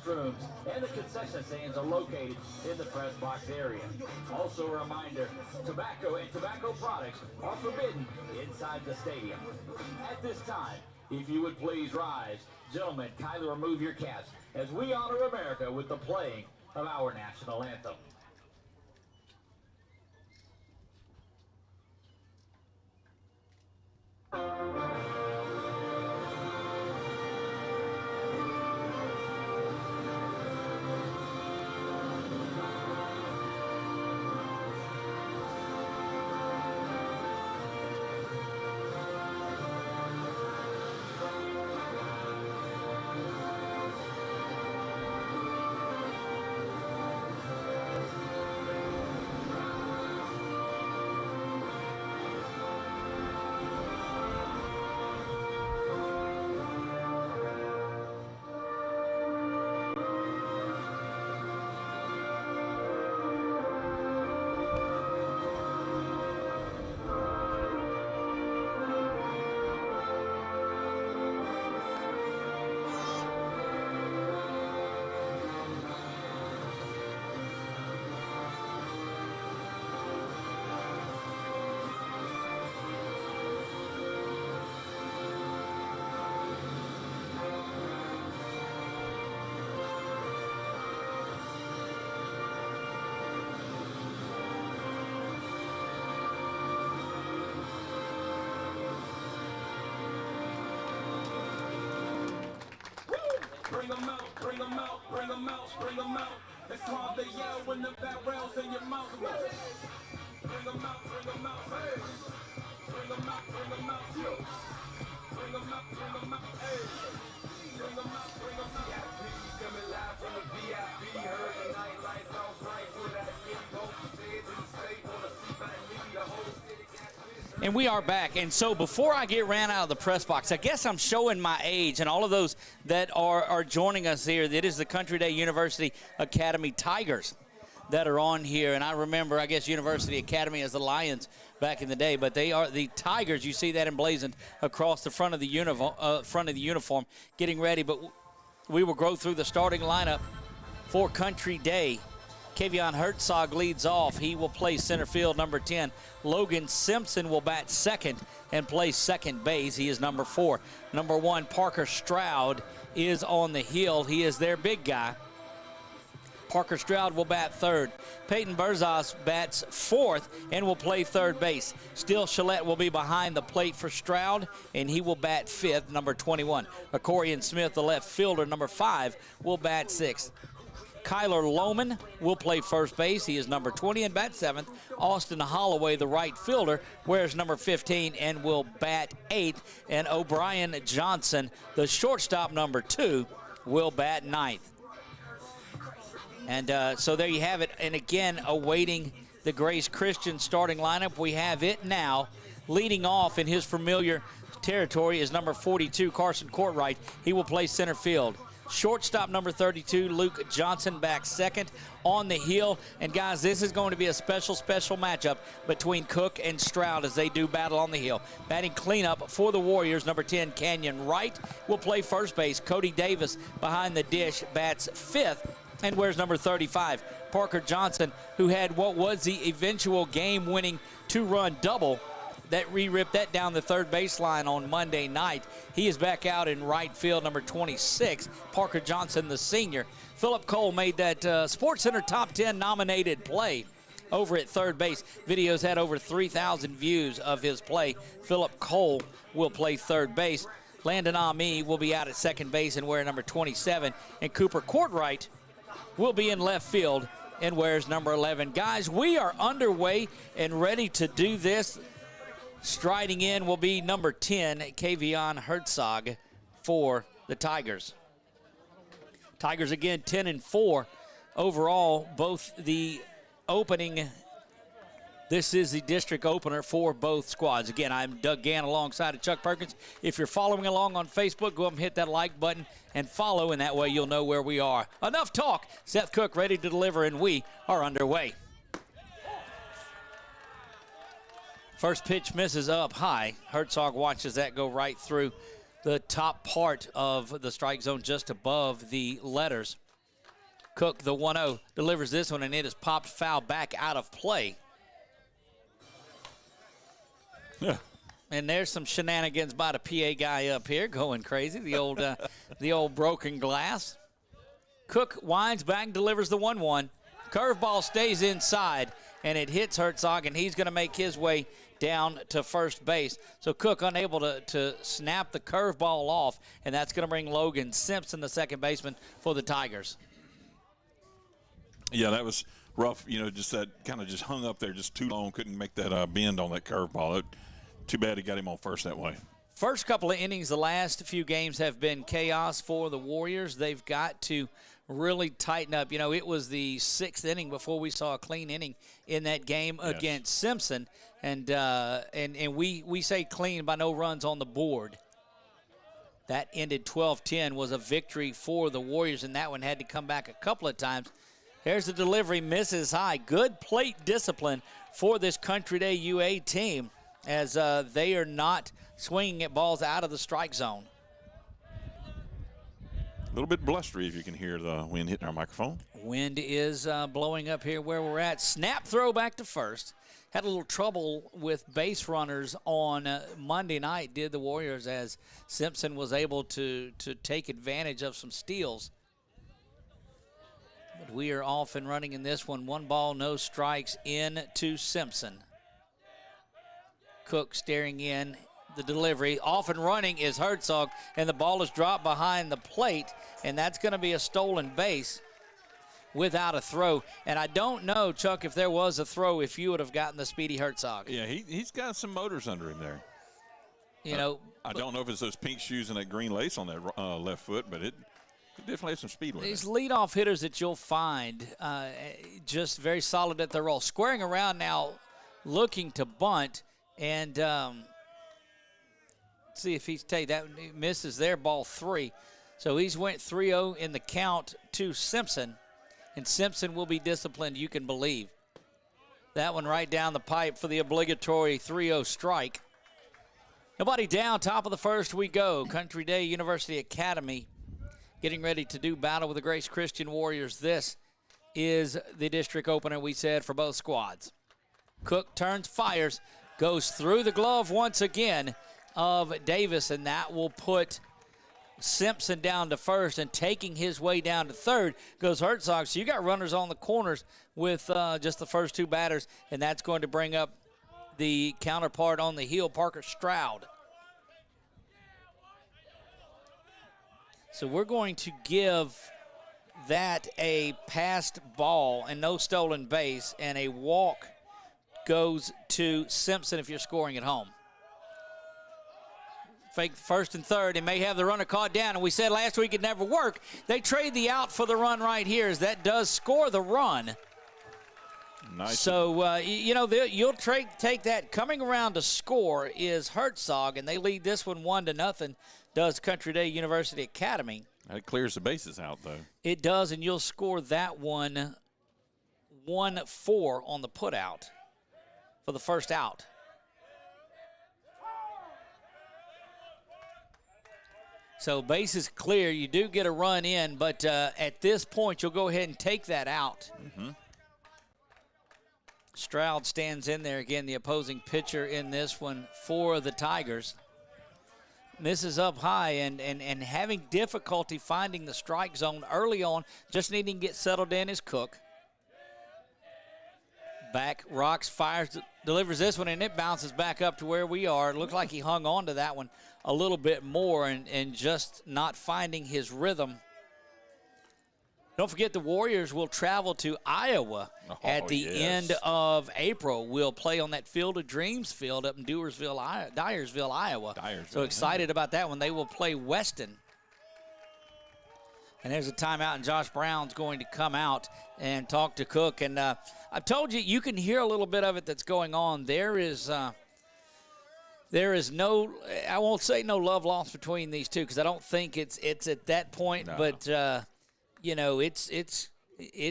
restrooms and the concession stands are located in the press box area. Also a reminder, tobacco and tobacco products are forbidden inside the stadium. At this time, if you would please rise, gentlemen, kindly remove your caps as we honor America with the playing of our national anthem. Bring them out, bring them out, bring them out, bring them out. It's time to yell when the barrel's in your mouth. Bring them out, bring them out, hey. Bring them out, bring them out, yo. Bring them out, hey. Bring them out, bring them out. VIP coming live from the VIP. Heard the night lights off right for that nigga. Go to the state, wanna see my nigga, the whole city. And we are back. And so before I get ran out of the press box, I guess I'm showing my age, and all of those that are joining us here, it is the Country Day University Academy Tigers that are on here. And I remember, I guess, University Academy as the Lions back in the day, but they are the Tigers. You see that emblazoned across the front of the uniform, getting ready. But we will go through the starting lineup for Country Day. Kavion Herzog leads off. He will play center field, number 10. Logan Simpson will bat second and play second base. He is number 4. Number 1, Parker Stroud is on the hill. He is their big guy. Parker Stroud will bat third. Peyton Berzos bats fourth and will play third base. Still Shillette will be behind the plate for Stroud, and he will bat fifth, number 21. Acorian Smith, the left fielder, number 5, will bat sixth. Kyler Lohman will play first base. He is number 20 and bat seventh. Austin Holloway, the right fielder, wears number 15 and will bat eighth. And O'Brien Johnson, the shortstop, number 2, will bat ninth. And so there you have it. And again, awaiting the Grace Christian starting lineup. We have it now. Leading off in his familiar territory is number 42, Carson Courtright. He will play center field. Shortstop number 32, Luke Johnson, back second on the hill. And, guys, this is going to be a special matchup between Cook and Stroud as they do battle on the hill. Batting cleanup for the Warriors, number 10, Canyon Wright, will play first base. Cody Davis behind the dish bats fifth and wears number 35. Parker Johnson, who had what was the eventual game-winning 2-run double, that ripped that down the third baseline on Monday night. He is back out in right field, number 26, Parker Johnson, the senior. Philip Cole made that SportsCenter Top 10 nominated play over at third base. Videos had over 3,000 views of his play. Philip Cole will play third base. Landon Ami will be out at second base and wear number 27. And Cooper Courtright will be in left field and wears number 11. Guys, we are underway and ready to do this. Striding in will be number 10, Kavion Herzog for the Tigers. Tigers again 10-4 overall, both the opening. This is the district opener for both squads. Again, I'm Doug Gann alongside of Chuck Perkins. If you're following along on Facebook, go up and hit that like button and follow, and that way you'll know where we are. Enough talk. Seth Cook ready to deliver, and we are underway. First pitch misses up high. Herzog watches that go right through the top part of the strike zone just above the letters. Cook, the 1-0, delivers this one, and it is popped foul back out of play. Yeah. And there's some shenanigans by the PA guy up here going crazy, the old broken glass. Cook winds back, delivers the 1-1. Curveball stays inside, and it hits Herzog, and he's going to make his way down to first base. So Cook unable to snap the curveball off, and that's going to bring Logan Simpson, the second baseman, for the Tigers. Yeah, that was rough. You know, just that kind of just hung up there just too long. Couldn't make that bend on that curveball. Too bad he got him on first that way. First couple of innings, the last few games have been chaos for the Warriors. They've got to really tighten up. You know, it was the 6th inning before we saw a clean inning in that game against Simpson. And we say clean by no runs on the board. That ended 12-10, was a victory for the Warriors, and that one had to come back a couple of times. There's the delivery, misses high. Good plate discipline for this Country Day UA team, as they are not swinging at balls out of the strike zone. A little bit blustery, if you can hear the wind hitting our microphone. Wind is blowing up here where we're at. Snap throw back to first. Had a little trouble with base runners on Monday night, did the Warriors, as Simpson was able to take advantage of some steals. But we are off and running in this one. 1 ball, no strikes in to Simpson. Cook staring in. The delivery, off and running is Herzog, and the ball is dropped behind the plate, and that's going to be a stolen base without a throw. And I don't know, Chuck, if there was a throw, if you would have gotten the speedy Herzog. Yeah, he's got some motors under him there. You know, I don't know if it's those pink shoes and that green lace on that left foot, but it definitely has some speed with it. These leadoff hitters that you'll find just very solid at their role. Squaring around now, looking to bunt, and see if he's take that misses there, ball 3. So he's went 3-0 in the count to Simpson, and Simpson will be disciplined, you can believe. That one right down the pipe for the obligatory 3-0 strike. Nobody down, top of the first we go. Country Day University Academy getting ready to do battle with the Grace Christian Warriors. This is the district opener, we said, for both squads. Cook turns, fires, goes through the glove once again of Davis, and that will put Simpson down to first, and taking his way down to third goes Herzog. So you got runners on the corners with just the first 2 batters, and that's going to bring up the counterpart on the hill, Parker Stroud. So we're going to give that a passed ball and no stolen base, and a walk goes to Simpson if you're scoring at home. Fake first and third, and may have the runner caught down. And we said last week it never worked. They trade the out for the run right here, as that does score the run. Nice. So, you know, you'll take that. Coming around to score is Herzog, and they lead this one 1-0, does Country Day University Academy. That clears the bases out, though. It does, and you'll score that one 1-4 on the putout for the first out. So base is clear. You do get a run in, but at this point, you'll go ahead and take that out. Mm-hmm. Stroud stands in there again, the opposing pitcher in this one for the Tigers. Misses up high and having difficulty finding the strike zone early on. Just needing to get settled in is Cook. Back, rocks, fires, delivers this one, and it bounces back up to where we are. It looked like he hung on to that one a little bit more and just not finding his rhythm. Don't forget the Warriors will travel to Iowa at the end of April. We'll play on that Field of Dreams field up in Dyersville, Iowa. So excited about that one. They will play Weston. And there's a timeout, and Josh Brown's going to come out and talk to Cook. And I've told you, you can hear a little bit of it that's going on. There is no, I won't say no love lost between these two, because I don't think it's at that point. No. But, you know, it's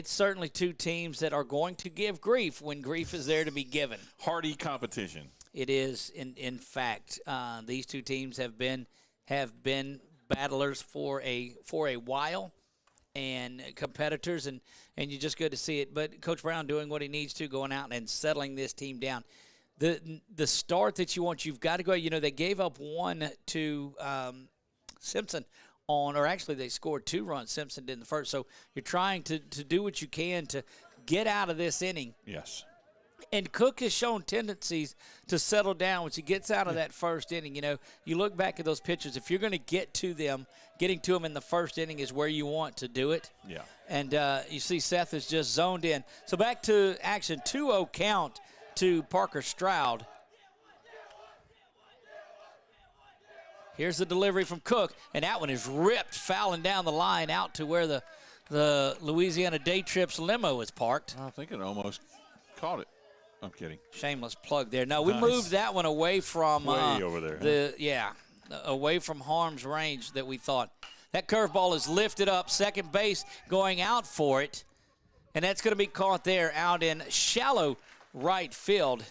certainly two teams that are going to give grief when grief is there to be given. Hardy competition. It is, in fact. These two teams have been battlers for a while, and competitors, and you're just good to see it. But Coach Brown doing what he needs to, going out and settling this team down. The start that you want, you've got to go. You know, they gave up one to Simpson or actually they scored 2 runs. Simpson did in the first. So you're trying to do what you can to get out of this inning. Yes. And Cook has shown tendencies to settle down once he gets out of that first inning. You know, you look back at those pitchers. If you're going to get to them, getting to them in the first inning is where you want to do it. Yeah. And you see Seth is just zoned in. So back to action, 2-0 count to Parker Stroud. Here's the delivery from Cook, and that one is ripped, fouling down the line out to where the Louisiana Day Trips limo is parked. I think it almost caught it. I'm kidding. Shameless plug there. No, we Nice. moved that one away from Way over there, away from harm's range that we thought. That curveball is lifted up, second base going out for it, and that's going to be caught there out in shallow right field.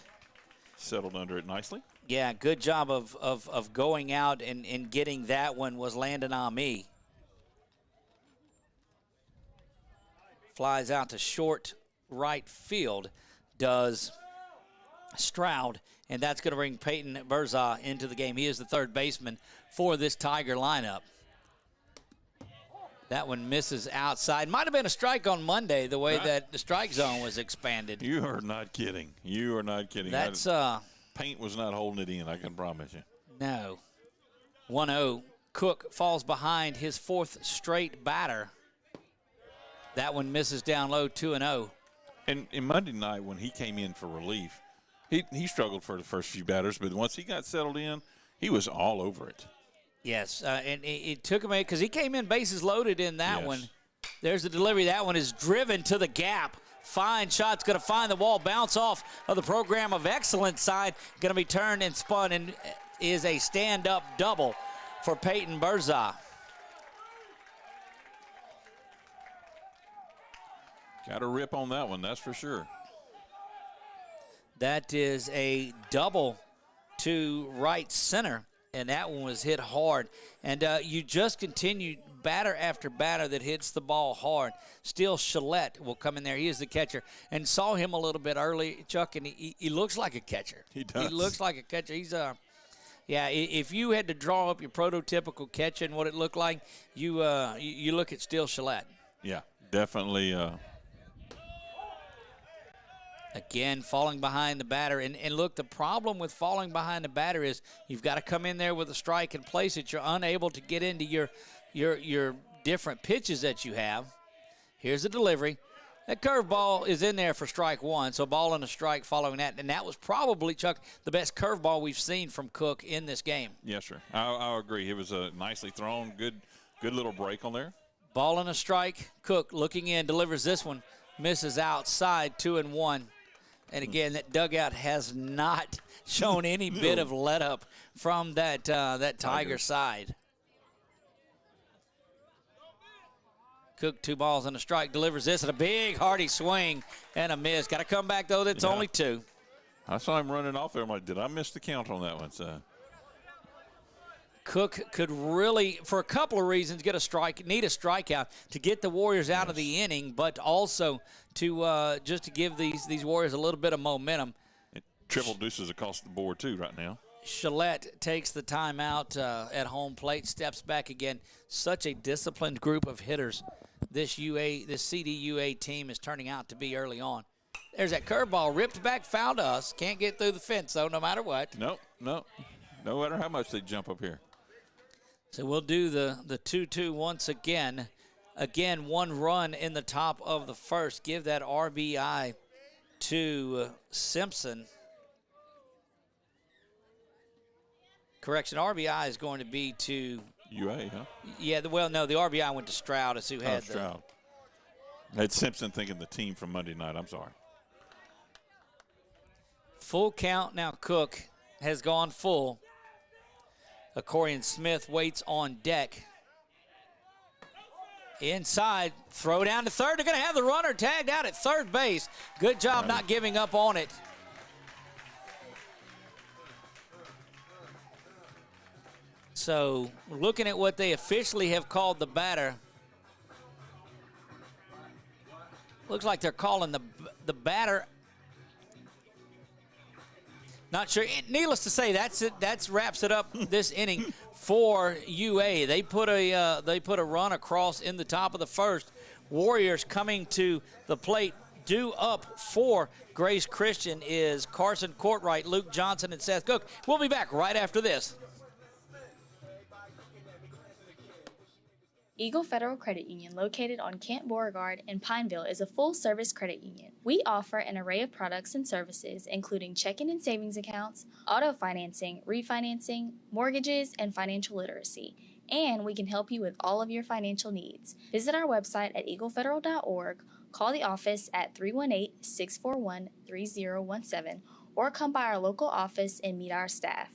Settled under it nicely. Yeah, good job of going out and getting that one was Landon Ami. Flies out to short right field, does Stroud, and that's going to bring Peyton Berza into the game. He is the third baseman for this Tiger lineup. That one misses outside. Might have been a strike on Monday, the way that the strike zone was expanded. You are not kidding. You are not kidding. That's paint was not holding it in, I can promise you. No. 1-0. Cook falls behind his 4th straight batter. That one misses down low, 2-0. And Monday night when he came in for relief, he struggled for the first few batters, but once he got settled in, he was all over it. Yes, and it took him because he came in bases loaded in that Yes. one. There's the delivery. That one is driven to the gap. Fine shot's going to find the wall, bounce off of the program of excellence side. Going to be turned and spun, and is a stand-up double for Peyton Berza. Got a rip on that one, that's for sure. That is a double to right center, and that one was hit hard. And you just continue batter after batter that hits the ball hard. Still Shillette will come in there. He is the catcher. And saw him a little bit early, Chuck, and he looks like a catcher. He does. He looks like a catcher. He's if you had to draw up your prototypical catcher and what it looked like, you look at Still Shillette. Yeah, definitely. Again, falling behind the batter. And look, the problem with falling behind the batter is you've got to come in there with a strike and place it. You're unable to get into your different pitches that you have. Here's the delivery. That curveball is in there for strike 1, so ball and a strike following that. And that was probably, Chuck, the best curveball we've seen from Cook in this game. Yes, sir. I agree. It was a nicely thrown, good little break on there. Ball and a strike. Cook looking in, delivers this one, misses outside, 2-1. And again, that dugout has not shown any bit of let up from that Tiger side. Cook 2 balls and a strike, delivers this, and a big hearty swing and a miss. Got to come back, though. That's only 2. I saw him running off there. I'm like, did I miss the count on that one? So Cook could really, for a couple of reasons, need a strikeout to get the Warriors out of the inning, but also to just to give these Warriors a little bit of momentum. Triple deuces across the board, too, right now. Shillette takes the timeout at home plate, steps back again. Such a disciplined group of hitters this CDUA team is turning out to be early on. There's that curveball ripped back, foul to us. Can't get through the fence, though, no matter what. No. No matter how much they jump up here. So we'll do the 2-2 once again. Again, 1 run in the top of the first. Give that RBI to Simpson. Correction, RBI is going to be to UA, huh? Yeah, the RBI went to Stroud as who had Stroud. That's Simpson thinking the team from Monday night. I'm sorry. Full count now. Cook has gone full. Acorian Smith waits on deck. Inside, throw down to third. They're going to have the runner tagged out at third base. Good job not giving up on it. So looking at what they officially have called the batter, Looks like they're calling the batter. Not sure. Needless to say, that's it. That wraps it up this inning for UA. They put a run across in the top of the first. Warriors coming to the plate. Due up for Grace Christian is Carson Courtwright, Luke Johnson, and Seth Cook. We'll be back right after this. Eagle Federal Credit Union, located on Camp Beauregard in Pineville, is a full-service credit union. We offer an array of products and services, including checking and savings accounts, auto financing, refinancing, mortgages, and financial literacy. And we can help you with all of your financial needs. Visit our website at eaglefederal.org, call the office at 318-641-3017, or come by our local office and meet our staff.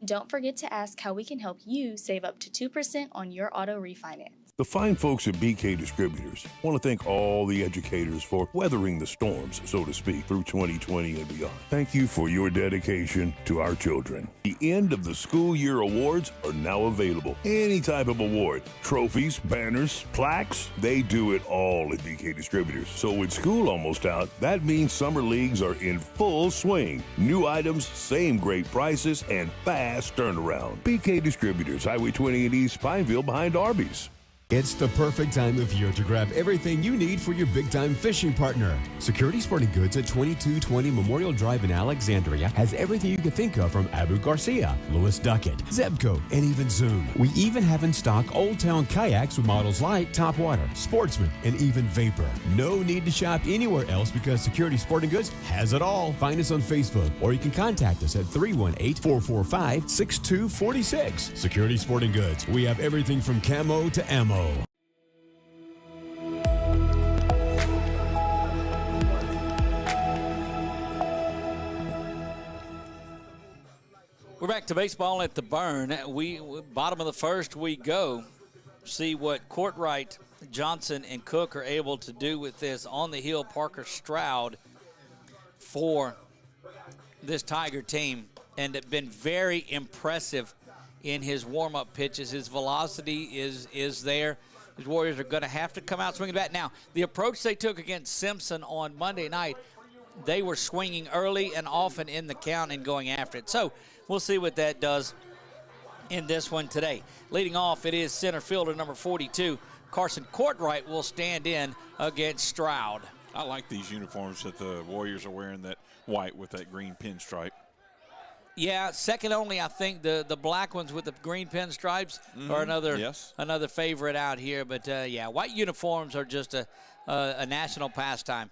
Don't forget to ask how we can help you save up to 2% on your auto refinance. The fine folks at BK Distributors want to thank all the educators for weathering the storms, so to speak, through 2020 and beyond. Thank you for your dedication to our children. The end of the school year awards are now available. Any type of award, trophies, banners, plaques, they do it all at BK Distributors. So with school almost out, that means summer leagues are in full swing. New items, same great prices, and fast turnaround. BK Distributors, Highway 20 in East Pineville behind Arby's. It's the perfect time of year to grab everything you need for your big-time fishing partner. Security Sporting Goods at 2220 Memorial Drive in Alexandria has everything you can think of from Abu Garcia, Lewis Duckett, Zebco, and even Zoom. We even have in stock Old Town kayaks with models like Topwater, Sportsman, and even Vapor. No need to shop anywhere else because Security Sporting Goods has it all. Find us on Facebook or you can contact us at 318-445-6246. Security Sporting Goods. We have everything from camo to ammo. We're back to baseball at the Burn. We bottom of the first we go. See what Courtwright, Johnson, and Cook are able to do with this. On the hill, Parker Stroud for this Tiger team, and have been very impressive in his warm-up pitches. His velocity is there. His Warriors are going to have to come out swinging bat. Now, the approach they took against Simpson on Monday night, they were swinging early and often in the count and going after it. So we'll see what that does in this one today. Leading off, it is center fielder number 42. Carson Courtwright will stand in against Stroud. I like these uniforms that the Warriors are wearing, that white with that green pinstripe. Yeah, second only, I think, the black ones with the green pinstripes are another favorite out here. But, yeah, white uniforms are just a national pastime.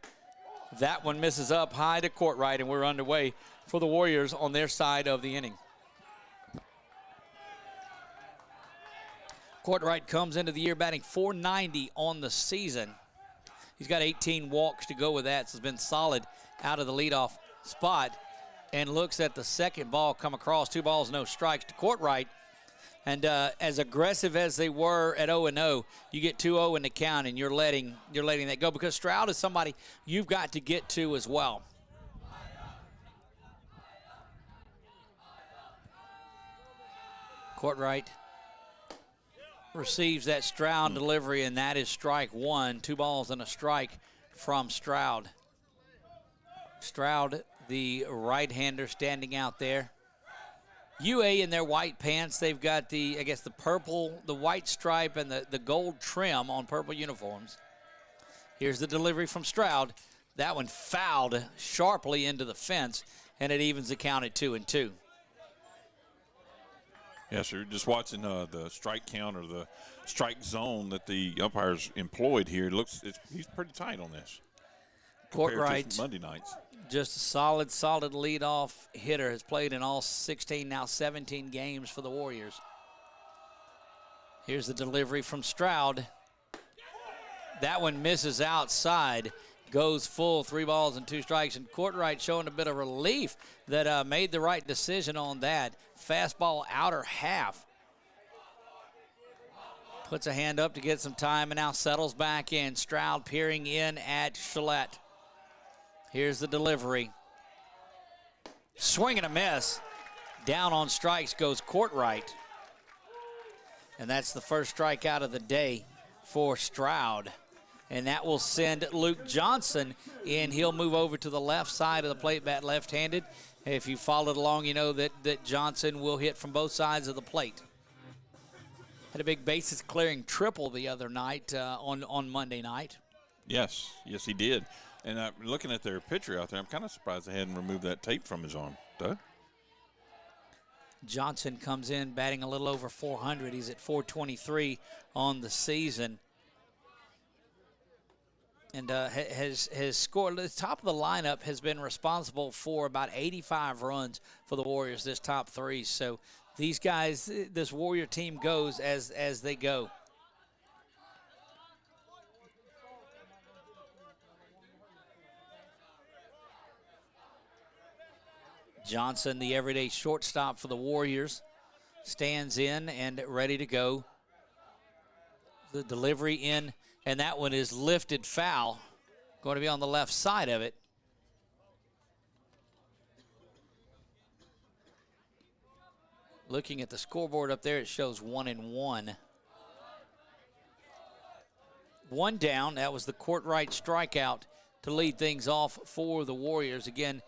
That one misses up high to Courtwright, and we're underway for the Warriors on their side of the inning. Courtwright comes into the year batting .490 on the season. He's got 18 walks to go with that, so it's been solid out of the leadoff spot. And looks at the second ball come across. 2 balls, no strikes to Courtwright. And as aggressive as they were at 0-0, you get 2-0 in the count, and you're letting that go because Stroud is somebody you've got to get to as well. Courtwright receives that Stroud delivery, and that is strike one. 2 balls and a strike from Stroud. Stroud, the right-hander, standing out there. UA in their white pants, they've got the purple, the white stripe, and the gold trim on purple uniforms. Here's the delivery from Stroud. That one fouled sharply into the fence, and it evens the count at 2-2. Yes, sir. Just watching the strike count or the strike zone that the umpires employed here. He's pretty tight on this. Courtwright, Monday nights. Just a solid leadoff hitter. Has played in all 16, now 17 games for the Warriors. Here's the delivery from Stroud. That one misses outside. Goes full, 3 balls and 2 strikes. And Courtwright showing a bit of relief that made the right decision on that. Fastball outer half. Puts a hand up to get some time and now settles back in. Stroud peering in at Gillette. Here's the delivery. Swing and a miss. Down on strikes goes Courtwright. And that's the first strikeout of the day for Stroud. and that will send Luke Johnson in. He'll move over to the left side of the plate, bat left-handed. If you followed along, you know that Johnson will hit from both sides of the plate. Had a big bases clearing triple the other night on Monday night. Yes, he did. And looking at their pitcher out there, I'm kind of surprised they hadn't removed that tape from his arm. Doug? Johnson comes in batting a little over 400. He's at 423 on the season. And has scored. The top of the lineup has been responsible for about 85 runs for the Warriors, this top three. So these guys, this Warrior team goes as they go. Johnson, the everyday shortstop for the Warriors, stands in and ready to go. The delivery in, and that one is lifted foul. Going to be on the left side of it. Looking at the scoreboard up there, it shows 1-1. One down. That was the Courtright strikeout to lead things off for the Warriors. Again,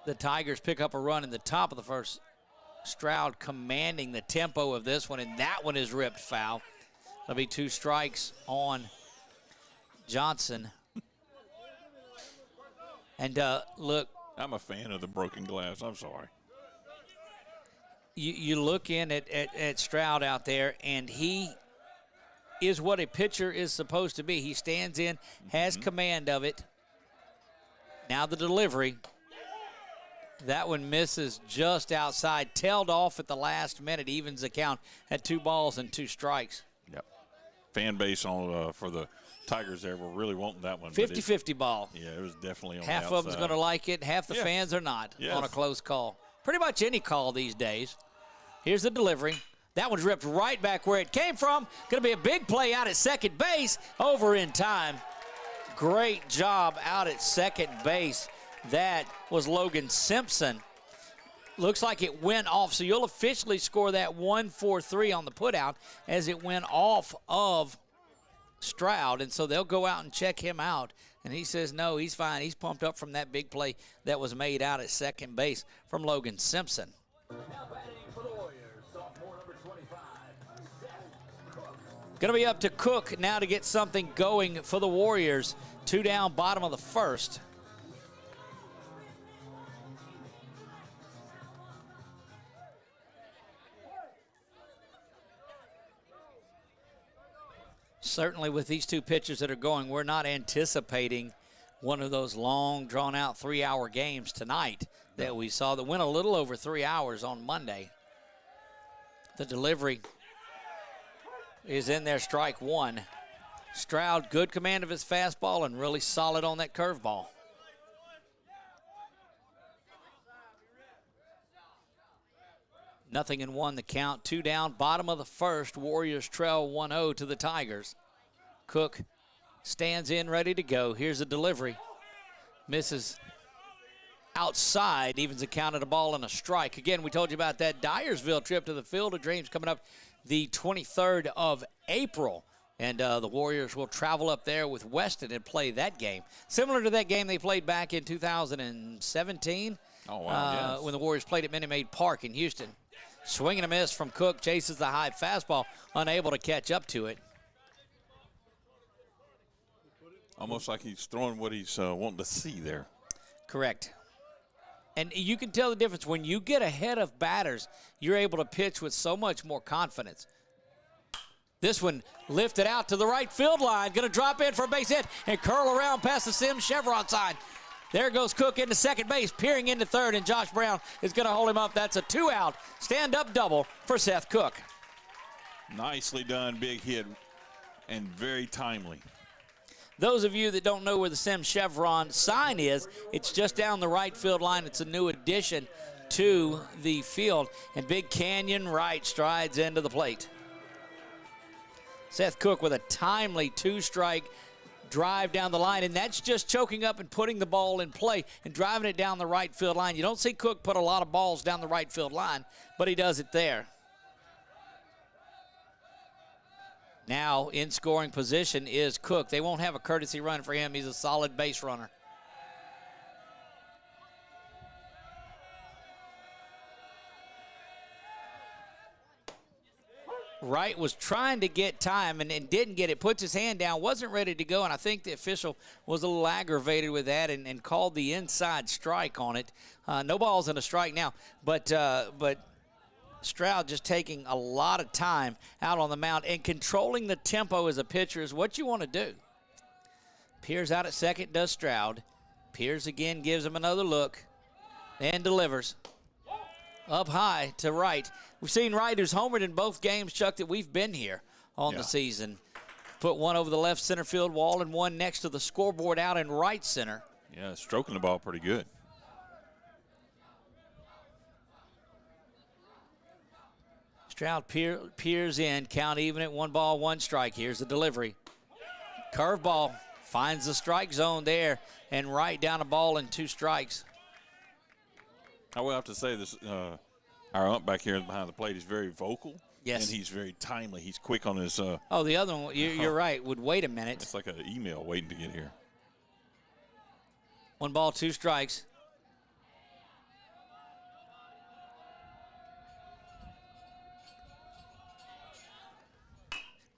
the Tigers pick up a run in the top of the first. Stroud commanding the tempo of this one, and that one is ripped foul. That'll be 2 strikes on Johnson. And look. I'm a fan of the broken glass. I'm sorry. You look in at Stroud out there, and he is what a pitcher is supposed to be. He stands in, has command of it. Now the delivery. That one misses just outside, tailed off at the last minute, evens the count at 2 balls and 2 strikes. Yep. Fan base on for the Tigers there were really wanting that one. 50-50 ball. Yeah, it was definitely on half the outside. of them's going to like it, half the fans are not on a close call. Pretty much any call these days. Here's the delivery. That one's ripped right back where it came from. Going to be a big play out at second base, over in time. Great job out at second base. That was Logan Simpson. Looks like it went off, so you'll officially score that 1-4-3 on the putout as it went off of Stroud, and so they'll go out and check him out. And he says, no, he's fine. He's pumped up from that big play that was made out at second base from Logan Simpson. Now batting for the Warriors, sophomore number 25, Seth Cook. Going to be up to Cook now to get something going for the Warriors. 2 down, bottom of the first. Certainly with these 2 pitchers that are going, we're not anticipating one of those long, drawn-out 3-hour games tonight that we saw that went a little over 3 hours on Monday. The delivery is in there, strike 1. Stroud, good command of his fastball and really solid on that curveball. Nothing in 1 the count. 2 down, bottom of the first. Warriors trail 1-0 to the Tigers. Cook stands in, ready to go. Here's a delivery. Misses outside, evens the count at a ball and a strike. Again, we told you about that Dyersville trip to the Field of Dreams coming up the 23rd of April. And the Warriors will travel up there with Weston and play that game. Similar to that game they played back in 2017. Oh, wow, yes. When the Warriors played at Minute Maid Park in Houston. Swing and a miss from Cook, chases the high fastball, unable to catch up to it. Almost like he's throwing what he's wanting to see there. Correct. And you can tell the difference. When you get ahead of batters, you're able to pitch with so much more confidence. This one lifted out to the right field line. Going to drop in for a base hit and curl around past the Sim Chevron sign. There goes Cook into second base, peering into third, and Josh Brown is going to hold him up. That's a 2-out stand-up double for Seth Cook. Nicely done, big hit, and very timely. Those of you that don't know where the Sim Chevron sign is, it's just down the right field line. It's a new addition to the field, and Big Canyon right strides into the plate. Seth Cook with a timely 2-strike drive down the line, and that's just choking up and putting the ball in play and driving it down the right field line. You don't see Cook put a lot of balls down the right field line, but he does it there. Now in scoring position is Cook. They won't have a courtesy run for him. He's a solid base runner. Wright was trying to get time and didn't get it. Puts his hand down, wasn't ready to go, and I think the official was a little aggravated with that and called the inside strike on it. No balls and a strike now, but Stroud just taking a lot of time out on the mound and controlling the tempo as a pitcher is what you want to do. Pierce out at second, does Stroud. Pierce again gives him another look and delivers. Up high to Wright. We've seen Wright, who's homered in both games, Chuck, that we've been here on the season. Put one over the left center field wall and one next to the scoreboard out in right center. Yeah, stroking the ball pretty good. Stroud peers in, count even at 1 ball, 1 strike. Here's the delivery. Curveball finds the strike zone there, and Wright down a ball and 2 strikes. I will have to say this, our ump back here behind the plate is very vocal. Yes. And he's very timely. He's quick on his. The other one, you're right, would wait a minute. It's like an email waiting to get here. 1 ball, 2 strikes.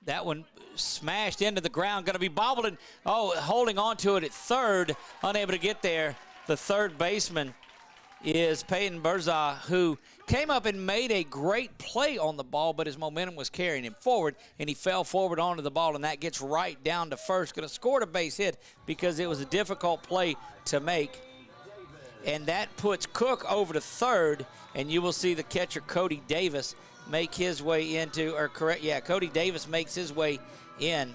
That one smashed into the ground, going to be bobbled, and holding on to it at third, unable to get there. The third baseman is Peyton Berza, who came up and made a great play on the ball, but his momentum was carrying him forward, and he fell forward onto the ball, and that gets Wright down to first. Going to score a base hit because it was a difficult play to make. And that puts Cook over to third, and you will see the catcher, Cody Davis, make his way into, Cody Davis makes his way in.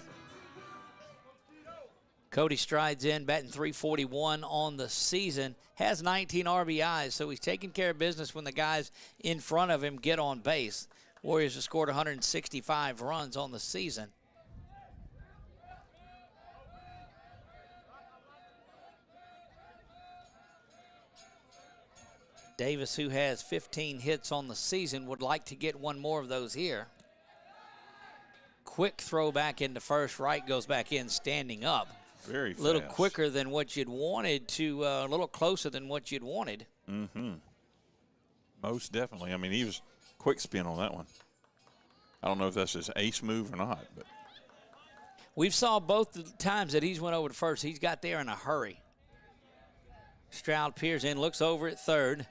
Cody strides in, batting .341 on the season, has 19 RBIs, so he's taking care of business when the guys in front of him get on base. Warriors have scored 165 runs on the season. Davis, who has 15 hits on the season, would like to get one more of those here. Quick throw back into first. Wright goes back in standing up. Very fast. A little quicker than what you'd wanted to, a little closer than what you'd wanted. Mm-hmm. Most definitely. I mean, he was quick spin on that one. I don't know if that's his ace move or not, but we've saw both the times that he's went over to first. He's got there in a hurry. Stroud peers in, looks over at third.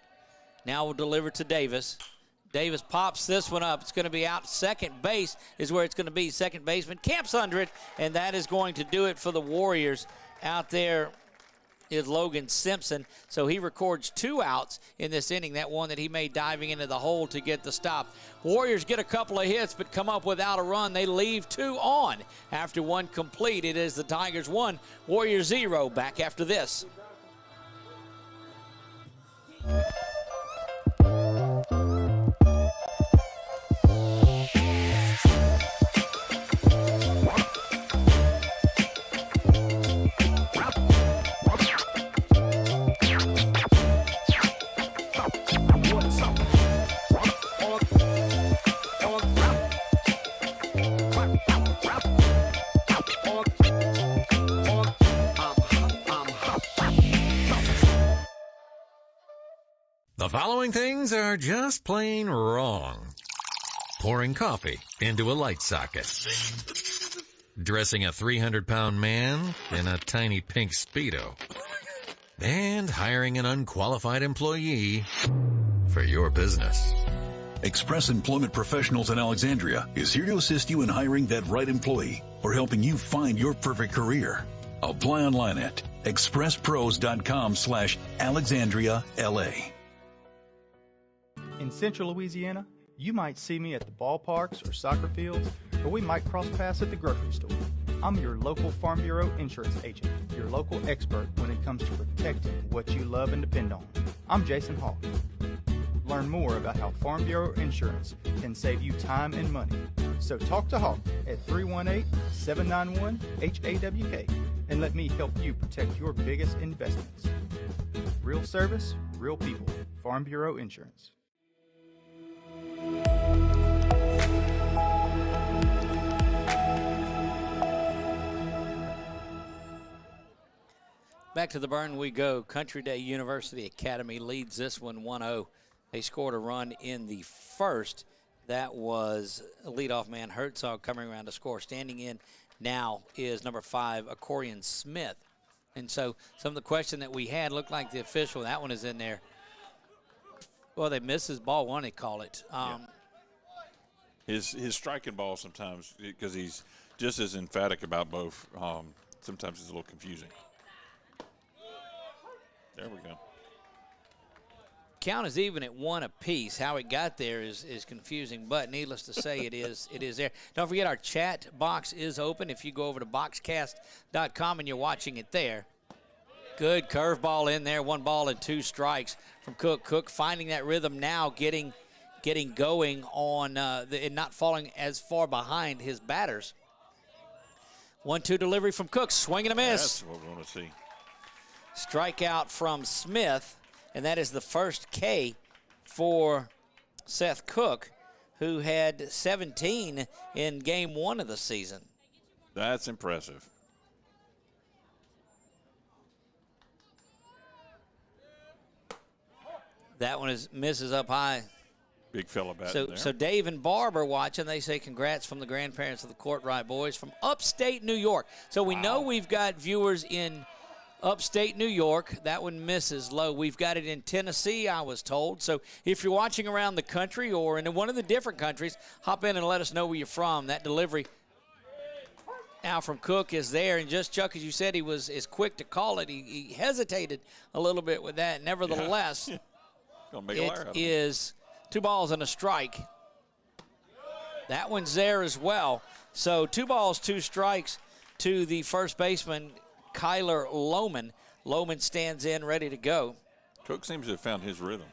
Now will deliver to Davis. Davis pops this one up. It's going to be out. Second base is where it's going to be. Second baseman camps under it, and that is going to do it for the Warriors. Out there is Logan Simpson. So he records 2 outs in this inning. That one that he made diving into the hole to get the stop. Warriors get a couple of hits but come up without a run. They leave 2 on after 1 complete. It is the Tigers 1, Warriors 0. Back after this. The following things are just plain wrong. Pouring coffee into a light socket. Dressing a 300-pound man in a tiny pink Speedo. And hiring an unqualified employee for your business. Express Employment Professionals in Alexandria is here to assist you in hiring that right employee or helping you find your perfect career. Apply online at expresspros.com/AlexandriaLA. In Central Louisiana, you might see me at the ballparks or soccer fields, or we might cross paths at the grocery store. I'm your local Farm Bureau insurance agent, your local expert when it comes to protecting what you love and depend on. I'm Jason Hawk. Learn more about how Farm Bureau insurance can save you time and money. So talk to Hawk at 318-791-HAWK and let me help you protect your biggest investments. Real service, real people. Farm Bureau Insurance. Back to the burn we go. Country Day University Academy leads this one 1-0. They scored a run in the first. That was leadoff man Herzog coming around to score. Standing in now is number 5, Acorian Smith. And so some of the question that we had looked like the official. That one is in there. Well, they missed his ball one, they call it. His striking ball sometimes, because he's just as emphatic about both, sometimes it's a little confusing. There we go. Count is even at 1 apiece. How it got there is confusing, but needless to say, it is there. Don't forget our chat box is open. If you go over to boxcast.com and you're watching it there. Good curveball in there. 1 ball and 2 strikes from Cook. Cook finding that rhythm now, getting going on and not falling as far behind his batters. 1-2 delivery from Cook. Swing and a miss. That's what we want to see. Strikeout from Smith, and that is the first K for Seth Cook, who had 17 in game 1 of the season. That's impressive. That one misses up high. Big fella batting there. So Dave and Barb are watching. They say congrats from the grandparents of the Courtright boys from upstate New York. So we know we've got viewers in upstate New York. That one misses low. We've got it in Tennessee, I was told. So if you're watching around the country or in one of the different countries, hop in and let us know where you're from. That delivery now from Cook is there. And just, Chuck, as you said, he was as quick to call it. He hesitated a little bit with that. Nevertheless, Gonna make a liar out of it is 2 balls and a strike. That one's there as well. So 2 balls, 2 strikes to the first baseman, Kyler Lohman. Lohman stands in, ready to go. Cook seems to have found his rhythm.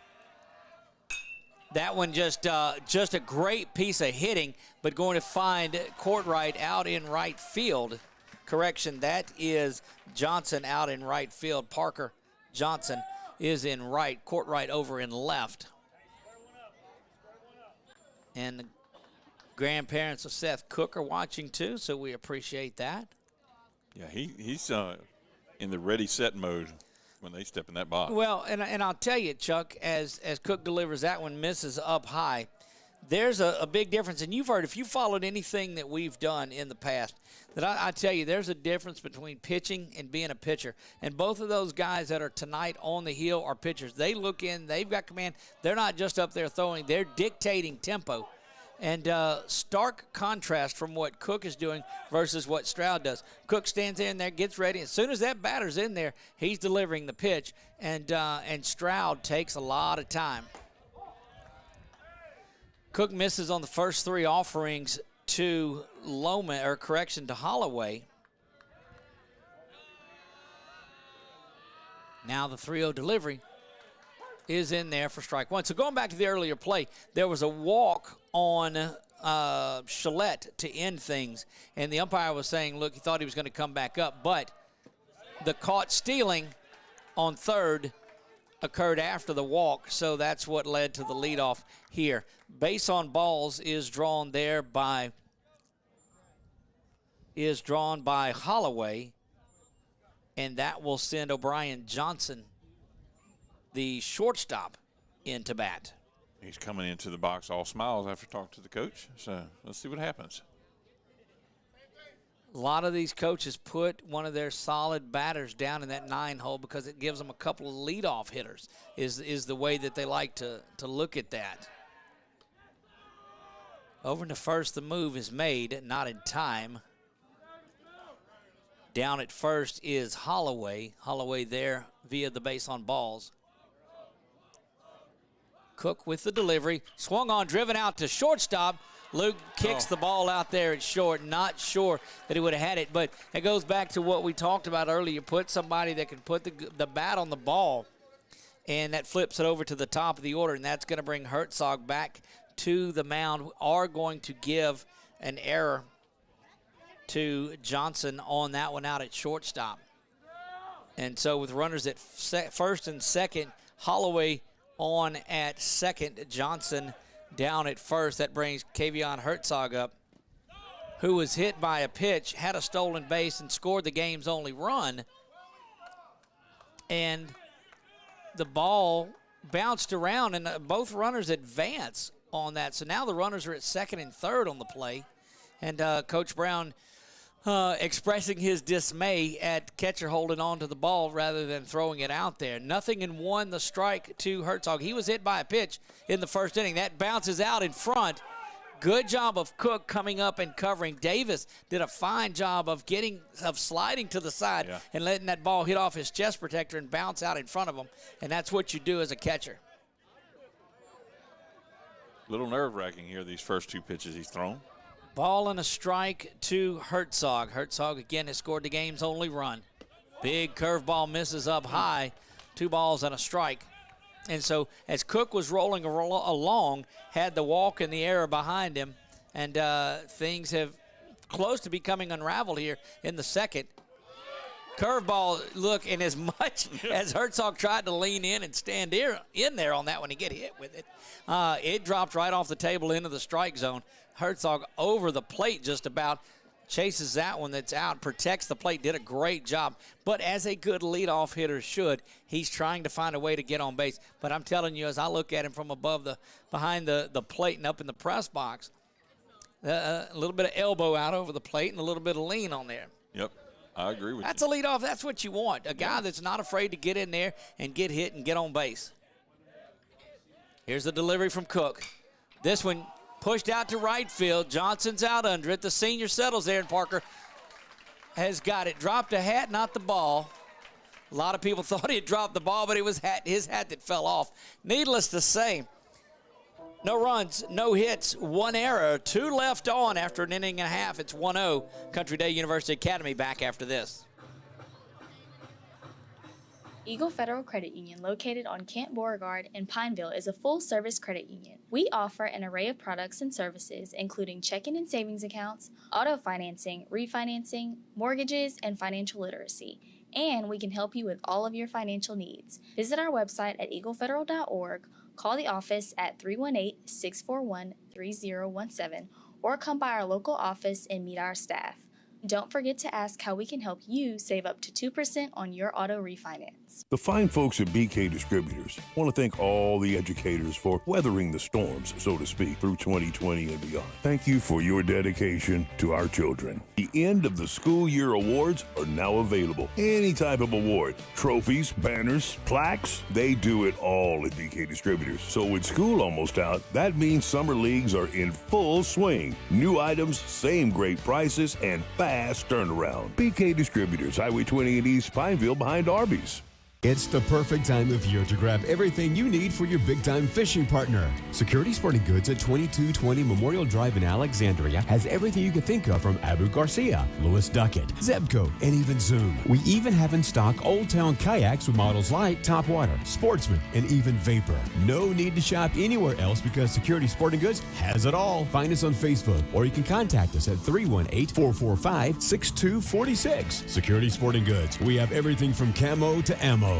That one just a great piece of hitting, but going to find Courtright out in right field. Correction, that is Johnson out in right field. Parker Johnson is in right. Courtright over in left. And the grandparents of Seth Cook are watching too, so we appreciate that. Yeah, he's in the ready set mode when they step in that box. Well, and I'll tell you, Chuck, as Cook delivers that one, misses up high, there's a big difference. And you've heard, if you followed anything that we've done in the past, that I tell you, there's a difference between pitching and being a pitcher. And both of those guys that are tonight on the hill are pitchers. They look in, they've got command. They're not just up there throwing, they're dictating tempo. And stark contrast from what Cook is doing versus what Stroud does. Cook stands in there, gets ready. As soon as that batter's in there, he's delivering the pitch. And Stroud takes a lot of time. Cook misses on the first 3 offerings to to Holloway. Now the 3-0 delivery is in there for strike 1. So going back to the earlier play, there was a walk on Shillette to end things, and the umpire was saying, look, he thought he was going to come back up, but the caught stealing on third occurred after the walk, so that's what led to the leadoff here. Base on balls is drawn there by Holloway, and that will send O'Brien Johnson, the shortstop, into bat. He's coming into the box all smiles after talking to the coach, so let's see what happens. A lot of these coaches put one of their solid batters down in that 9 hole because it gives them a couple of leadoff hitters, is the way that they like to look at that. Over to first, the move is made, not in time. Down at first is Holloway. Holloway there via the base on balls. Cook with the delivery. Swung on, driven out to shortstop. Luke kicks the ball out there at short. Not sure that he would have had it, but it goes back to what we talked about earlier. You put somebody that can put the bat on the ball, and that flips it over to the top of the order, and that's going to bring Herzog back to the mound. Are going to give an error to Johnson on that one out at shortstop. And so with runners at first and second, Holloway on at second, Johnson down at first. That brings Kavion Herzog up, who was hit by a pitch, had a stolen base, and scored the game's only run. and the ball bounced around, and both runners advance on that. So now the runners are at second and third on the play, and Coach Brown expressing his dismay at catcher holding on to the ball rather than throwing it out there. 0-1, the strike to Herzog. He was hit by a pitch in the first inning. That bounces out in front. Good job of Cook coming up and covering. Davis did a fine job of sliding to the side and letting that ball hit off his chest protector and bounce out in front of him. And that's what you do as a catcher. A little nerve-wracking here, these first two pitches he's thrown. Ball and a strike to Herzog. Herzog, again, has scored the game's only run. Big curveball misses up high. 2 balls and a strike. And so as Cook was rolling along, had the walk and the error behind him, and things have close to becoming unraveled here in the second. Curveball, look, and as much as Herzog tried to lean in and stand in there on that one, he get hit with it. It dropped right off the table into the strike zone. Herzog over the plate just about, chases that one that's out, protects the plate, did a great job. But as a good leadoff hitter should, he's trying to find a way to get on base. But I'm telling you, as I look at him from behind the plate and up in the press box, a little bit of elbow out over the plate and a little bit of lean on there. Yep, I agree with you. That's a leadoff. That's what you want, a guy that's not afraid to get in there and get hit and get on base. Here's the delivery from Cook. This one pushed out to right field. Johnson's out under it. The senior settles there, and Parker has got it. Dropped a hat, not the ball. A lot of people thought he had dropped the ball, but it was his hat that fell off. Needless to say, no runs, no hits, 1 error, 2 left on after an inning and a half. It's 1-0. Country Day University Academy back after this. Eagle Federal Credit Union, located on Camp Beauregard in Pineville, is a full-service credit union. We offer an array of products and services, including checking and savings accounts, auto financing, refinancing, mortgages, and financial literacy. And we can help you with all of your financial needs. Visit our website at eaglefederal.org, call the office at 318-641-3017, or come by our local office and meet our staff. Don't forget to ask how we can help you save up to 2% on your auto refinance. The fine folks at BK Distributors want to thank all the educators for weathering the storms, so to speak, through 2020 and beyond. Thank you for your dedication to our children. The end of the school year awards are now available. Any type of award, trophies, banners, plaques, they do it all at BK Distributors. So with school almost out, that means summer leagues are in full swing. New items, same great prices, and fast turnaround. BK Distributors, Highway 20 in East Pineville behind Arby's. It's the perfect time of year to grab everything you need for your big-time fishing partner. Security Sporting Goods at 2220 Memorial Drive in Alexandria has everything you can think of from Abu Garcia, Lewis Duckett, Zebco, and even Zoom. We even have in stock Old Town kayaks with models like Topwater, Sportsman, and even Vapor. No need to shop anywhere else because Security Sporting Goods has it all. Find us on Facebook or you can contact us at 318-445-6246. Security Sporting Goods. We have everything from camo to ammo.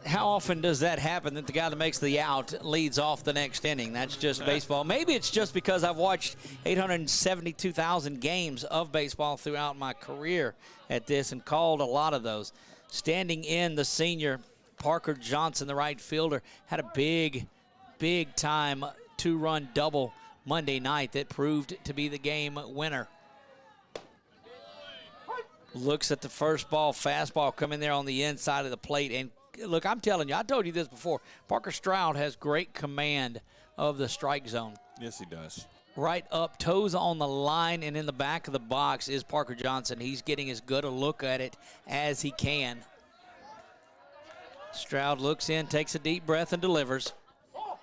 How often does that happen that the guy that makes the out leads off the next inning? That's just baseball. Maybe it's just because I've watched 872,000 games of baseball throughout my career at this and called a lot of those. Standing in, the senior Parker Johnson, the right fielder, had a big time 2-run double Monday night that proved to be the game winner. Looks at the first ball, fastball coming there on the inside of the plate. And look, I'm telling you, I told you this before, Parker Stroud has great command of the strike zone. Yes, he does. Right up, toes on the line, and in the back of the box is Parker Johnson. He's getting as good a look at it as he can. Stroud looks in, takes a deep breath, and delivers.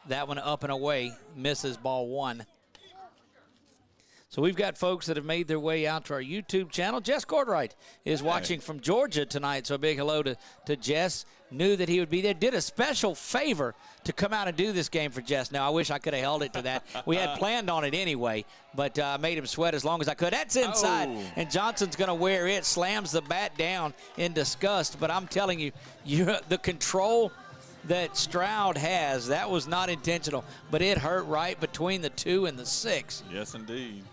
That one up and away, misses, ball 1. So we've got folks that have made their way out to our YouTube channel. Jess Cordwright is watching from Georgia tonight, so a big hello to Jess. Knew that he would be there. Did a special favor to come out and do this game for Jess. Now, I wish I could have held it to that. We had planned on it anyway, but I made him sweat as long as I could. That's inside, and Johnson's going to wear it. Slams the bat down in disgust. But I'm telling you, the control that Stroud has. That was not intentional, but it hurt right between the 2 and the 6. Yes, indeed.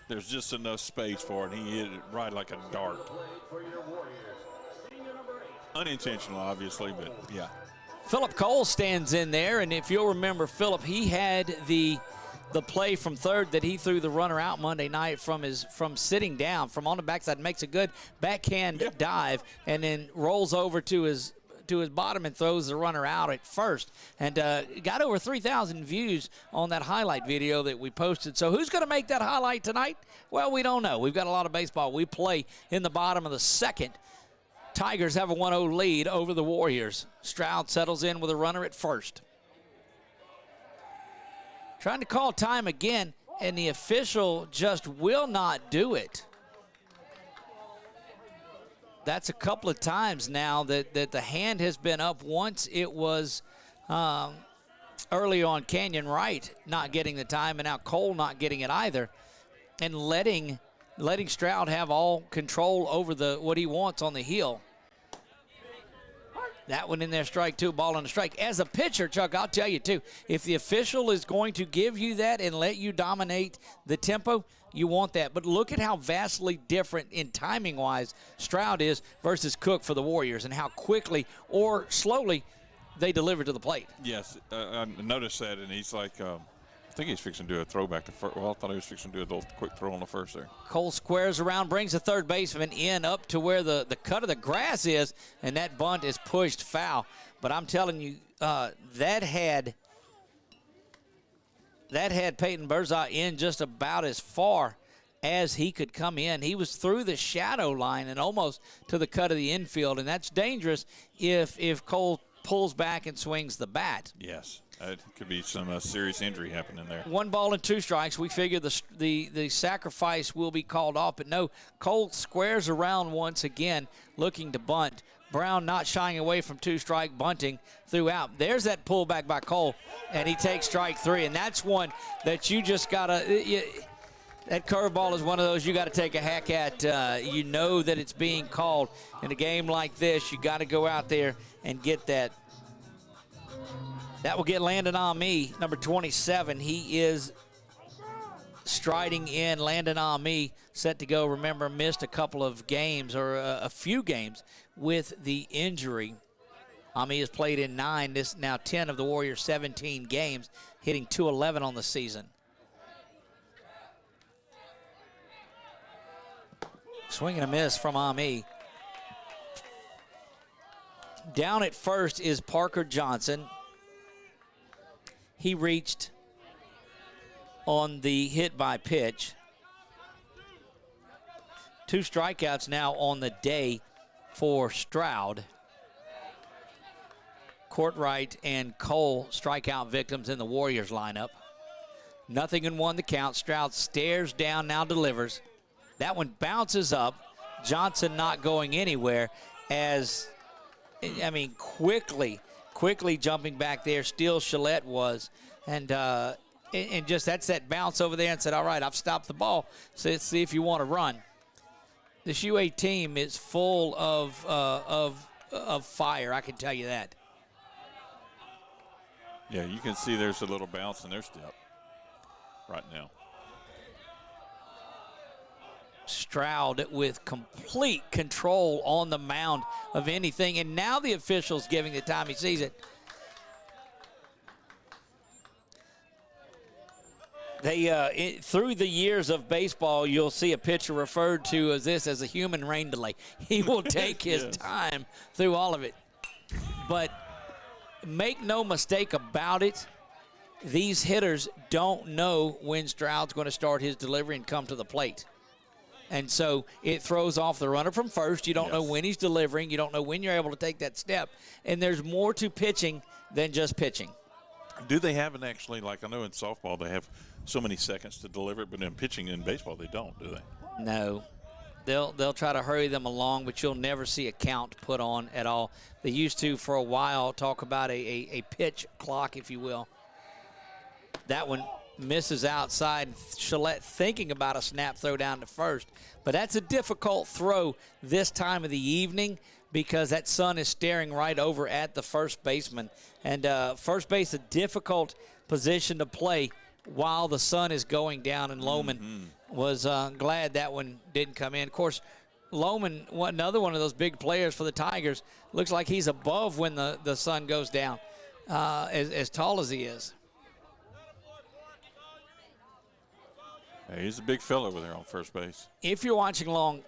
There's just enough space for it. He hit it right like a dart. Unintentional, obviously, but yeah. Philip Cole stands in there, and if you'll remember, Philip, he had the play from third that he threw the runner out Monday night from sitting down, from on the backside, makes a good backhand dive, and then rolls over to his bottom and throws the runner out at first. And got over 3,000 views on that highlight video that we posted. So who's going to make that highlight tonight? Well, we don't know. We've got a lot of baseball. We play in the bottom of the second. Tigers have a 1-0 lead over the Warriors. Stroud settles in with a runner at first. Trying to call time again, and the official just will not do it. That's a couple of times now that the hand has been up. Once it was early on Canyon Wright not getting the time, and now Cole not getting it either, and letting Stroud have all control over what he wants on the heel. That one in there, strike 2, ball on the strike. As a pitcher, Chuck, I'll tell you too, if the official is going to give you that and let you dominate the tempo, you want that. But look at how vastly different in timing-wise Stroud is versus Cook for the Warriors, and how quickly or slowly they deliver to the plate. Yes, I noticed that, and he's like, I think he's fixing to do a throwback to first. Well, I thought he was fixing to do a little quick throw on the first there. Cole squares around, brings the third baseman in up to where the cut of the grass is, and that bunt is pushed foul. But I'm telling you, that had Peyton Berzot in just about as far as he could come in. He was through the shadow line and almost to the cut of the infield, and that's dangerous if Cole pulls back and swings the bat. Yes. It could be some serious injury happening there. 1 ball and 2 strikes. We figure the sacrifice will be called off, but no, Cole squares around once again, looking to bunt. Brown not shying away from 2-strike bunting throughout. There's that pullback by Cole, and he takes strike 3, and that's one that you just gotta. That curveball is one of those you got to take a hack at. You know that it's being called in a game like this. You got to go out there and get that. That will get Landon Ami, number 27. He is striding in. Landon Ami set to go. Remember, missed a couple of games, or a few games with the injury. Ami has played in 9, this now 10 of the Warriors' 17 games, hitting .211 on the season. Swing and a miss from Ami. Down at first is Parker Johnson. He reached on the hit by pitch. 2 strikeouts now on the day for Stroud. Courtwright and Cole strikeout victims in the Warriors lineup. 0-1 the count. Stroud stares down, now delivers. That one bounces up. Johnson not going anywhere, as, I mean, quickly jumping back there. Still Shillette was. And just that's that bounce over there, and said, all right, I've stopped the ball. So let's see if you want to run. This UA team is full of fire, I can tell you that. Yeah, you can see there's a little bounce in their step right now. Stroud with complete control on the mound of anything, and now the official's giving the time he sees it. They through the years of baseball, you'll see a pitcher referred to as this as a human rain delay. He will take his time through all of it. But make no mistake about it, these hitters don't know when Stroud's going to start his delivery and come to the plate. And so it throws off the runner from first. You don't know when he's delivering. You don't know when you're able to take that step. And there's more to pitching than just pitching. Do they have actually, like I know in softball they have so many seconds to deliver it, but in pitching in baseball they don't, do they? No. They'll try to hurry them along, but you'll never see a count put on at all. They used to, for a while, talk about a pitch clock, if you will. That one misses outside. Shillette thinking about a snap throw down to first. But that's a difficult throw this time of the evening because that sun is staring right over at the first baseman. And first base, a difficult position to play while the sun is going down, and Lohman was glad that one didn't come in. Of course, Lohman, another one of those big players for the Tigers, looks like he's above when the sun goes down, as tall as he is. Hey, he's a big fella over there on first base. If you're watching along,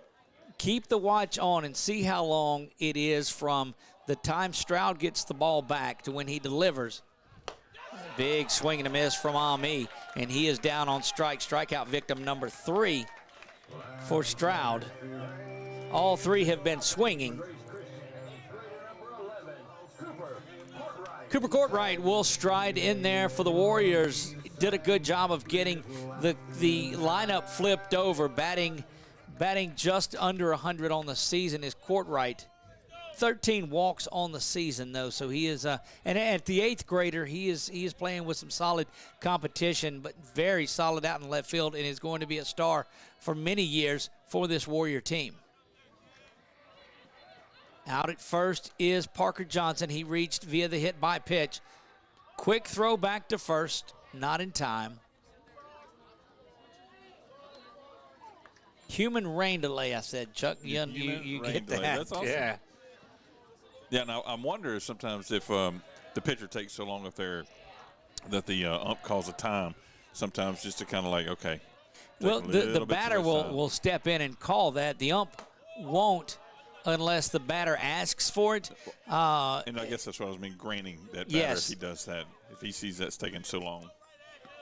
keep the watch on and see how long it is from the time Stroud gets the ball back to when he delivers. Big swing and a miss from Ami, and he is down on strikeout victim number 3 for Stroud. All 3 have been swinging. Cooper Courtright will stride in there for the Warriors. Did a good job of getting the lineup flipped over. Batting just under 100 on the season is Courtright. 13 walks on the season, though, so he is and at the 8th grader, he is playing with some solid competition, but very solid out in left field, and is going to be a star for many years for this Warrior team. Out at first is Parker Johnson. He reached via the hit by pitch. Quick throw back to first, not in time. Human rain delay, I said, Chuck. You get that. That's awesome. Yeah. Yeah, now I wonder sometimes if the pitcher takes so long up there that the ump calls a time, sometimes just to kind of like, okay. Well, the batter will step in and call that. The ump won't unless the batter asks for it. And I guess that's what I was granting that batter yes. if he does that, if he sees that's taking so long.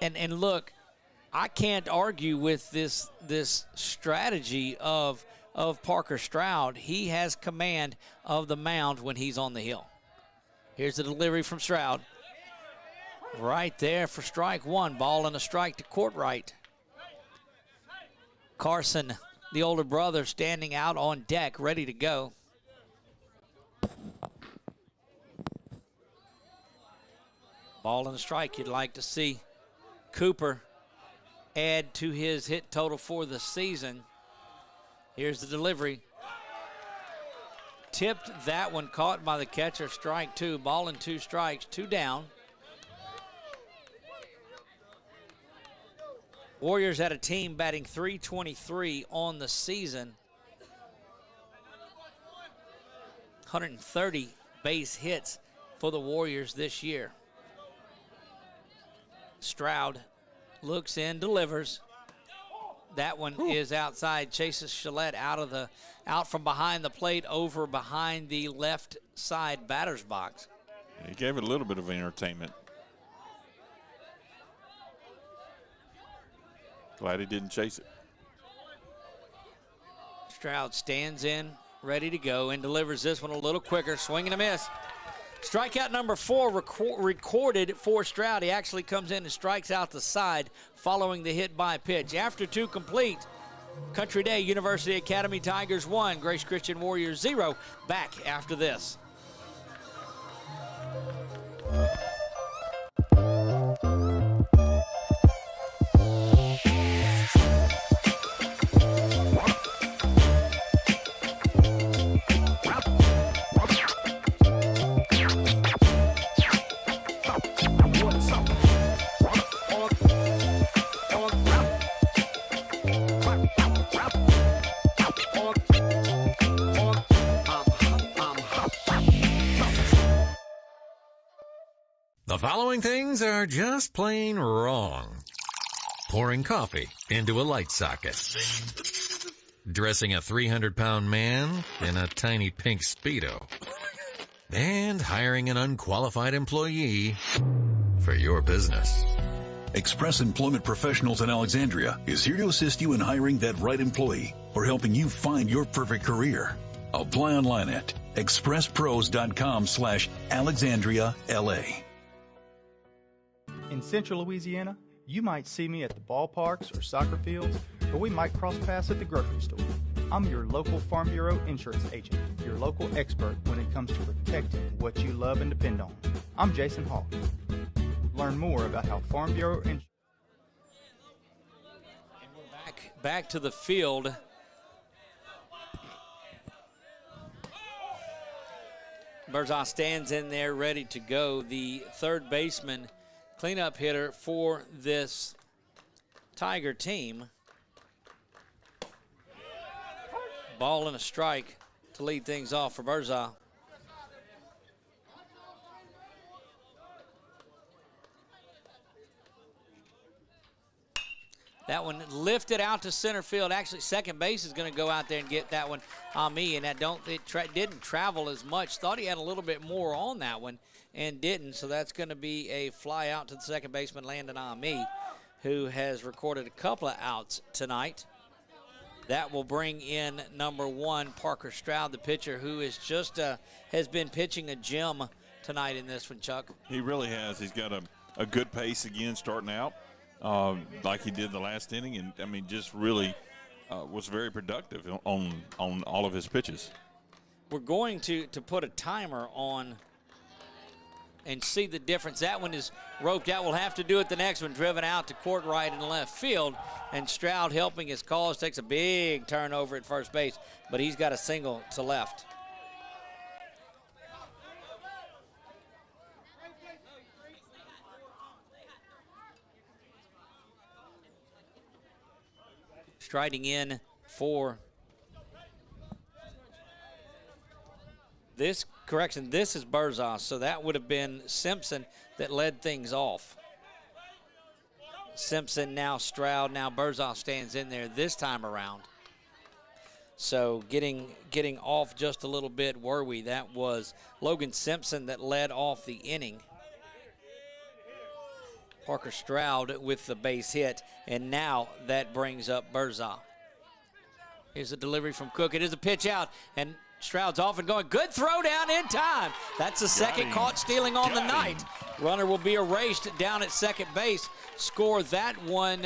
And look, I can't argue with this strategy of Parker Stroud. He has command of the mound when he's on the hill. Here's the delivery from Stroud. Right there for strike 1. Ball and a strike to Courtright. Carson, the older brother, standing out on deck, ready to go. Ball and a strike. You'd like to see Cooper add to his hit total for the season. Here's the delivery. Tipped that one, caught by the catcher, strike 2. Ball and 2 strikes, 2 down. Warriors had a team batting .323 on the season. 130 base hits for the Warriors this year. Stroud looks in, delivers. That one is outside. Chases Shillette out from behind the plate, over behind the left side batter's box. He gave it a little bit of entertainment. Glad he didn't chase it. Stroud stands in, ready to go, and delivers this one a little quicker. Swing and a miss. Strikeout number 4 recorded for Stroud. He actually comes in and strikes out the side following the hit by pitch. After 2 complete, Country Day University Academy Tigers 1, Grace Christian Warriors 0. Back after this. The following things are just plain wrong. Pouring coffee into a light socket. Dressing a 300-pound man in a tiny pink Speedo. And hiring an unqualified employee for your business. Express Employment Professionals in Alexandria is here to assist you in hiring that right employee or helping you find your perfect career. Apply online at expresspros.com/AlexandriaLA. In Central Louisiana, you might see me at the ballparks or soccer fields, or we might cross paths at the grocery store. I'm your local Farm Bureau insurance agent, your local expert when it comes to protecting what you love and depend on. I'm Jason Hawk. Learn more about how Farm Bureau insurance. And we're back to the field. Berzah stands in there ready to go. The third baseman, cleanup hitter for this Tiger team. Ball and a strike to lead things off for Berzah. That one lifted out to center field. Actually, second base is going to go out there and get that one. Ami, and that didn't travel as much. Thought he had a little bit more on that one and didn't. So that's going to be a fly out to the second baseman, Landon Ami, who has recorded a couple of outs tonight. That will bring in number 1, Parker Stroud, the pitcher, who is just has been pitching a gem tonight in this one, Chuck. He really has. He's got a good pace again starting out. Like he did the last inning, and I mean, just really was very productive on all of his pitches. We're going to put a timer on and see the difference. That one is roped out. We'll have to do it the next one, driven out to court right and left field, and Stroud helping his cause takes a big turnover at first base, but he's got a single to left. Striding in for this correction. This is Berzah, so that would have been Simpson that led things off. Simpson, now Stroud, now Berzah stands in there this time around. So getting off just a little bit, were we? That was Logan Simpson that led off the inning. Parker Stroud with the base hit, and now that brings up Berzah. Here's a delivery from Cook. It is a pitch out, and Stroud's off and going. Good throw down in time. That's the second caught stealing on the night. Runner will be erased down at second base. Score that one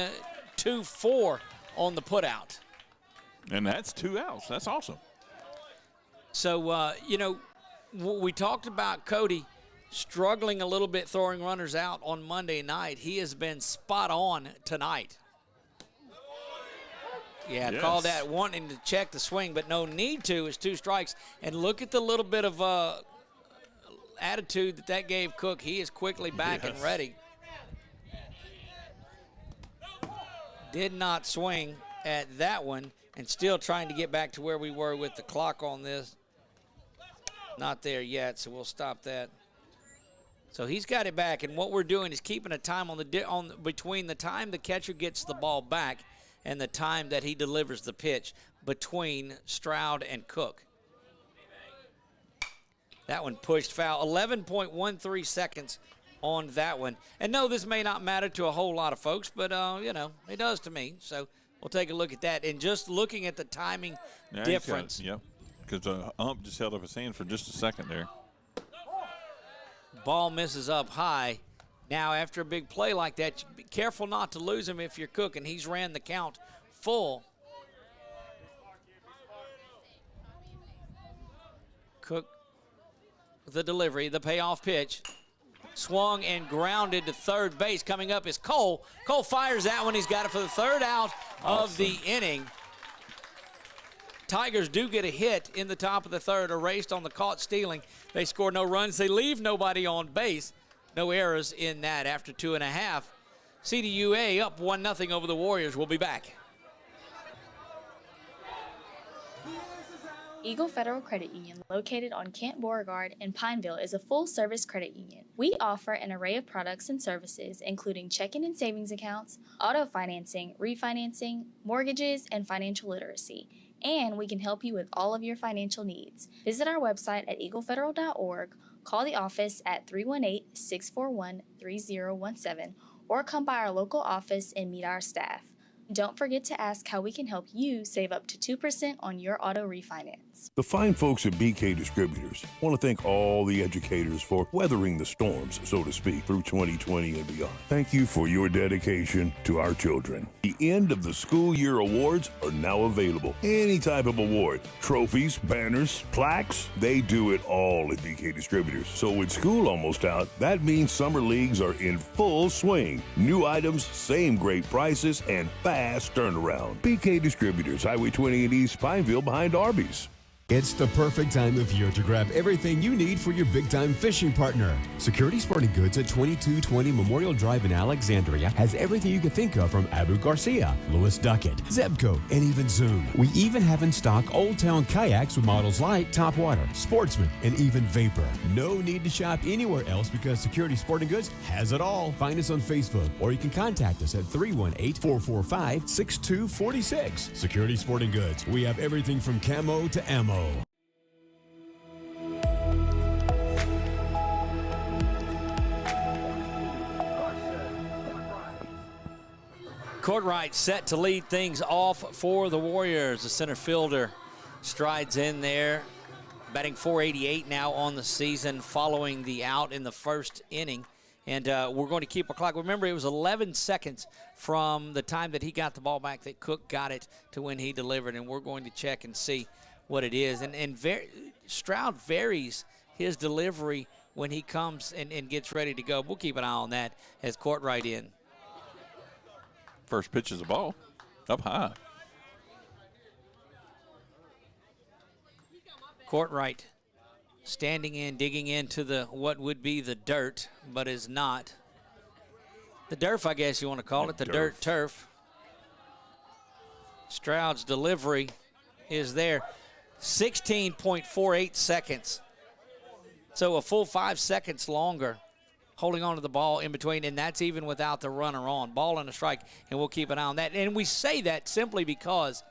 2-4 on the putout. And that's 2 outs. That's awesome. So, we talked about Cody struggling a little bit throwing runners out on Monday night. He has been spot on tonight. Yeah, yes. Call that wanting to check the swing, but no need to. It's 2 strikes. And look at the little bit of attitude that gave Cook. He is quickly back and ready. Did not swing at that one, and still trying to get back to where we were with the clock on this. Not there yet, so we'll stop that. So he's got it back, and what we're doing is keeping a time on between the time the catcher gets the ball back and the time that he delivers the pitch between Stroud and Cook. That one pushed foul. 11.13 seconds on that one. And no, this may not matter to a whole lot of folks, but, it does to me. So we'll take a look at that. And just looking at the timing difference. Yep, because the ump just held up his hand for just a second there. Ball misses up high. Now, after a big play like that, be careful not to lose him if you're cooking. He's ran the count full. Cook, the delivery, the payoff pitch. Swung and grounded to third base. Coming up is Cole. Cole fires that one. He's got it for the third out of the inning. Tigers do get a hit in the top of the third, erased on the caught stealing. They score no runs. They leave nobody on base. No errors in that after 2.5. CDUA up 1-0 over the Warriors. We'll be back. Eagle Federal Credit Union, located on Kent Beauregard in Pineville, is a full-service credit union. We offer an array of products and services, including checking and savings accounts, auto financing, refinancing, mortgages, and financial literacy. And we can help you with all of your financial needs. Visit our website at eaglefederal.org, call the office at 318-641-3017, or come by our local office and meet our staff. Don't forget to ask how we can help you save up to 2% on your auto refinance. The fine folks at BK Distributors want to thank all the educators for weathering the storms, so to speak, through 2020 and beyond. Thank you for your dedication to our children. The end of the school year awards are now available. Any type of award, trophies, banners, plaques, they do it all at BK Distributors. So with school almost out, that means summer leagues are in full swing. New items, same great prices, and fast turnaround. BK Distributors, Highway 20 in East Pineville behind Arby's. It's the perfect time of year to grab everything you need for your big-time fishing partner. Security Sporting Goods at 2220 Memorial Drive in Alexandria has everything you can think of from Abu Garcia, Lewis Duckett, Zebco, and even Zoom. We even have in stock Old Town kayaks with models like Topwater, Sportsman, and even Vapor. No need to shop anywhere else because Security Sporting Goods has it all. Find us on Facebook or you can contact us at 318-445-6246. Security Sporting Goods. We have everything from camo to ammo. Courtright set to lead things off for the Warriors. The center fielder strides in there, batting .488 now on the season following the out in the first inning. And we're going to keep a clock. Remember, it was 11 seconds from the time that he got the ball back that Cook got it to when he delivered. And we're going to check and see what it is. And Stroud varies his delivery when he comes and gets ready to go. We'll keep an eye on that as Courtright in. First pitch is a ball, up high. Courtright standing in, digging into the what would be the dirt, but is not. The turf, I guess you want to call it, the dirt turf. Stroud's delivery is there. 16.48 seconds. So a full 5 seconds longer holding on to the ball in between, and that's even without the runner on. Ball and a strike, and we'll keep an eye on that. And we say that simply because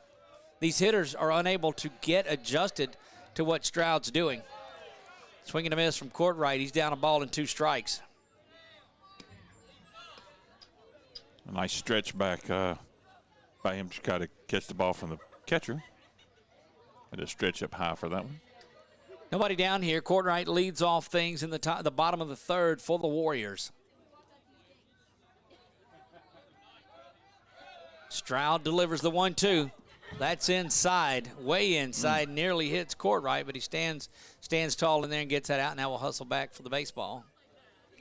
these hitters are unable to get adjusted to what Stroud's doing. Swing and a miss from Courtright. He's down a ball and 2 strikes. A nice stretch back by him to try to catch the ball from the catcher. And a stretch up high for that one. Nobody down here. Courtright leads off things in the bottom of the third for the Warriors. Stroud delivers the 1-2. That's inside, way inside, nearly hits Courtright, but he stands tall in there and gets that out. Now we'll hustle back for the baseball.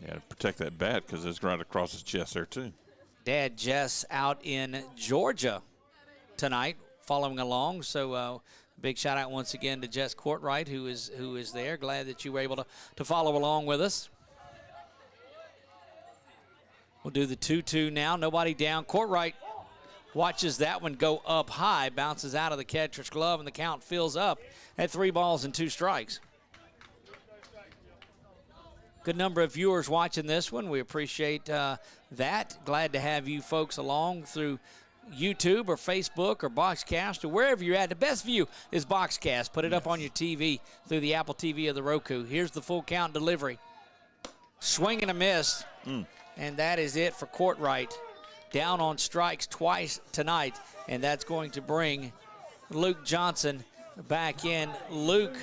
Yeah, to protect that bat because it's right across his chest there too. Dad Jess out in Georgia tonight, following along. So big shout out once again to Jess Courtright, who is there. Glad that you were able to follow along with us. We'll do the 2-2 now. Nobody down. Courtright watches that one go up high, bounces out of the catcher's glove, and the count fills up at 3 balls and 2 strikes. Good number of viewers watching this one. We appreciate that. Glad to have you folks along through YouTube or Facebook or Boxcast or wherever you're at. The best view is Boxcast. Put it up on your TV through the Apple TV or the Roku. Here's the full count delivery. Swing and a miss. And that is it for Courtright. Down on strikes twice tonight, and that's going to bring Luke Johnson back in. Luke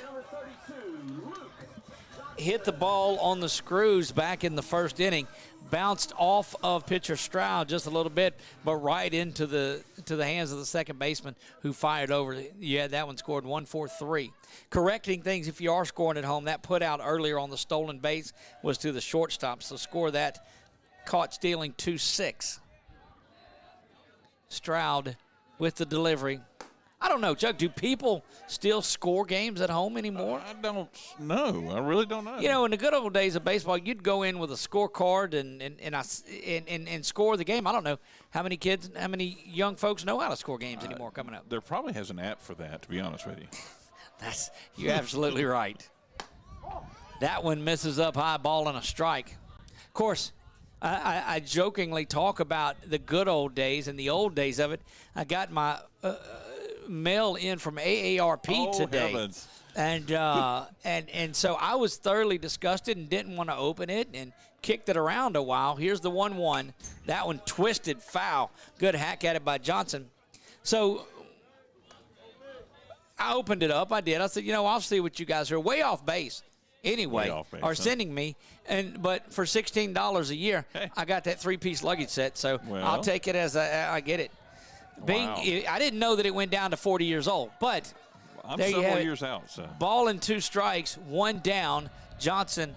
hit the ball on the screws back in the first inning, bounced off of pitcher Stroud just a little bit, but right into the hands of the second baseman who fired over. Yeah, that one scored 1-4-3. Correcting things if you are scoring at home, that put out earlier on the stolen base was to the shortstop, so score that. Caught stealing 2-6. Stroud with the delivery. I don't know, Chuck, do people still score games at home anymore? I don't know. I really don't know. You know, in the good old days of baseball, you'd go in with a scorecard and score the game. I don't know how many young folks know how to score games anymore coming up. There probably has an app for that, to be honest with you. You're absolutely right. That one misses up high, ball and a strike. Of course, I jokingly talk about the good old days and the old days of it. I got my mail in from AARP today. Heavens. And so I was thoroughly disgusted and didn't want to open it and kicked it around a while. Here's the 1-1. That one twisted foul. Good hack at it by Johnson. So I opened it up. I did. I said, I'll see what you guys are way off base. Anyway, are sending me, but for $16 a year, I got that 3-piece luggage set, so I'll take it as I get it. I didn't know that it went down to 40 years old, but I'm there you have several it. years out. So. Ball and 2 strikes, 1 down. Johnson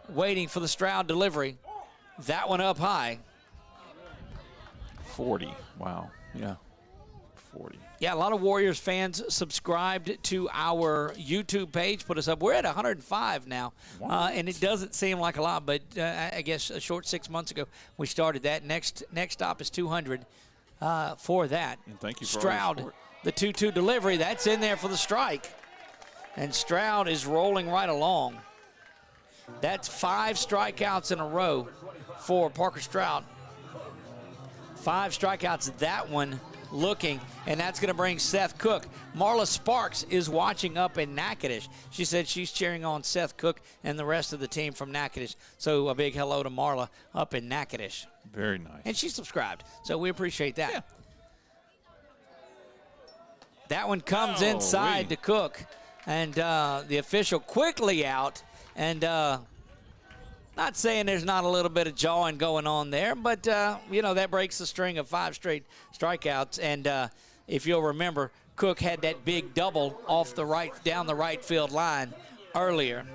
waiting for the Stroud delivery. That one up high. 40. Wow. Yeah. 40. Yeah, a lot of Warriors fans subscribed to our YouTube page, put us up. We're at 105 now, and it doesn't seem like a lot, but I guess a short 6 months ago we started that. Next stop is 200 for that. And thank you for Stroud, the 2-2 delivery, that's in there for the strike. And Stroud is rolling right along. That's 5 strikeouts in a row for Parker Stroud. 5 strikeouts, that one looking, and that's going to bring Seth Cook. Marla Sparks is watching up in Natchitoches. She said she's cheering on Seth Cook and the rest of the team from Natchitoches. So a big hello to Marla up in Natchitoches. Very nice. And she subscribed, so we appreciate that. Yeah. That one comes inside to Cook, and the official quickly out, and not saying there's not a little bit of jawing going on there, but, that breaks the string of 5 straight strikeouts. And if you'll remember, Cook had that big double off the right, down the right field line earlier.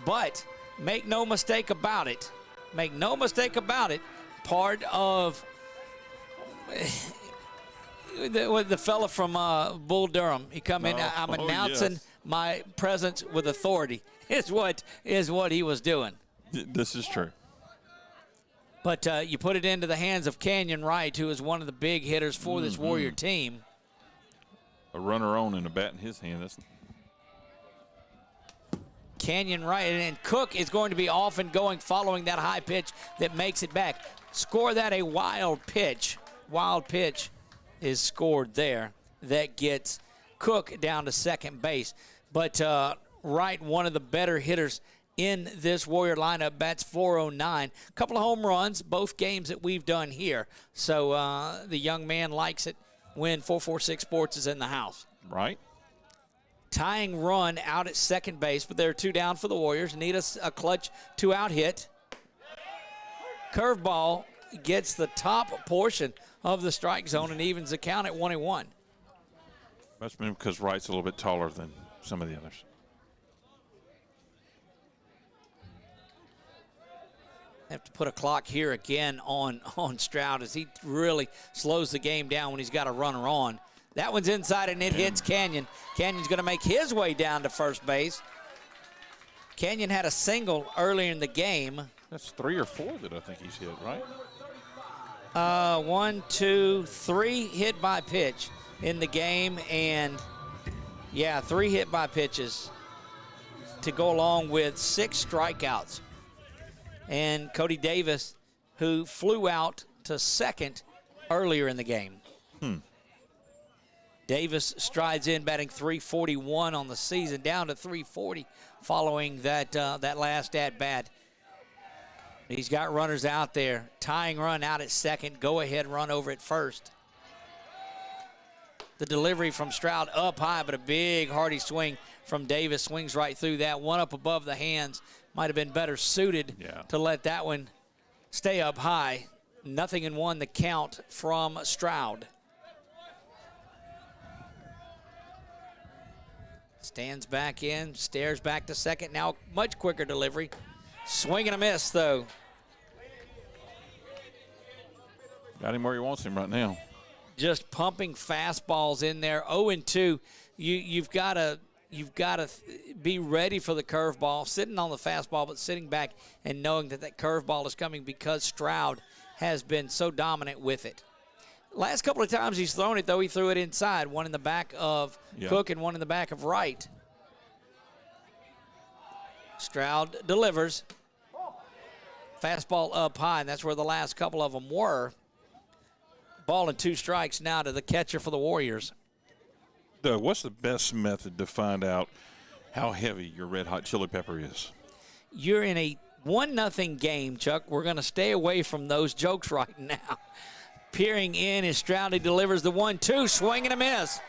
But make no mistake about it, part of the fella from Bull Durham, he come in, I'm announcing my presence with authority, is what he was doing. This is true. But you put it into the hands of Canyon Wright, who is one of the big hitters for this Warrior team. A runner on and a bat in his hand. That's Canyon Wright, and Cook is going to be off and going following that high pitch that makes it back. Score that a wild pitch. Wild pitch is scored there. That gets Cook down to second base. But Wright, one of the better hitters in this Warrior lineup, bats .409. A couple of home runs, both games that we've done here. So the young man likes it when 446 Sports is in the house. Right. Tying run out at second base, but there are 2 down for the Warriors. Need a clutch 2-out hit. Curveball gets the top portion of the strike zone and evens the count at 1-1. Must have been because Wright's a little bit taller than some of the others. Have to put a clock here again on Stroud as he really slows the game down when he's got a runner on. That one's inside and it hits Canyon. Canyon's going to make his way down to first base. Canyon had a single earlier in the game. That's 3 or 4 that I think he's hit, right? 1, 2, 3 hit by pitch in the game, and 3 hit by pitches to go along with 6 strikeouts. And Cody Davis, who flew out to second earlier in the game. Davis strides in, batting .341 on the season, down to .340 following that last at-bat. He's got runners out there. Tying run out at second, go-ahead run over at first. The delivery from Stroud up high, but a big hearty swing from Davis. Swings right through that. One up above the hands. Might have been better suited to let that one stay up high. 0-1 the count from Stroud. Stands back in, stares back to second. Now much quicker delivery. Swing and a miss, though. Got him where he wants him right now. Just pumping fastballs in there. 0-2. You've got to be ready for the curveball, sitting on the fastball, but sitting back and knowing that curveball is coming because Stroud has been so dominant with it. Last couple of times he's thrown it, though, he threw it inside. One in the back of Cook and one in the back of Wright. Stroud delivers. Fastball up high, and that's where the last couple of them were. Ball and 2 strikes now to the catcher for the Warriors. Doug, what's the best method to find out how heavy your red hot chili pepper is? You're in a 1-0 game, Chuck. We're going to stay away from those jokes right now. Peering in as Stroud delivers the 1-2, swing and a miss.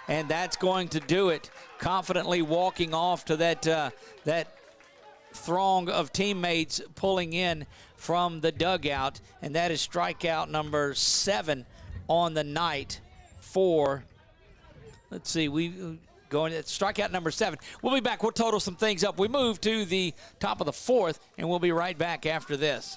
And that's going to do it. Confidently walking off to that throng of teammates pulling in from the dugout. And that is strikeout number 7 on the night for, let's see, we going at strikeout number 7. We'll be back. We'll total some things up. We move to the top of the 4th, and we'll be right back after this.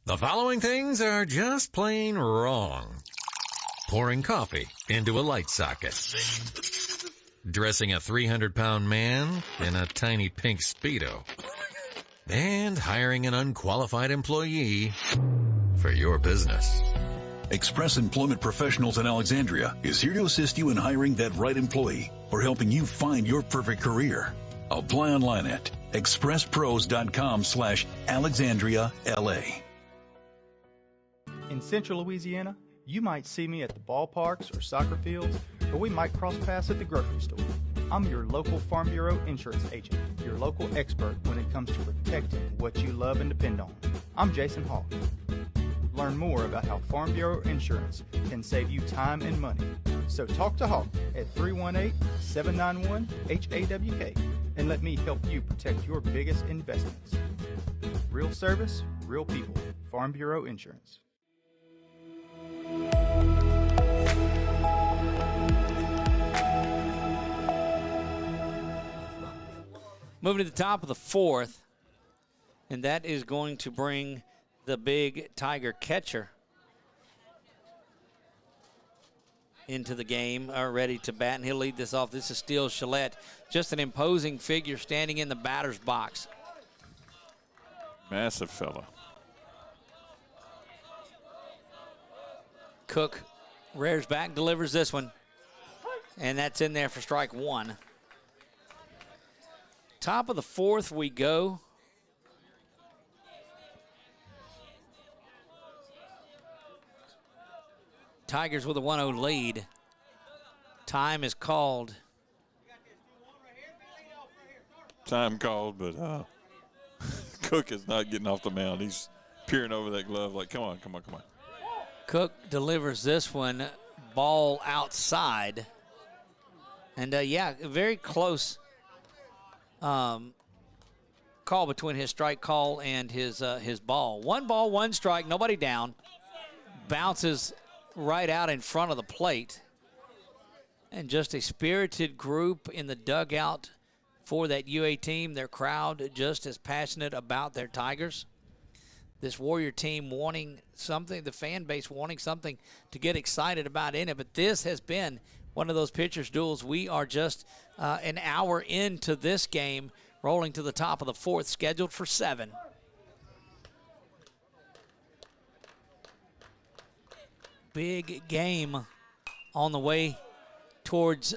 The following things are just plain wrong. Pouring coffee into a light socket. Dressing a 300-pound man in a tiny pink Speedo. And hiring an unqualified employee for your business. Express Employment Professionals in Alexandria is here to assist you in hiring that right employee or helping you find your perfect career. Apply online at expresspros.com/AlexandriaLA. In Central Louisiana, you might see me at the ballparks or soccer fields, or we might cross paths at the grocery store. I'm your local Farm Bureau insurance agent, your local expert when it comes to protecting what you love and depend on. I'm Jason Hawk. Learn more about how Farm Bureau insurance can save you time and money. So talk to Hawk at 318-791-HAWK and let me help you protect your biggest investments. Real service, real people. Farm Bureau Insurance. Moving to the top of the fourth, and that is going to bring the big Tiger catcher into the game, ready to bat, and he'll lead this off. This is Steele Gillette, just an imposing figure standing in the batter's box. Massive fella. Cook rears back, delivers this one, and that's in there for strike one. Top of the fourth we go. Tigers with a 1-0 lead. Time is called. Time called, but Cook is not getting off the mound. He's peering over that glove like, come on, come on, come on. Cook delivers this one, ball outside. And, yeah, very close call between his strike call and his ball. 1 ball, 1 strike, nobody down. Bounces right out in front of the plate. And just a spirited group in the dugout for that UA team. Their crowd just as passionate about their Tigers. This Warrior team wanting something, the fan base wanting something to get excited about in it. But this has been one of those pitchers' duels. We are just an hour into this game, rolling to the top of the fourth, scheduled for 7. Big game on the way towards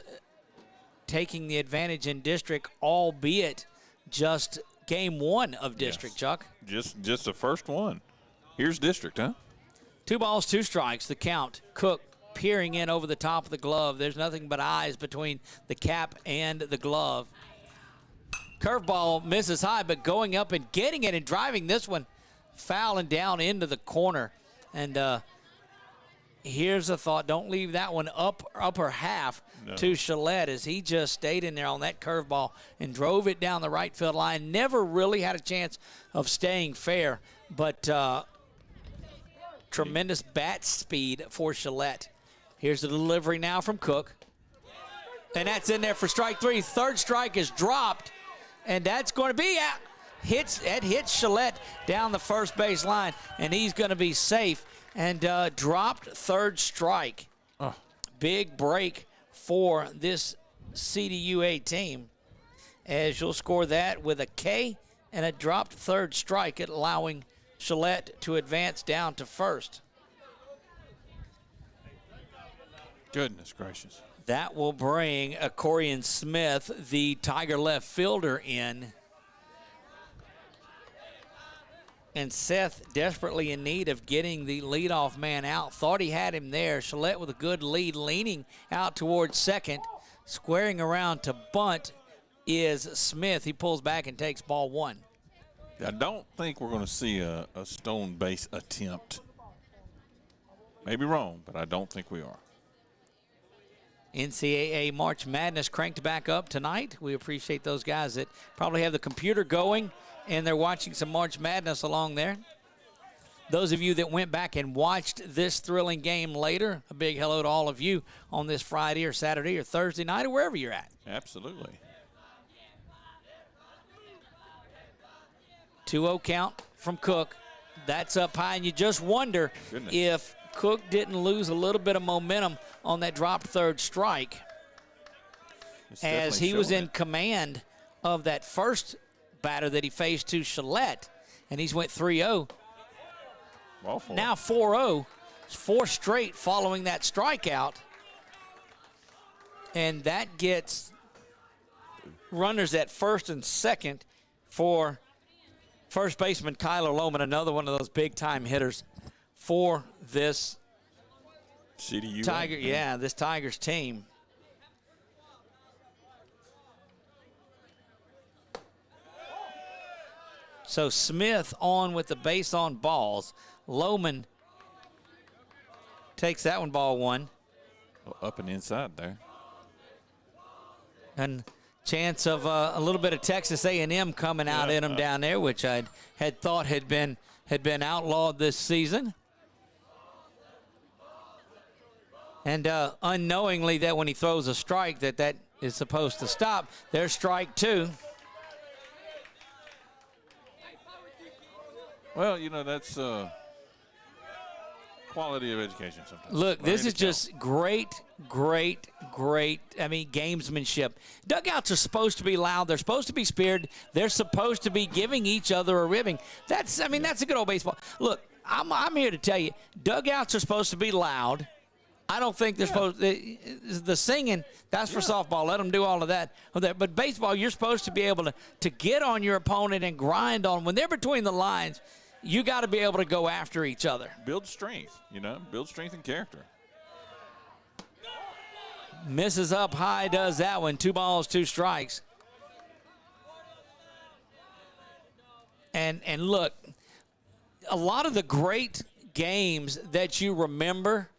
taking the advantage in district, albeit just game 1 of district, yes. Chuck. Just the first one. Here's district, huh? 2 balls, 2 strikes, the count. Cook peering in over the top of the glove. There's nothing but eyes between the cap and the glove. Curveball misses high, but going up and getting it and driving this one foul and down into the corner. And here's a thought. Don't leave that one upper half to Gillette, as he just stayed in there on that curveball and drove it down the right field line. Never really had a chance of staying fair, but tremendous bat speed for Gillette. Here's the delivery now from Cook. And that's in there for strike 3. Third strike is dropped, and that's going to be out. Hits Gillette down the first base line, and he's going to be safe. And dropped third strike. Oh. Big break for this CDUA team, as you'll score that with a K and a dropped third strike, allowing Gillette to advance down to first. Goodness gracious. That will bring Corian Smith, the Tiger left fielder, in. And Seth desperately in need of getting the leadoff man out. Thought he had him there. Gillette with a good lead, leaning out towards second. Squaring around to bunt is Smith. He pulls back and takes ball 1. I don't think we're going to see a stone base attempt. Maybe wrong, but I don't think we are. NCAA March Madness cranked back up tonight. We appreciate those guys that probably have the computer going and they're watching some March Madness along there. Those of you that went back and watched this thrilling game later, a big hello to all of you on this Friday or Saturday or Thursday night or wherever you're at. Absolutely. 2-0 count from Cook. That's up high, and you just wonder if Cook didn't lose a little bit of momentum on that dropped third strike as he was in command of that first batter that he faced to Gillette, and he's went 3-0. Now 4-0. 4 straight following that strikeout, and that gets runners at first and second for first baseman Kyler Lohman, another one of those big-time hitters for this CDUA. This Tigers team. So Smith on with the base on balls. Lohman takes that one, ball one. Up and inside there. And chance of a little bit of Texas A&M coming out in them down there, which I had thought had been outlawed this season. And unknowingly that when he throws a strike that is supposed to stop. There's strike 2. Well, that's quality of education sometimes. Look, this is just great, gamesmanship. Dugouts are supposed to be loud. They're supposed to be spirited. They're supposed to be giving each other a ribbing. That's a good old baseball. Look, I'm here to tell you, dugouts are supposed to be loud. I don't think they're supposed the singing, that's for softball. Let them do all of that. But baseball, you're supposed to be able to get on your opponent and grind on. When they're between the lines, you got to be able to go after each other. Build strength, build strength and character. Misses up high, does that one. 2 balls, 2 strikes. And look, a lot of the great games that you remember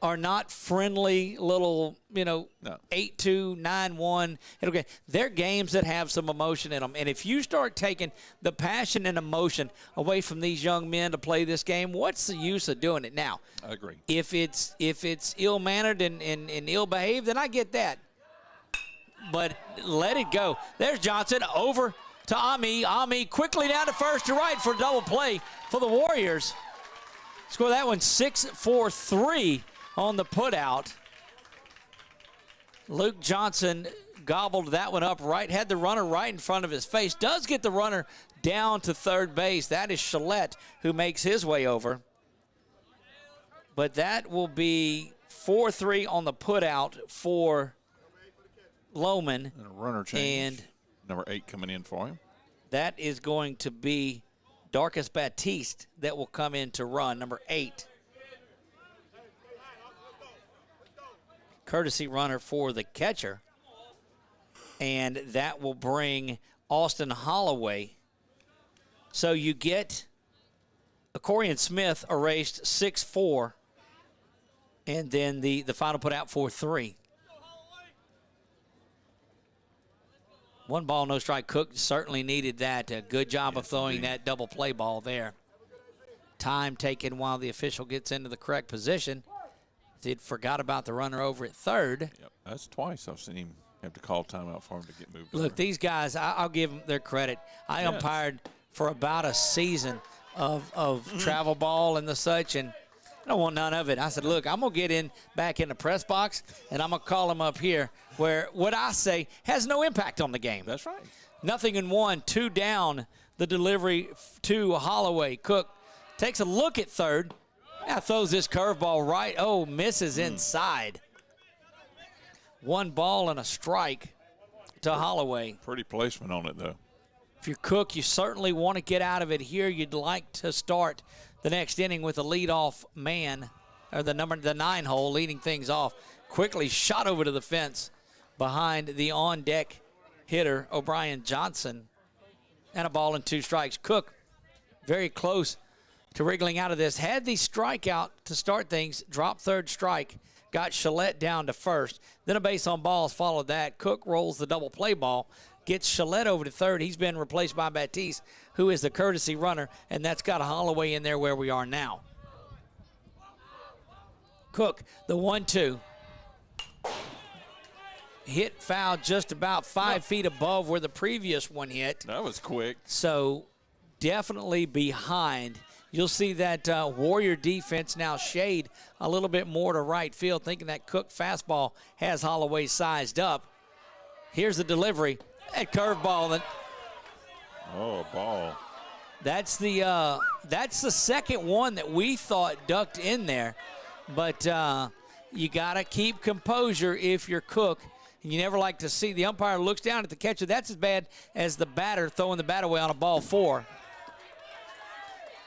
are not friendly little, 8-2, 9-1. Okay, they're games that have some emotion in them. And if you start taking the passion and emotion away from these young men to play this game, what's the use of doing it? Now, I agree. If it's ill-mannered and ill-behaved, then I get that. But let it go. There's Johnson over to Ami. Ami quickly down to first to right for a double play for the Warriors. Score that one 6-4-3. On the putout. Luke Johnson gobbled that one up right, had the runner right in front of his face, does get the runner down to third base. That is Gillette who makes his way over. But that will be 4-3 on the putout for Lohman. And a runner change. And number 8 coming in for him. That is going to be Darcus Batiste that will come in to run, number 8. Courtesy runner for the catcher. And that will bring Austin Holloway. So you get Corian Smith erased 6-4. And then the final put out 4-3. 1 ball, no strike. Cook certainly needed that. A good job of throwing that double play ball there. Time taken while the official gets into the correct position. He forgot about the runner over at third. Yep, that's twice I've seen him have to call timeout for him to get moved. Look, these guys, I'll give them their credit. I umpired for about a season of travel ball and the such, and I don't want none of it. I said, look, I'm going to get back in the press box, and I'm going to call them up here where what I say has no impact on the game. That's right. 0-1, 2 down, the delivery to Holloway. Cook takes a look at third. Now throws this curveball right. Oh, misses inside. 1 ball and a strike to Holloway. Pretty placement on it, though. If you're Cook, you certainly want to get out of it here. You'd like to start the next inning with a leadoff man, or the 9 hole leading things off. Quickly shot over to the fence behind the on-deck hitter, O'Brien Johnson. And a ball and 2 strikes. Cook very close to wriggling out of this. Had the strikeout to start things, dropped third strike, got Gillette down to first. Then a base on balls followed that. Cook rolls the double play ball, gets Gillette over to third. He's been replaced by Batiste, who is the courtesy runner, and that's got a Holloway in there where we are now. Cook, the 1-2. Hit foul just about 5 feet above where the previous one hit. That was quick. So definitely behind. you'll see that Warrior defense now shade a little bit more to right field, thinking that Cook fastball has Holloway sized up. Here's the delivery. That curveball. Oh, ball. That's the second one that we thought ducked in there. But you got to keep composure if you're Cook. And you never like to see the umpire looks down at the catcher. That's as bad as the batter throwing the bat away on a ball 4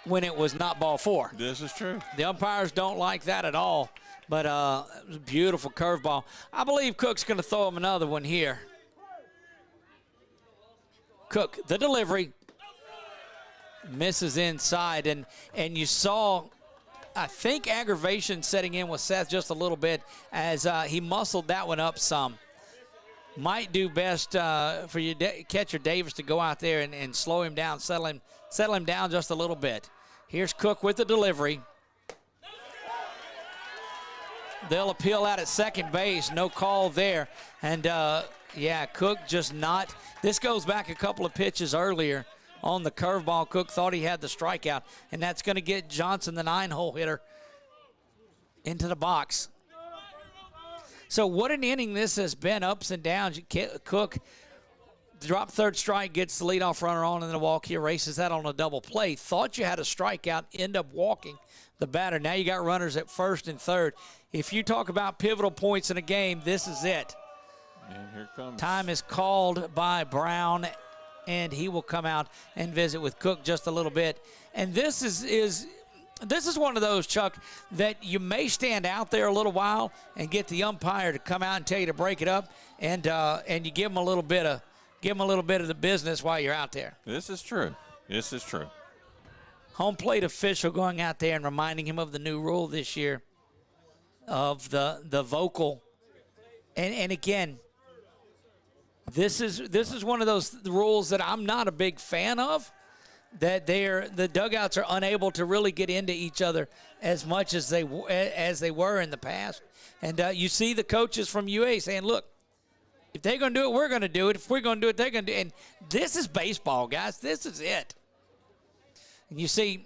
when it was not ball 4. This is true. The umpires don't like that at all. But it was a beautiful curveball. I believe Cook's going to throw him another one here. Cook, the delivery, misses inside. And you saw, I think, aggravation setting in with Seth just a little bit as he muscled that one up some. Might do best for your catcher Davis to go out there and slow him down, settle him down just a little bit. Here's Cook with the delivery. They'll appeal out at second base. No call there. And, yeah, Cook just not. This goes back a couple of pitches earlier on the curveball. Cook thought he had the strikeout, and that's going to get Johnson, the 9-hole hitter, into the box. So what an inning this has been, ups and downs. Cook drop third strike, gets the leadoff runner on, and then a walk. He erases that on a double play. Thought you had a strikeout, end up walking the batter. Now you got runners at first and third. If you talk about pivotal points in a game, this is it. And here comes. Time is called by Brown, and he will come out and visit with Cook just a little bit. And this is one of those, Chuck, that you may stand out there a little while and get the umpire to come out and tell you to break it up, and you give him a little bit of the business while you're out there. This is true. This is true. Home plate official going out there and reminding him of the new rule this year of the vocal. And again, this is one of those rules that I'm not a big fan of, that the dugouts are unable to really get into each other as much as they were in the past. And you see the coaches from UA saying, look, if they're going to do it, we're going to do it. If we're going to do it, they're going to do it. And this is baseball, guys. This is it. And you see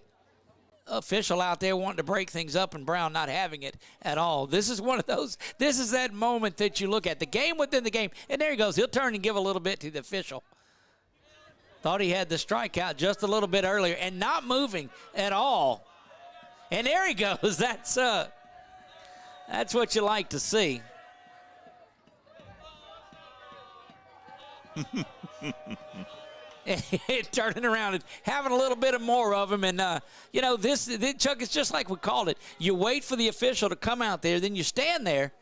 official out there wanting to break things up and Brown not having it at all. This is one of those. This is that moment that you look at, the game within the game. And there he goes. He'll turn and give a little bit to the official. Thought he had the strikeout just a little bit earlier and not moving at all. And there he goes. That's what you like to see. Turning around and having a little bit of more of him. And, this, Chuck, it's just like we called it. You wait for the official to come out there, then you stand there,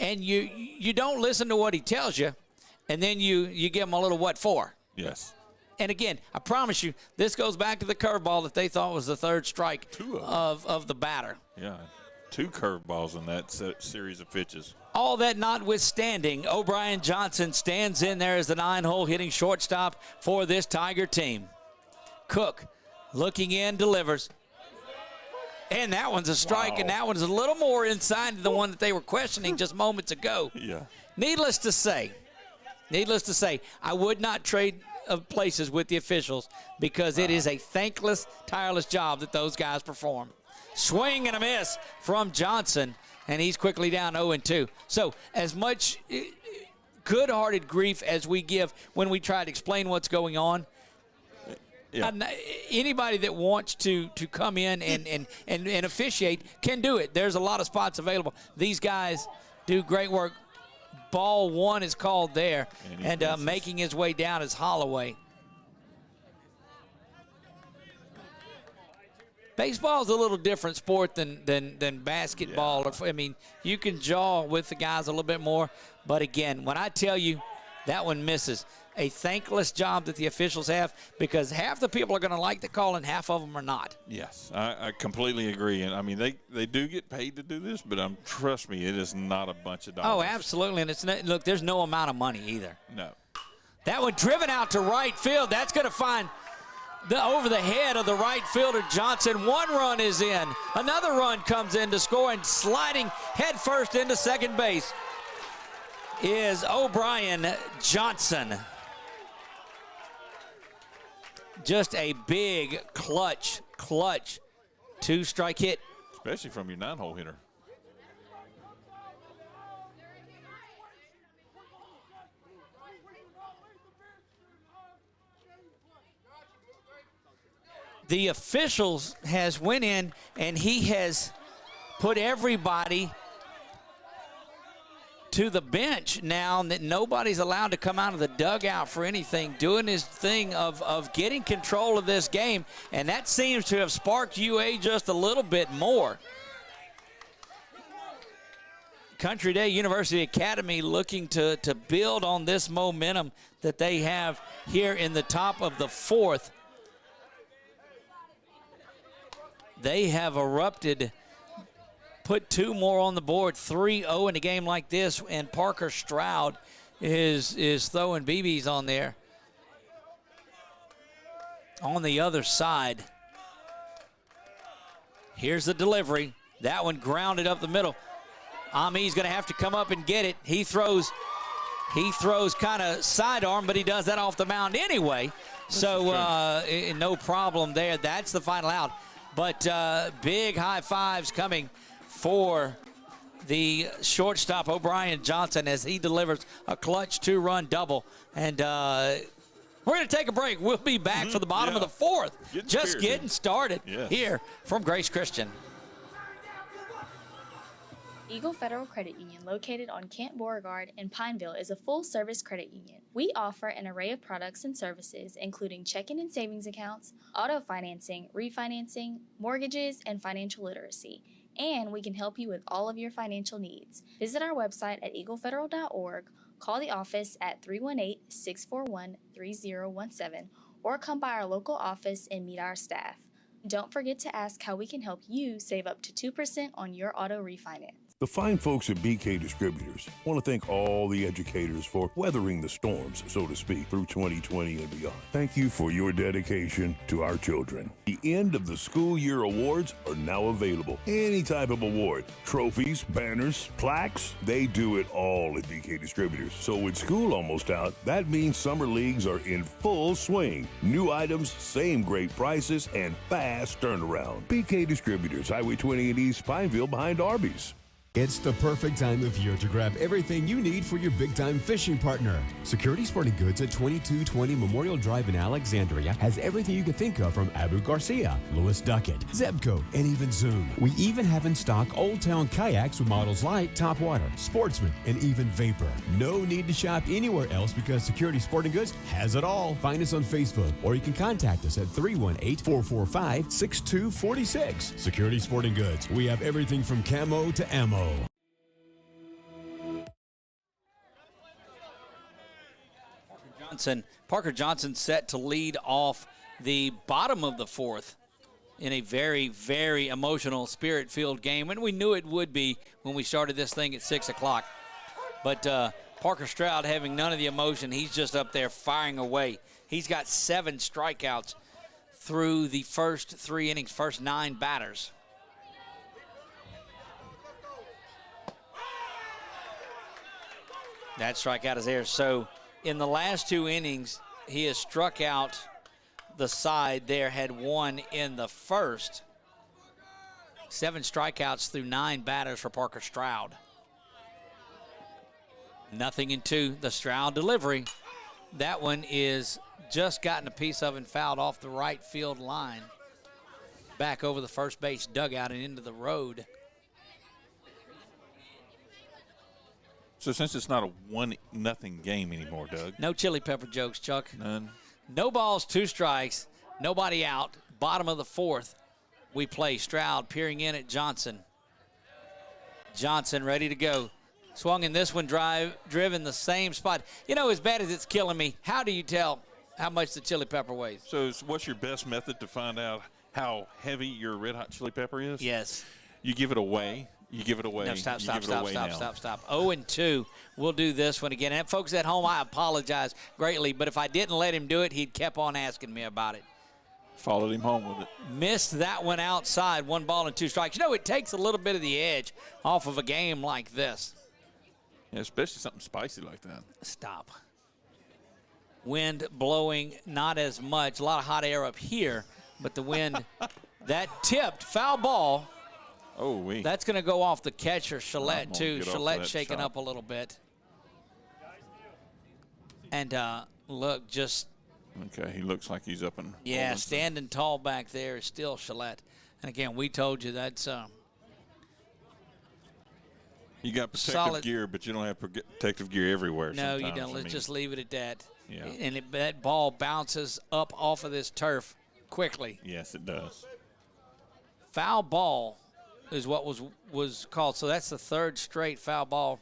and you don't listen to what he tells you, and then you give him a little what for. Yes. And, again, I promise you, this goes back to the curveball that they thought was the third strike of the batter. Yeah, 2 curveballs in that series of pitches. All that notwithstanding, O'Brien Johnson stands in there as the 9-hole hitting shortstop for this Tiger team. Cook looking in, delivers. And that one's a strike, and that one's a little more inside than the one that they were questioning just moments ago. Yeah. Needless to say, I would not trade places with the officials because it is a thankless, tireless job that those guys perform. Swing and a miss from Johnson. And he's quickly down 0-2. So as much good-hearted grief as we give when we try to explain what's going on, anybody that wants to come in and officiate can do it. There's a lot of spots available. These guys do great work. Ball 1 is called there, and making his way down is Holloway. Baseball is a little different sport than basketball. Yeah. I mean, you can jaw with the guys a little bit more. But, again, when I tell you that one misses, a thankless job that the officials have because half the people are going to like the call and half of them are not. Yes, I completely agree. And, I mean, they do get paid to do this, but trust me, it is not a bunch of dollars. Oh, absolutely. And it's not, look, there's no amount of money either. No. That one driven out to right field. That's going to find over the head of the right fielder, Johnson. 1 run is in. Another run comes in to score, and sliding headfirst into second base is O'Brien Johnson. Just a big clutch 2-strike hit. Especially from your 9-hole hitter. The officials has went in and he has put everybody to the bench now, that nobody's allowed to come out of the dugout for anything, doing his thing of getting control of this game, and that seems to have sparked UA just a little bit more. Country Day University Academy looking to build on this momentum that they have here in the top of the 4th. They have erupted, put 2 more on the board, 3-0 in a game like this, and Parker Stroud is throwing BBs on there. On the other side, here's the delivery. That one grounded up the middle. Ami's going to have to come up and get it. He throws kind of sidearm, but he does that off the mound anyway. So no problem there. That's the final out. But big high fives coming for the shortstop, O'Brien Johnson, as he delivers a clutch 2-run double. And we're going to take a break. We'll be back for the bottom of the 4th. Just getting started here from Grace Christian. Eagle Federal Credit Union, located on Camp Beauregard in Pineville, is a full-service credit union. We offer an array of products and services, including checking and savings accounts, auto financing, refinancing, mortgages, and financial literacy. And we can help you with all of your financial needs. Visit our website at eaglefederal.org, call the office at 318-641-3017, or come by our local office and meet our staff. Don't forget to ask how we can help you save up to 2% on your auto refinance. The fine folks at BK Distributors want to thank all the educators for weathering the storms, so to speak, through 2020 and beyond. Thank you for your dedication to our children. The end of the school year awards are now available. Any type of award, trophies, banners, plaques, they do it all at BK Distributors. So with school almost out, that means summer leagues are in full swing. New items, same great prices, and fast turnaround. BK Distributors, Highway 20 in East Pineville behind Arby's. It's the perfect time of year to grab everything you need for your big-time fishing partner. Security Sporting Goods at 2220 Memorial Drive in Alexandria has everything you can think of from Abu Garcia, Lewis Duckett, Zebco, and even Zoom. We even have in stock Old Town kayaks with models like Topwater, Sportsman, and even Vapor. No need to shop anywhere else because Security Sporting Goods has it all. Find us on Facebook, or you can contact us at 318-445-6246. Security Sporting Goods. We have everything from camo to ammo. Parker Johnson set to lead off the bottom of the 4th in a very, very emotional, spirit-filled game, and we knew it would be when we started this thing at 6 o'clock. But Parker Stroud having none of the emotion, he's just up there firing away. He's got 7 strikeouts through the first 3 innings, first 9 batters. That strikeout is there. So in the last 2 innings, he has struck out the side there, had 1 in the first. 7 strikeouts through 9 batters for Parker Stroud. Nothing in 2. The Stroud delivery. That one is just gotten a piece of and fouled off the right field line. Back over the first base dugout and into the road. So since it's not a 1-0 game anymore, Doug. No chili pepper jokes, Chuck. None. No balls, 2 strikes, nobody out. Bottom of the 4th, we play. Stroud peering in at Johnson. Johnson ready to go. Swung in this one, driven the same spot. You know, as bad as it's killing me, how do you tell how much the chili pepper weighs? So what's your best method to find out how heavy your red hot chili pepper is? Yes. You give it away. You give it away. No, stop. 0-2. We'll do this one again. And folks at home, I apologize greatly, but if I didn't let him do it, he'd kept on asking me about it. Followed him home with it. Missed that one outside. 1 ball and 2 strikes. You know, it takes a little bit of the edge off of a game like this. Yeah, especially something spicy like that. Stop. Wind blowing not as much. A lot of hot air up here, but the wind That tipped, foul ball. Oh, we. That's going to go off the catcher, Gillette, too. Get off Gillette that shaking shot. up a little bit. And look, just. Okay, he looks like he's up and. Yeah, standing tall back there is still Gillette. And again, we told you that's. You got protective solid gear, but you don't have protective gear everywhere. No, you sometimes. don't. Let's just leave it at that. Yeah. And that ball bounces up off of this turf quickly. Yes, it does. Foul ball is what was called. So that's the third straight foul ball.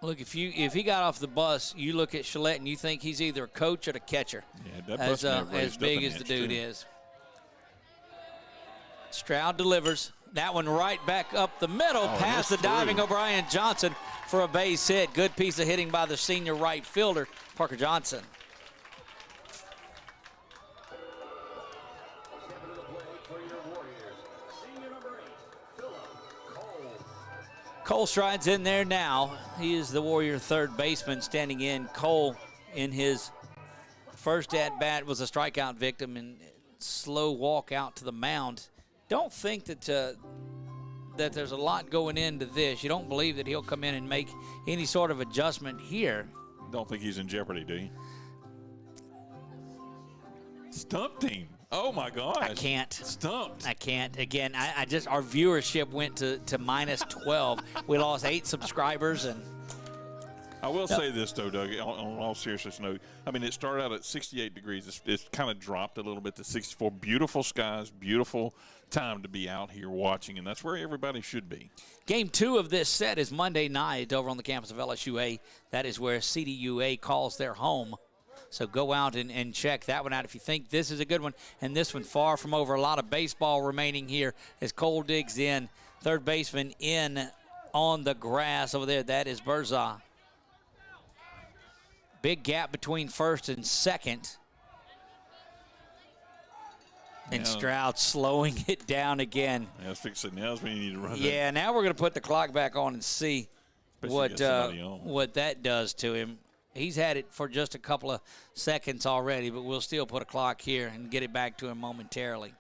Look, if he got off the bus, you look at Gillette and you think he's either a coach or the catcher. Yeah, that bus as big as the dude is. Stroud delivers. That one right back up the middle, past the diving O'Brien Johnson for a base hit. Good piece of hitting by the senior right fielder, Parker Johnson. Cole strides in there now. He is the Warrior third baseman standing in. Cole, in his first at-bat, was a strikeout victim and slow walk out to the mound. Don't think that that there's a lot going into this. You don't believe that he'll come in and make any sort of adjustment here. Don't think he's in jeopardy, do you? Stumped him. Oh, my gosh. I can't. Stumped. I can't. Again, I just, our viewership went to minus 12. We lost 8 subscribers. And I will say this, though, Doug, on all seriousness note. I mean, it started out at 68 degrees. It's kind of dropped a little bit to 64. Beautiful skies, beautiful time to be out here watching, and that's where everybody should be. Game 2 of this set is Monday night over on the campus of LSUA. That is where CDUA calls their home. So go out and check that one out if you think this is a good one. And this one far from over. A lot of baseball remaining here as Cole digs in. Third baseman in on the grass over there. That is Berza. Big gap between first and second. And Stroud slowing it down again. Yeah, let's fix it. Now's when you need to run. Yeah, now we're going to put the clock back on and see what that does to him. He's had it for just a couple of seconds already, but we'll still put a clock here and get it back to him momentarily.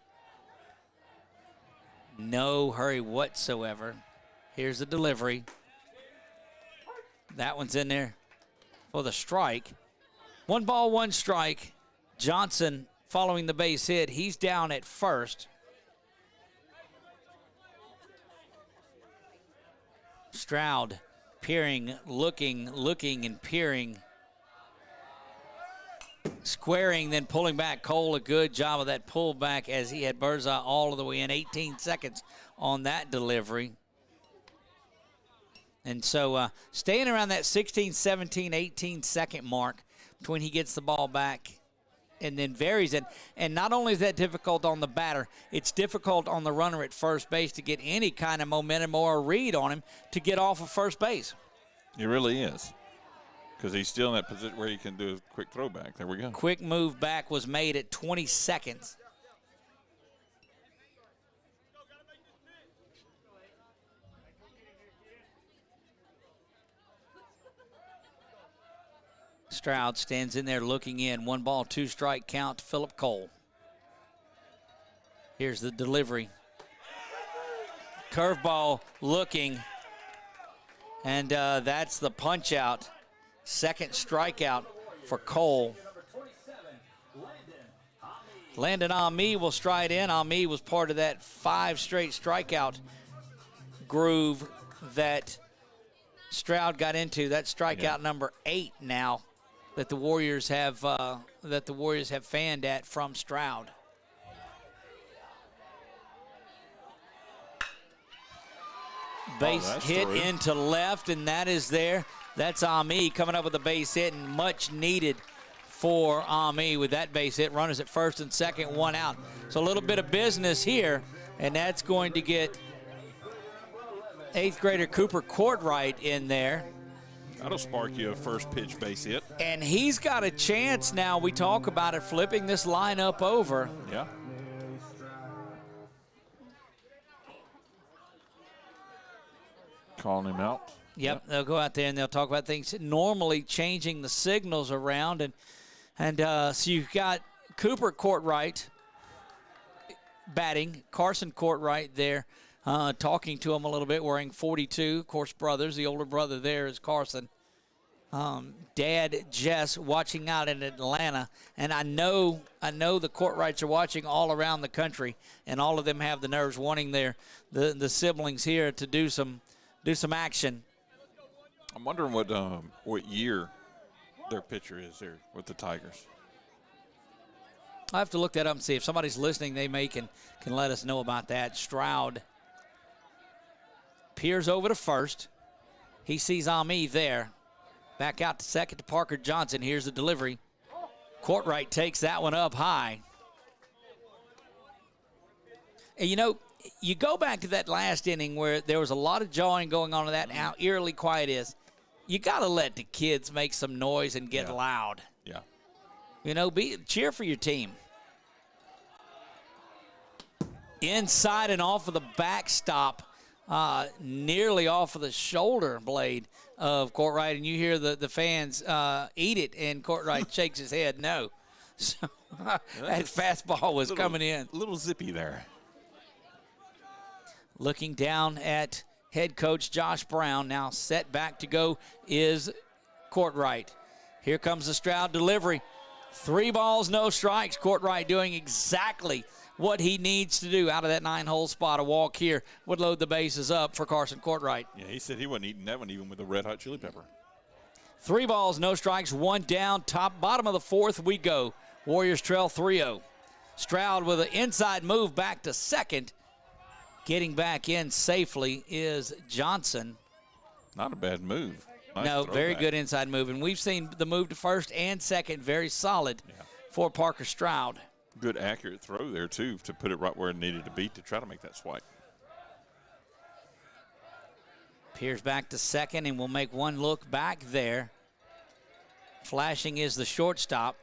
No hurry whatsoever. Here's the delivery. That one's in there for the strike. 1 ball, 1 strike. Johnson following the base hit. He's down at first. Stroud peering, looking and peering. Squaring, then pulling back. Cole, a good job of that pullback as he had Berza all of the way in. 18 seconds on that delivery. And so staying around that 16, 17, 18 second mark between he gets the ball back and then varies it. And not only is that difficult on the batter, it's difficult on the runner at first base to get any kind of momentum or a read on him to get off of first base. It really is. Because he's still in that position where he can do a quick throwback. There we go. Quick move back was made at 20 seconds. Stroud stands in there looking in. 1 ball, 2 strike count to Philip Cole. Here's the delivery. Curveball looking. And that's the punch out. Second strikeout for Cole. Landon Ami will stride in. Ami was part of that 5 straight strikeout groove that Stroud got into. That's strikeout number 8 now that the Warriors have fanned at from Stroud. Base hit into left, and that is there. That's Ami coming up with a base hit, and much needed for Ami with that base hit. Runners at first and second, 1 out. So a little bit of business here, and that's going to get 8th grader Cooper Courtright in there. That'll spark you a first pitch base hit. And he's got a chance now. We talk about it, flipping this lineup over. Yeah. Calling him out. Yep, they'll go out there and they'll talk about things, normally changing the signals around. And so you've got Cooper Courtright batting, Carson Courtright there talking to him a little bit, wearing 42. Of course, brothers. The older brother there is Carson. Dad Jess watching out in Atlanta, and I know the Courtrights are watching all around the country, and all of them have the nerves wanting the siblings here to do some action. I'm wondering what year their pitcher is here with the Tigers. I'll have to look that up and see if somebody's listening. They can let us know about that. Stroud peers over to first. He sees Ami there. Back out to second to Parker Johnson. Here's the delivery. Courtright takes that one up high. And you go back to that last inning where there was a lot of jawing going on in that, and how eerily quiet it is. You got to let the kids make some noise and get loud. Yeah. Cheer for your team. Inside and off of the backstop, nearly off of the shoulder blade of Courtright, and you hear the fans eat it, and Courtright shakes his head no. So that fastball was coming in. A little zippy there. Looking down at head coach Josh Brown, now set back to go is Courtright. Here comes the Stroud delivery. 3 balls, no strikes. Courtright doing exactly what he needs to do out of that 9-hole spot. A walk here would load the bases up for Carson Courtright. Yeah, he said he wasn't eating that one even with a red hot chili pepper. 3 balls, no strikes, 1 down. Bottom of the 4th we go. Warriors trail 3-0. Stroud with an inside move back to second. Getting back in safely is Johnson. Not a bad move. Nice no, very throwback. good inside move. And we've seen the move to first and second very solid for Parker Stroud. Good accurate throw there, too, to put it right where it needed to be to try to make that swipe. Peers back to second, and we'll make one look back there. Flashing is the shortstop.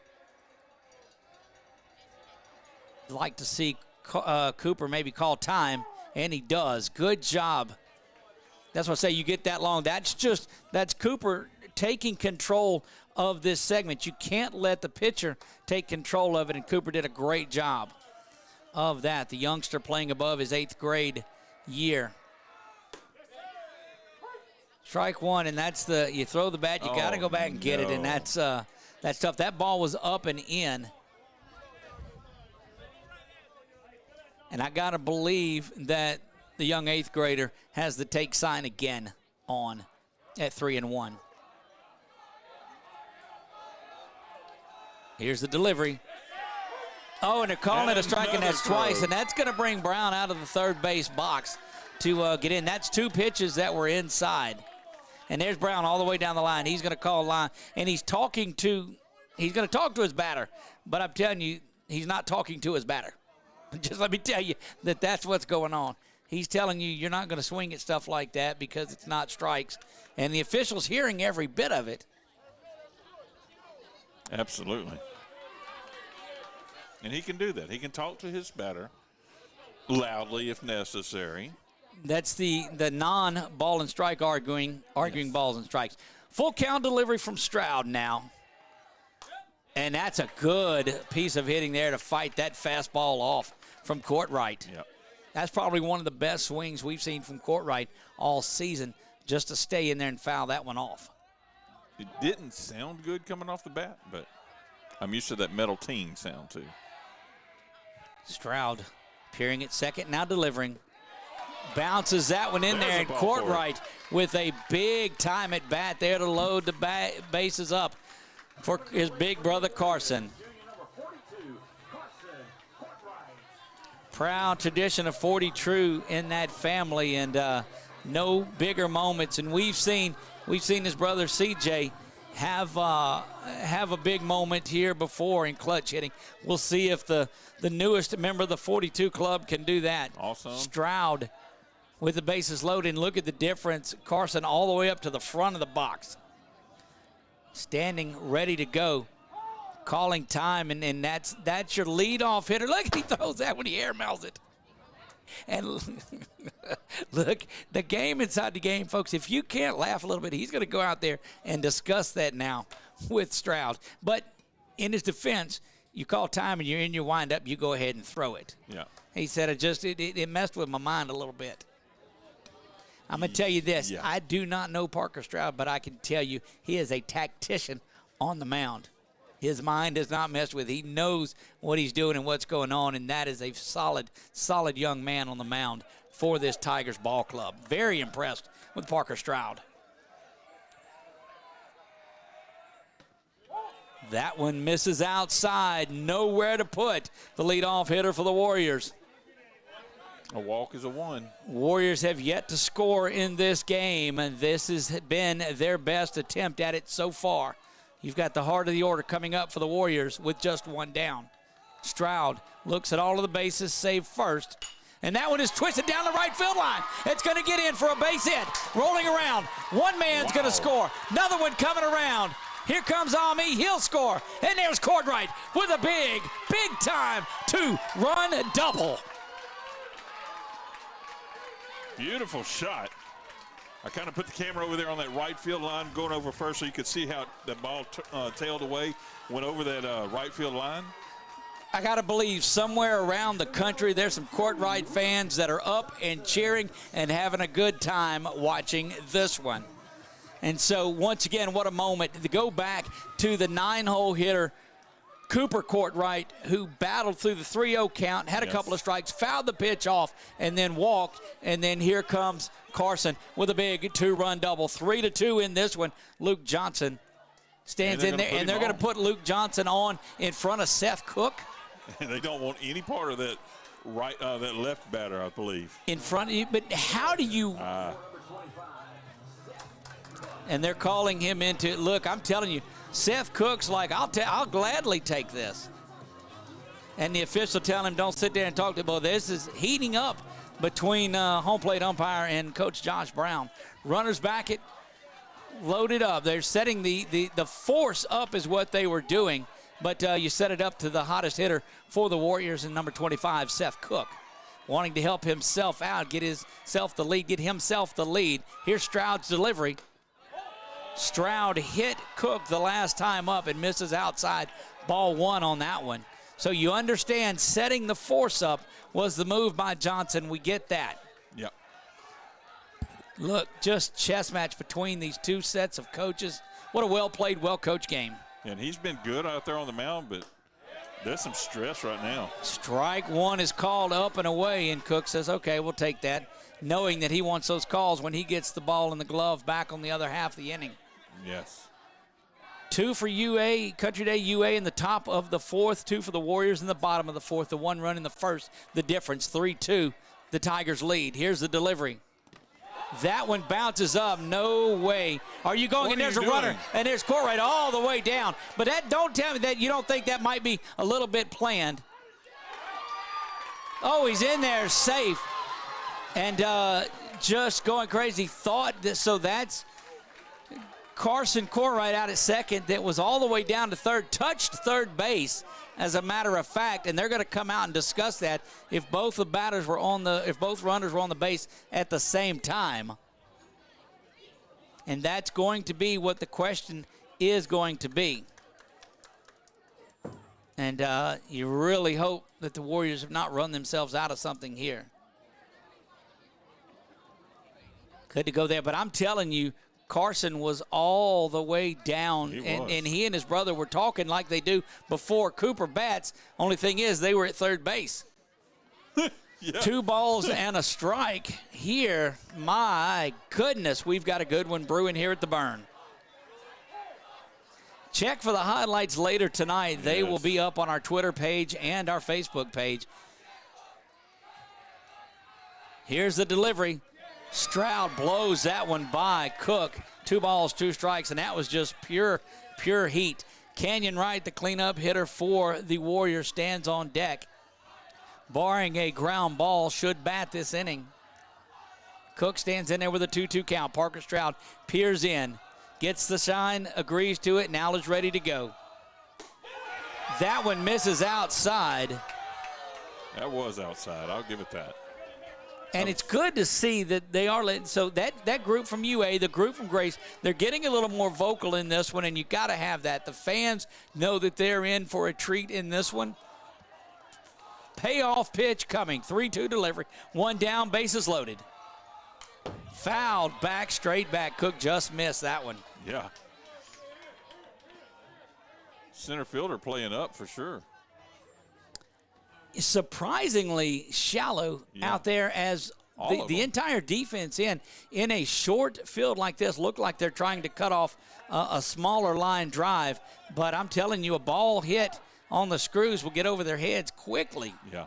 I'd like to see Cooper maybe call time, and he does. Good job. That's what I say, you get that long. That's Cooper taking control of this segment. You can't let the pitcher take control of it, and Cooper did a great job of that. The youngster playing above his 8th grade year. Strike one, and that's you throw the bat, you got to go back and get it, and that's tough. That ball was up and in. And I got to believe that the young 8th grader has the take sign again on at 3-1. Here's the delivery. Oh, and they're calling it a strike, and that's twice, and that's going to bring Brown out of the third base box to get in. That's 2 pitches that were inside. And there's Brown all the way down the line. He's going to call a line, and he's going to talk to his batter. But I'm telling you, he's not talking to his batter. Just let me tell you that's what's going on. He's telling you you're not going to swing at stuff like that because it's not strikes. And the official's hearing every bit of it. Absolutely. And he can do that. He can talk to his batter loudly if necessary. That's the non-ball and strike arguing balls and strikes. Full count delivery from Stroud now. And that's a good piece of hitting there to fight that fastball off from Courtright. Yep. That's probably one of the best swings we've seen from Courtright all season, just to stay in there and foul that one off. It didn't sound good coming off the bat, but I'm used to that metal ting sound too. Stroud peering at second, now delivering. Bounces that one in there, and Courtright with a big time at bat there to load the bases up for his big brother Carson. Proud tradition of 40 true in that family, and no bigger moments. And we've seen his brother CJ have a big moment here before in clutch hitting. We'll see if the newest member of the 42 club can do that. Awesome. Stroud with the bases loaded, and look at the difference. Carson all the way up to the front of the box, standing ready to go, calling time, and that's your leadoff hitter. Look, he throws that when he air mails it. And look, the game inside the game, folks, if you can't laugh a little bit, he's going to go out there and discuss that now with Stroud. But in his defense, you call time and you're in your windup, you go ahead and throw it. Yeah. He said it messed with my mind a little bit. I'm going to tell you this. Yeah. I do not know Parker Stroud, but I can tell you he is a tactician on the mound. His mind is not messed with. He knows what he's doing and what's going on, and that is a solid, solid young man on the mound for this Tigers ball club. Very impressed with Parker Stroud. That one misses outside. Nowhere to put the leadoff hitter for the Warriors. A walk is a 1. Warriors have yet to score in this game, and this has been their best attempt at it so far. You've got the heart of the order coming up for the Warriors with just 1 down. Stroud looks at all of the bases, save first. And that one is twisted down the right field line. It's going to get in for a base hit. Rolling around. One man's going to score. Another one coming around. Here comes Ami. He'll score. And there's Cordwright with a big, big time 2-run double. Beautiful shot. I kind of put the camera over there on that right field line going over first so you could see how that ball tailed away, went over that right field line. I got to believe somewhere around the country there's some Courtright fans that are up and cheering and having a good time watching this one. And so, once again, what a moment to go back to the 9-hole hitter, Cooper Courtright, who battled through the 3-0 count, had a couple of strikes, fouled the pitch off, and then walked. And then here comes Carson with a big 2-run double. 3-2 in this one. Luke Johnson stands in there, and they're going to put Luke Johnson on in front of Seth Cook. And they don't want any part of that that left batter, I believe. In front of you, but how do you? And they're calling him into. Look, I'm telling you, Seth Cook's like, I'll gladly take this. And the official telling him, don't sit there and talk to him. Well, this is heating up between home plate umpire and Coach Josh Brown. Runners back it, loaded up. They're setting the force up is what they were doing. But you set it up to the hottest hitter for the Warriors in number 25, Seth Cook. Wanting to help himself out, get himself the lead. Here's Stroud's delivery. Stroud hit Cook the last time up and misses outside. Ball 1 on that one. So you understand setting the force up was the move by Johnson. We get that. Yep. Look, just chess match between these two sets of coaches. What a well-played, well-coached game. And he's been good out there on the mound, but there's some stress right now. Strike 1 is called up and away, and Cook says, okay, we'll take that, knowing that he wants those calls when he gets the ball in the glove back on the other half of the inning. Yes. 2 for UA, Country Day UA in the top of the 4th, 2 for the Warriors in the bottom of the 4th, the 1 run in the first, the difference, 3-2, the Tigers lead. Here's the delivery. That one bounces up, no way. Are you going? And there's a runner, and there's Courtright all the way down. But that, don't tell me that you don't think that might be a little bit planned. Oh, he's in there, safe. And just going crazy. Thought that, so that's Carson Courtright out at second that was all the way down to third, touched third base as a matter of fact, and they're going to come out and discuss that if both the batters were if both runners were on the base at the same time. And that's going to be what the question is going to be. And you really hope that the Warriors have not run themselves out of something here. Good to go there, but I'm telling you, Carson was all the way down, and he and his brother were talking like they do before Cooper bats. Only thing is, they were at third base. Yeah. 2 balls and a strike here. My goodness, we've got a good one brewing here at the Burn. Check for the highlights later tonight. Yes. They will be up on our Twitter page and our Facebook page. Here's the delivery. Stroud blows that one by Cook. 2 balls, 2 strikes, and that was just pure heat. Canyon Wright, the cleanup hitter for the Warriors, stands on deck. Barring a ground ball, should bat this inning. Cook stands in there with a 2-2 count. Parker Stroud peers in, gets the sign, agrees to it, now is ready to go. That one misses outside. That was outside. I'll give it that. And it's good to see that they are letting, so that group from UA, the group from Grace, they're getting a little more vocal in this one, and you got to have that. The fans know that they're in for a treat in this one. Payoff pitch coming, 3-2 delivery, one down, bases loaded. Fouled back, straight back. Cook just missed that one. Yeah. Center fielder playing up for sure. Surprisingly shallow out there as the entire defense in a short field like this look like they're trying to cut off a smaller line drive. But I'm telling you, a ball hit on the screws will get over their heads quickly. Yeah.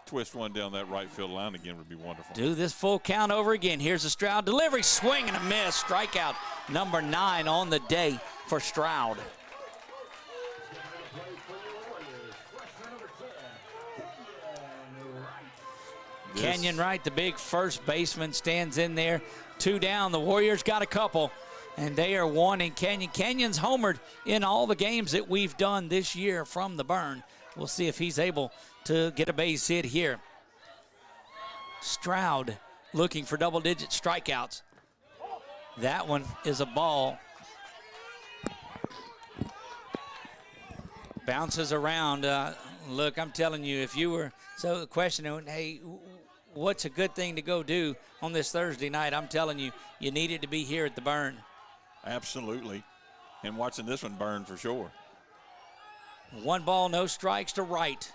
Twist one down that right field line again would be wonderful. Do this full count over again. Here's a Stroud delivery, swing and a miss. Strikeout number 9 on the day for Stroud. Kenyon Wright, the big first baseman, stands in there. 2 down. The Warriors got a couple, and they are wanting Kenyon. Kenyon's homered in all the games that we've done this year from the burn. We'll see if he's able to get a base hit here. Stroud looking for double-digit strikeouts. That one is a ball. Bounces around. Look, I'm telling you, if you were questioning, hey, what's a good thing to go do on this Thursday night? I'm telling you, you needed to be here at the burn. Absolutely. And watching this one burn for sure. 1 ball, no strikes to Wright.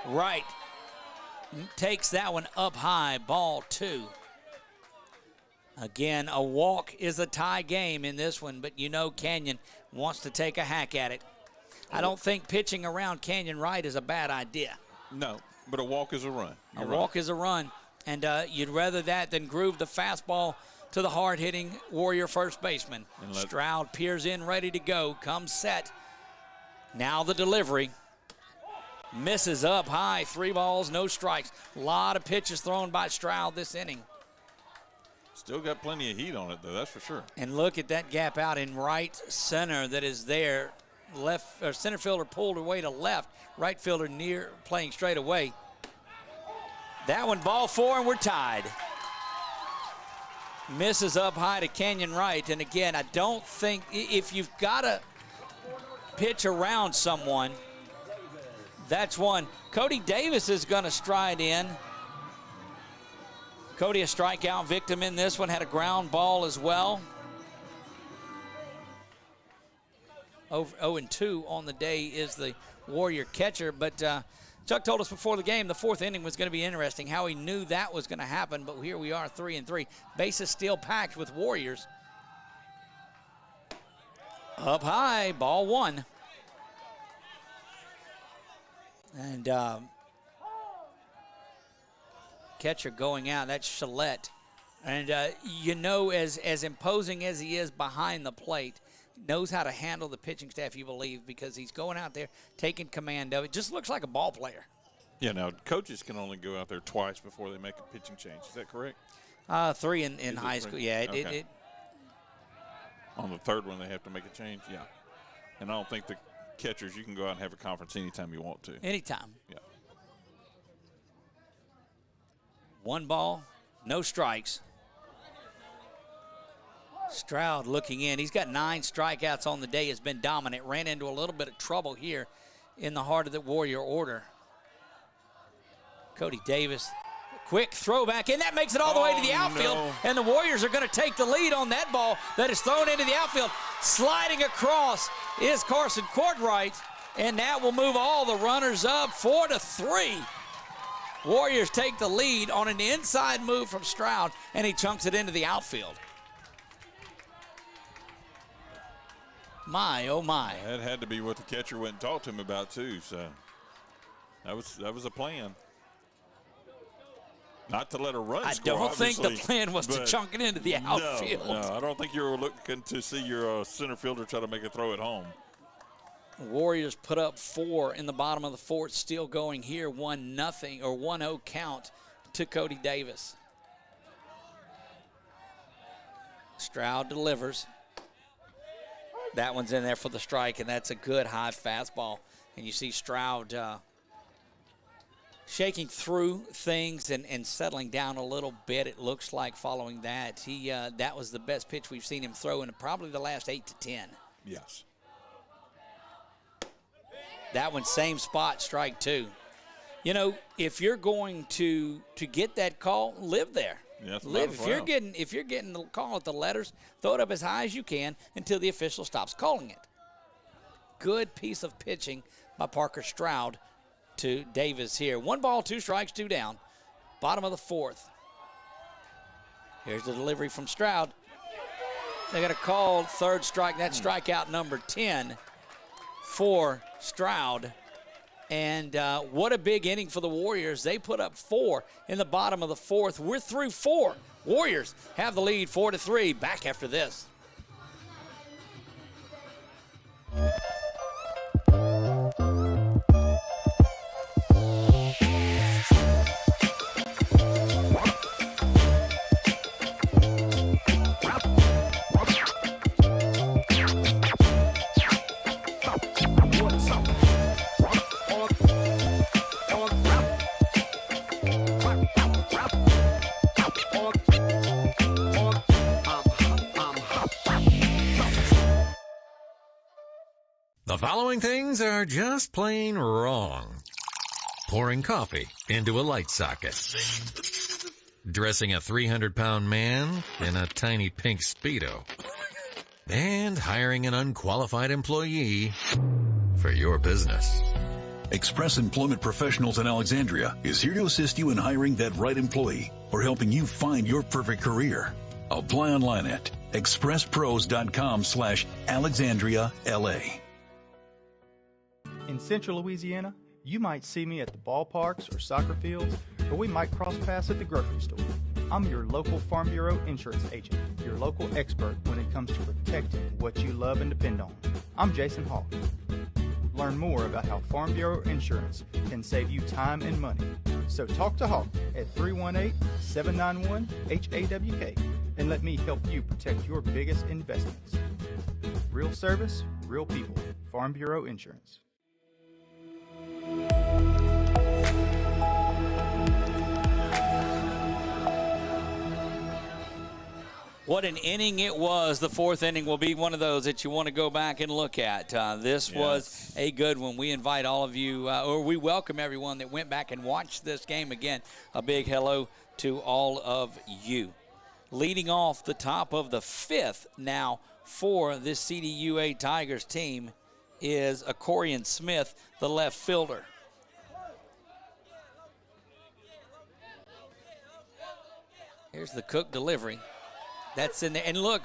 Wright takes that one up high, ball 2. Again, a walk is a tie game in this one, but you know Kenyon wants to take a hack at it. I don't think pitching around Kenyon Wright is a bad idea. No, but a walk is a run. A walk is a run, and you'd rather that than groove the fastball to the hard-hitting Warrior first baseman. Stroud peers in, ready to go, comes set. Now the delivery. Misses up high, 3 balls, no strikes. A lot of pitches thrown by Stroud this inning. Still got plenty of heat on it, though, that's for sure. And look at that gap out in right center that is there. Left or center fielder pulled away to left. Right fielder near playing straight away. That one, ball 4, and we're tied. Misses up high to Kenyon Wright. And again, I don't think if you've got to pitch around someone, that's one. Cody Davis is going to stride in. Cody, a strikeout victim in this one, had a ground ball as well. 0-2 on the day is the Warrior catcher, but Chuck told us before the game the 4th inning was going to be interesting, how he knew that was going to happen, but here we are 3-3. Bases still packed with Warriors. Up high, ball 1. And catcher going out, that's Shillette. And you know, as imposing as he is behind the plate, knows how to handle the pitching staff, you believe, because he's going out there taking command of it. Just looks like a ball player. Yeah, now coaches can only go out there twice before they make a pitching change. Is that correct? 3 in high school. Yeah, okay. On the 3rd one, they have to make a change. Yeah, and I don't think the catchers, you can go out and have a conference anytime you want to. Anytime. Yeah. 1 ball, no strikes. Stroud looking in. He's got 9 strikeouts on the day, has been dominant. Ran into a little bit of trouble here in the heart of the Warrior order. Cody Davis, quick throwback, and that makes it all the way to the outfield. No. And the Warriors are going to take the lead on that ball that is thrown into the outfield. Sliding across is Carson Courtright, and that will move all the runners up 4-3. Warriors take the lead on an inside move from Stroud, and he chunks it into the outfield. My, oh my. That had to be what the catcher went and talked to him about too, so that was a plan. Not to let a run I score, don't think the obviously, plan was to chunk it into the outfield. No, I don't think you were looking to see your center fielder try to make a throw at home. Warriors put up 4 in the bottom of the 4th, still going here, 1-0 or 1-0 count to Cody Davis. Stroud delivers. That one's in there for the strike, and that's a good high fastball. And you see Stroud shaking through things and settling down a little bit, it looks like, following that. That was the best pitch we've seen him throw in probably the last 8 to 10. Yes. That one, same spot, strike 2. You know, if you're going to get that call, live there. Yes, live. If you're getting the call at the letters, throw it up as high as you can until the official stops calling it. Good piece of pitching by Parker Stroud to Davis here. 1 ball, 2 strikes, 2 down. Bottom of the 4th. Here's the delivery from Stroud. They got a called 3rd strike. That's strikeout number 10 for Stroud. And what a big inning for the Warriors. They put up 4 in the bottom of the 4th. We're through 4. Warriors have the lead 4-3. Back after this. The following things are just plain wrong. Pouring coffee into a light socket. Dressing a 300-pound man in a tiny pink Speedo. And hiring an unqualified employee for your business. Express Employment Professionals in Alexandria is here to assist you in hiring that right employee or helping you find your perfect career. Apply online at expresspros.com/AlexandriaLA. In Central Louisiana, you might see me at the ballparks or soccer fields, or we might cross paths at the grocery store. I'm your local Farm Bureau insurance agent, your local expert when it comes to protecting what you love and depend on. I'm Jason Hawk. Learn more about how Farm Bureau insurance can save you time and money. So talk to Hawk at 318-791-HAWK and let me help you protect your biggest investments. Real service, real people. Farm Bureau Insurance. What an inning it was. The 4th inning will be one of those that you want to go back and look at. This was a good one. We invite all of you, or we welcome everyone that went back and watched this game again. A big hello to all of you. Leading off the top of the 5th now for this CDUA Tigers team is Acorian Smith, the left fielder. Here's the Cook delivery. That's in there. And look,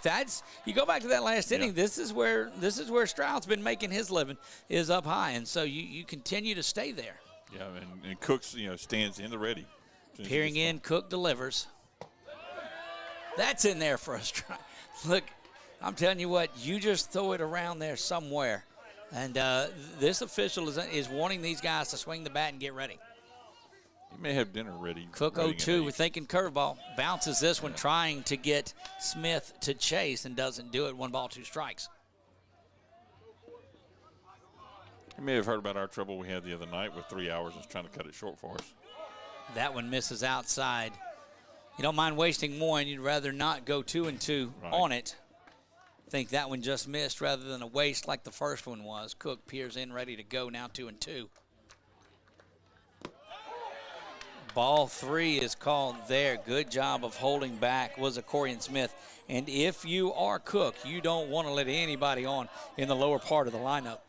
you go back to that last inning, this is where Stroud's been making his living, is up high. And so you continue to stay there. Yeah, and Cook's, stands in the ready. Peering in, Cook delivers. That's in there for a strike. Look, I'm telling you what, you just throw it around there somewhere. And this official is wanting these guys to swing the bat and get ready. He may have dinner ready. Cook 0-2, we're thinking curveball. Bounces this one, trying to get Smith to chase and doesn't do it. 1 ball, 2 strikes. He may have heard about our trouble we had the other night with 3 hours and is trying to cut it short for us. That one misses outside. You don't mind wasting more, and you'd rather not go 2-2 on it. I think that one just missed rather than a waste like the first one was. Cook peers in, ready to go, now 2-2. Ball 3 is called there. Good job of holding back was Acorian Smith. And if you are Cook, you don't want to let anybody on in the lower part of the lineup.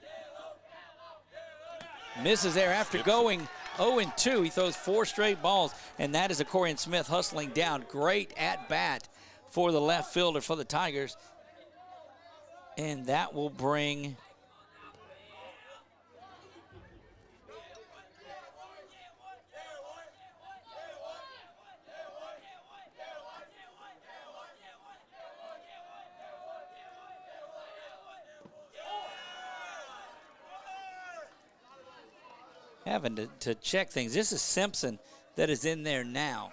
Misses there after going 0-2. He throws 4 straight balls, and that is Acorian Smith hustling down. Great at bat for the left fielder for the Tigers. And that will bring having to check things. This is Simpson that is in there now.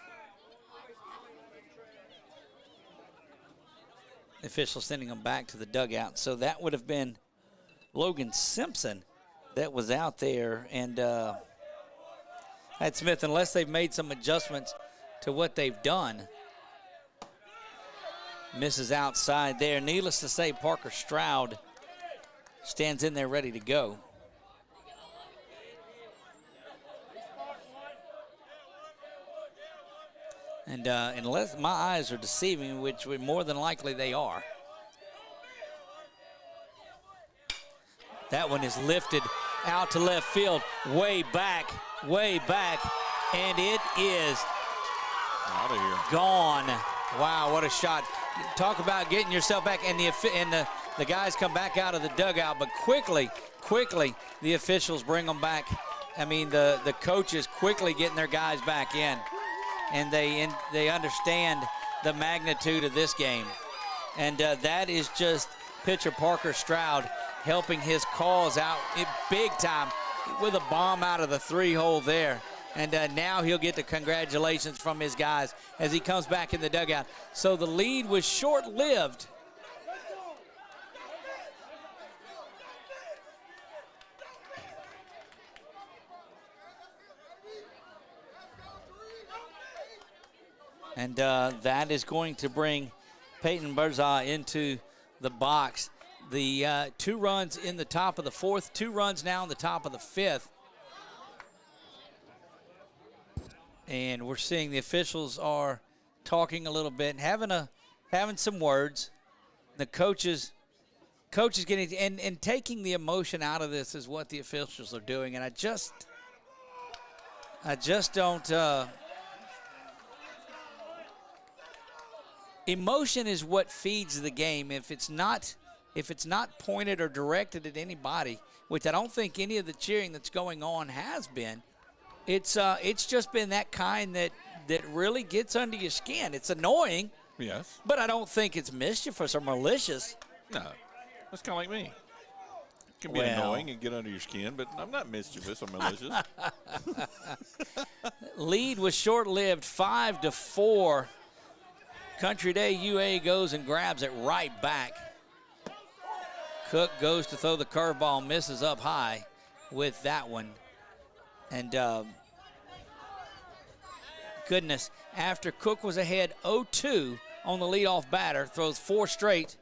The official sending him back to the dugout. So that would have been Logan Simpson that was out there. And I at Smith unless they've made some adjustments to what they've done. Misses outside there. Needless to say, Parker Stroud stands in there ready to go. And unless my eyes are deceiving, which more than likely they are. That one is lifted out to left field, way back, and it is out of here. Gone. Wow, what a shot. Talk about getting yourself back, and the guys come back out of the dugout, but quickly, the officials bring them back. I mean, the coaches quickly getting their guys back in, and they understand the magnitude of this game. And that is just pitcher Parker Stroud helping his cause out big time with a bomb out of the 3-hole there. And now he'll get the congratulations from his guys as he comes back in the dugout. So the lead was short-lived. And that is going to bring Peyton Birzaw into the box. The 2 runs in the top of the 4th, 2 runs now in the top of the 5th. And we're seeing the officials are talking a little bit and having some words. The coaches getting and taking the emotion out of this is what the officials are doing. And I just don't. Emotion is what feeds the game. If it's not pointed or directed at anybody, which I don't think any of the cheering that's going on has been. It's just been that kind that really gets under your skin. It's annoying. Yes. But I don't think it's mischievous or malicious. No. That's kind of like me. It can be annoying and get under your skin, but I'm not mischievous or malicious. Lead was short-lived, 5-4. Country Day UA goes and grabs it right back. Cook goes to throw the curveball, misses up high with that one. And goodness, after Cook was ahead 0-2 on the leadoff batter, throws 4 straight.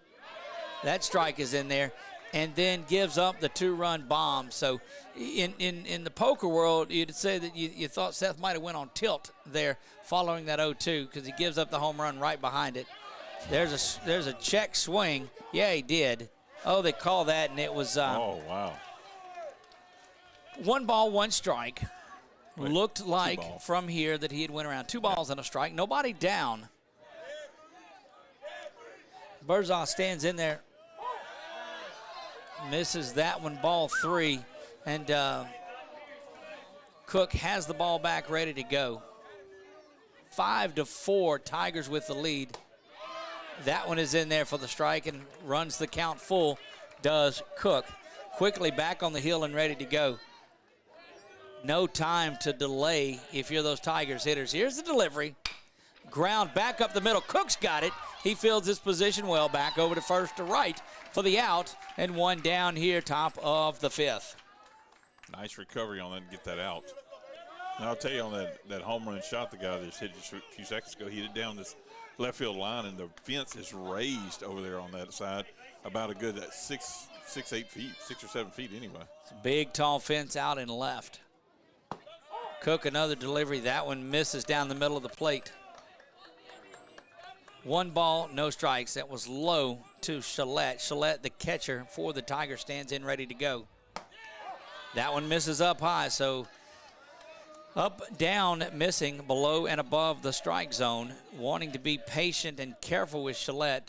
That strike is in there, and then gives up the 2-run bomb. So in the poker world, you'd say that you thought Seth might have went on tilt there following that 0-2 because he gives up the home run right behind it. There's a check swing. Yeah, he did. Oh, they call that, and it was oh, wow. 1 ball, 1 strike. Looked like from here that he had went around 2 balls and a strike. Nobody down. Birzaw stands in there. Misses that one, ball 3. And Cook has the ball back ready to go. 5-4, Tigers with the lead. That one is in there for the strike and runs the count full, does Cook. Quickly back on the hill and ready to go. No time to delay if you're those Tigers hitters. Here's the delivery. Ground back up the middle. Cook's got it. He fields his position well, back over to first to right for the out, and 1 down here, top of the 5th. Nice recovery on that to get that out. And I'll tell you on that home run shot the guy just hit just a few seconds ago, he hit it down this left field line, and the fence is raised over there on that side about a good 6, 8 feet, 6 or 7 feet anyway. It's a big, tall fence out and left. Cook, another delivery. That one misses down the middle of the plate. 1 ball, no strikes. That was low to Shillette. Shillette, the catcher for the Tigers, stands in ready to go. That one misses up high, so up, down, missing, below and above the strike zone. Wanting to be patient and careful with Shillette.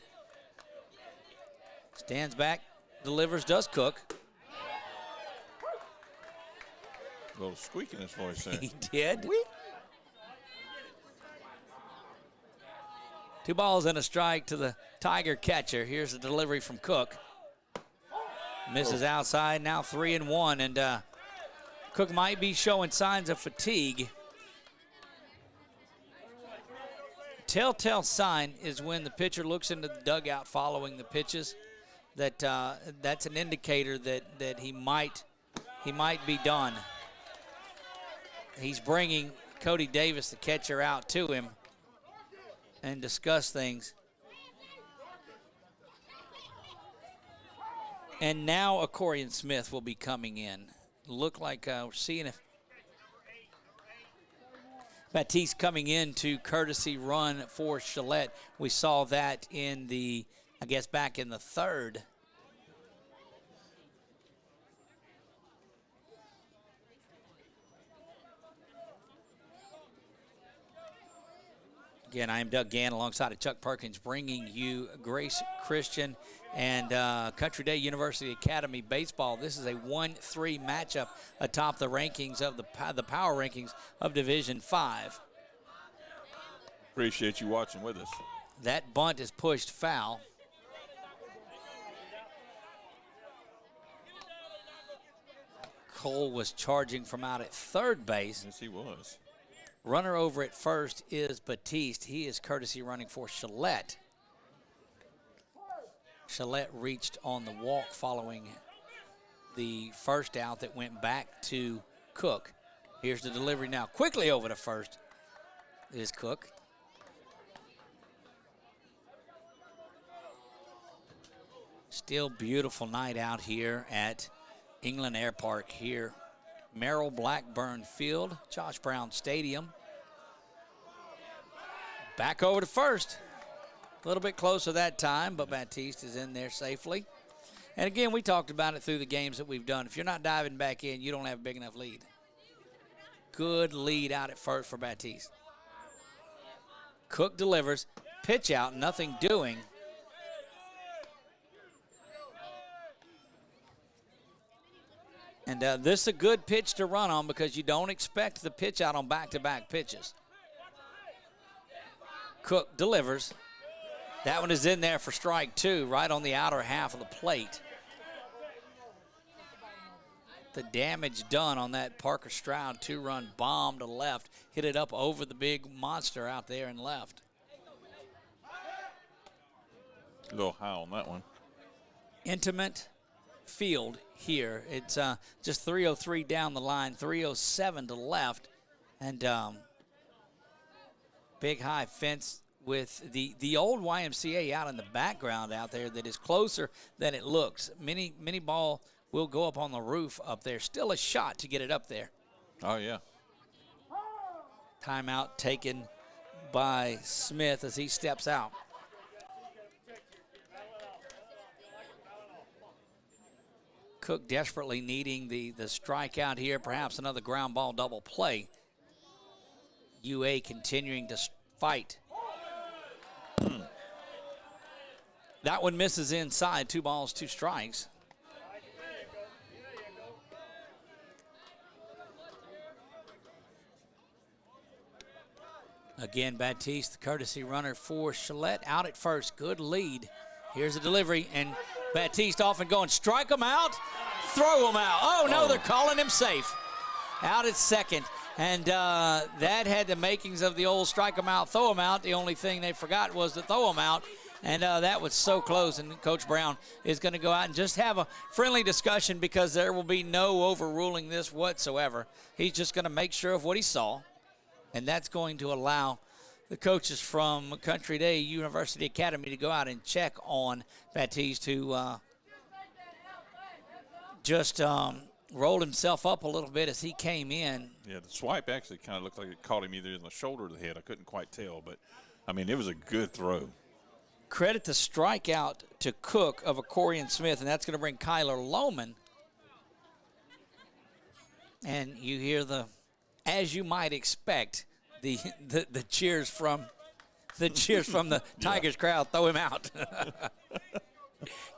Stands back, delivers, does Cook. A little squeak in his voice there. He did. 2 balls and a strike to the Tiger catcher. Here's the delivery from Cook. Misses outside, now 3-1, and Cook might be showing signs of fatigue. Telltale sign is when the pitcher looks into the dugout following the pitches. That's an indicator that he might be done. he's bringing Cody Davis, the catcher, out to him and discuss things. And now Corian Smith will be coming in. Look like we're seeing if Batiste coming in to courtesy run for Gillette. We saw that in the, I guess, back in the third. Again, I am Doug Gann alongside of Chuck Perkins, bringing you Grace Christian and Country Day University Academy baseball. This is a 1-3 matchup atop the rankings of the power rankings of Division 5. Appreciate you watching with us. That bunt is pushed foul. Cole was charging from out at third base. Yes, he was. Runner over at first is Batiste. He is courtesy running for Gillette. Gillette reached on the walk following the first out that went back to Cook. Here's the delivery now. Quickly over to first is Cook. Still beautiful night out here at England Air Park here. Merrill Blackburn Field, Josh Brown Stadium. Back over to first. A little bit closer that time, but Batiste is in there safely. And again, we talked about it through the games that we've done. If you're not diving back in, you don't have a big enough lead. Good lead out at first for Batiste. Cook delivers. Pitch out, nothing doing. And this is a good pitch to run on because you don't expect the pitch out on back-to-back pitches. Cook delivers. That one is in there for strike two, right on the outer half of the plate. The damage done on that Parker Stroud two-run bomb to left. Hit it up over the big monster out there and left. A little high on that one. Intimate field here. It's just 303 down the line, 307 to left, and big high fence with the old YMCA out in the background out there that is closer than it looks. Mini ball will go up on the roof up there. Still a shot to get it up there. Oh, yeah. Timeout taken by Smith as he steps out. Cook desperately needing the strikeout here, perhaps another ground ball double play. UA continuing to fight. That one misses inside, 2 balls, 2 strikes. Again, Batiste, the courtesy runner for Gillette, out at first, good lead. Here's a delivery, and Batiste off and going, strike him out, throw him out. Oh, no, they're calling him safe. Out at second, and that had the makings of the old strike him out, throw him out. The only thing they forgot was to throw him out, and that was so close, and Coach Brown is going to go out and just have a friendly discussion because there will be no overruling this whatsoever. He's just going to make sure of what he saw, and that's going to allow the coaches from Country Day University Academy to go out and check on Batiste, who just rolled himself up a little bit as he came in. Yeah, the swipe actually kind of looked like it caught him either in the shoulder or the head. I couldn't quite tell, but, I mean, it was a good throw. Credit the strikeout to Cook of Corian Smith, and that's going to bring Kyler Lohman. And you hear as you might expect, the cheers from the Tigers crowd. Throw him out.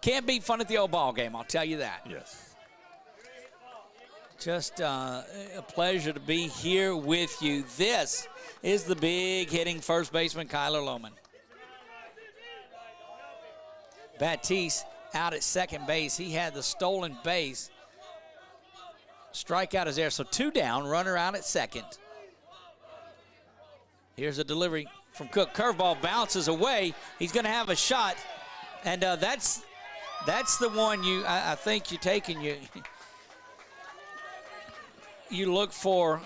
Can't beat fun at the old ball game, I'll tell you that. Yes. Just a pleasure to be here with you. This is the big hitting first baseman, Kyler Lohman. Batiste out at second base. He had the stolen base. Strikeout is there, so 2 down, runner out at second. Here's a delivery from Cook. Curveball bounces away. He's going to have a shot, and that's the one I think you take and you look for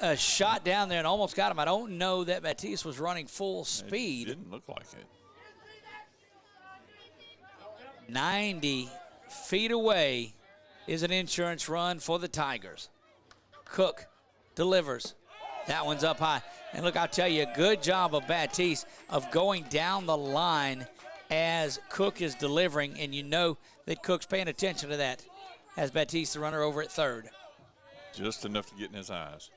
a shot down there and almost got him. I don't know that Batiste was running full speed. It didn't look like it. 90 feet away is an insurance run for the Tigers. Cook delivers. That one's up high. And look, I'll tell you, good job of Batiste of going down the line as Cook is delivering, and you know that Cook's paying attention to that as Batiste, the runner, over at third. Just enough to get in his eyes.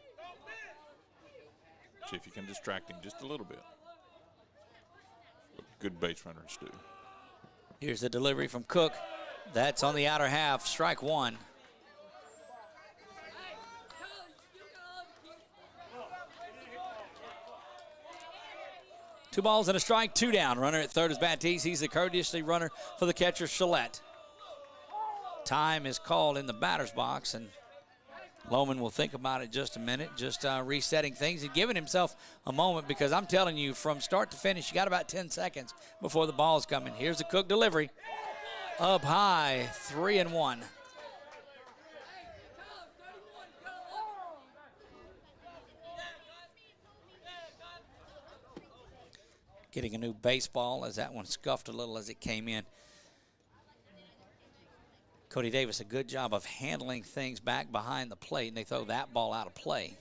See if you can distract him just a little bit. What good base runners do. Here's the delivery from Cook. That's on the outer half, strike one. Two balls and a strike, two down. Runner at third is Batiste. He's the courteously runner for the catcher, Chalette. Time is called in the batter's box, and Lohman will think about it just a minute, just resetting things and giving himself a moment, because I'm telling you, from start to finish, you got about 10 seconds before the ball's coming. Here's the Cook delivery. Up high, 3-1. Getting a new baseball as that one scuffed a little as it came in. Cody Davis, a good job of handling things back behind the plate, and they throw that ball out of play.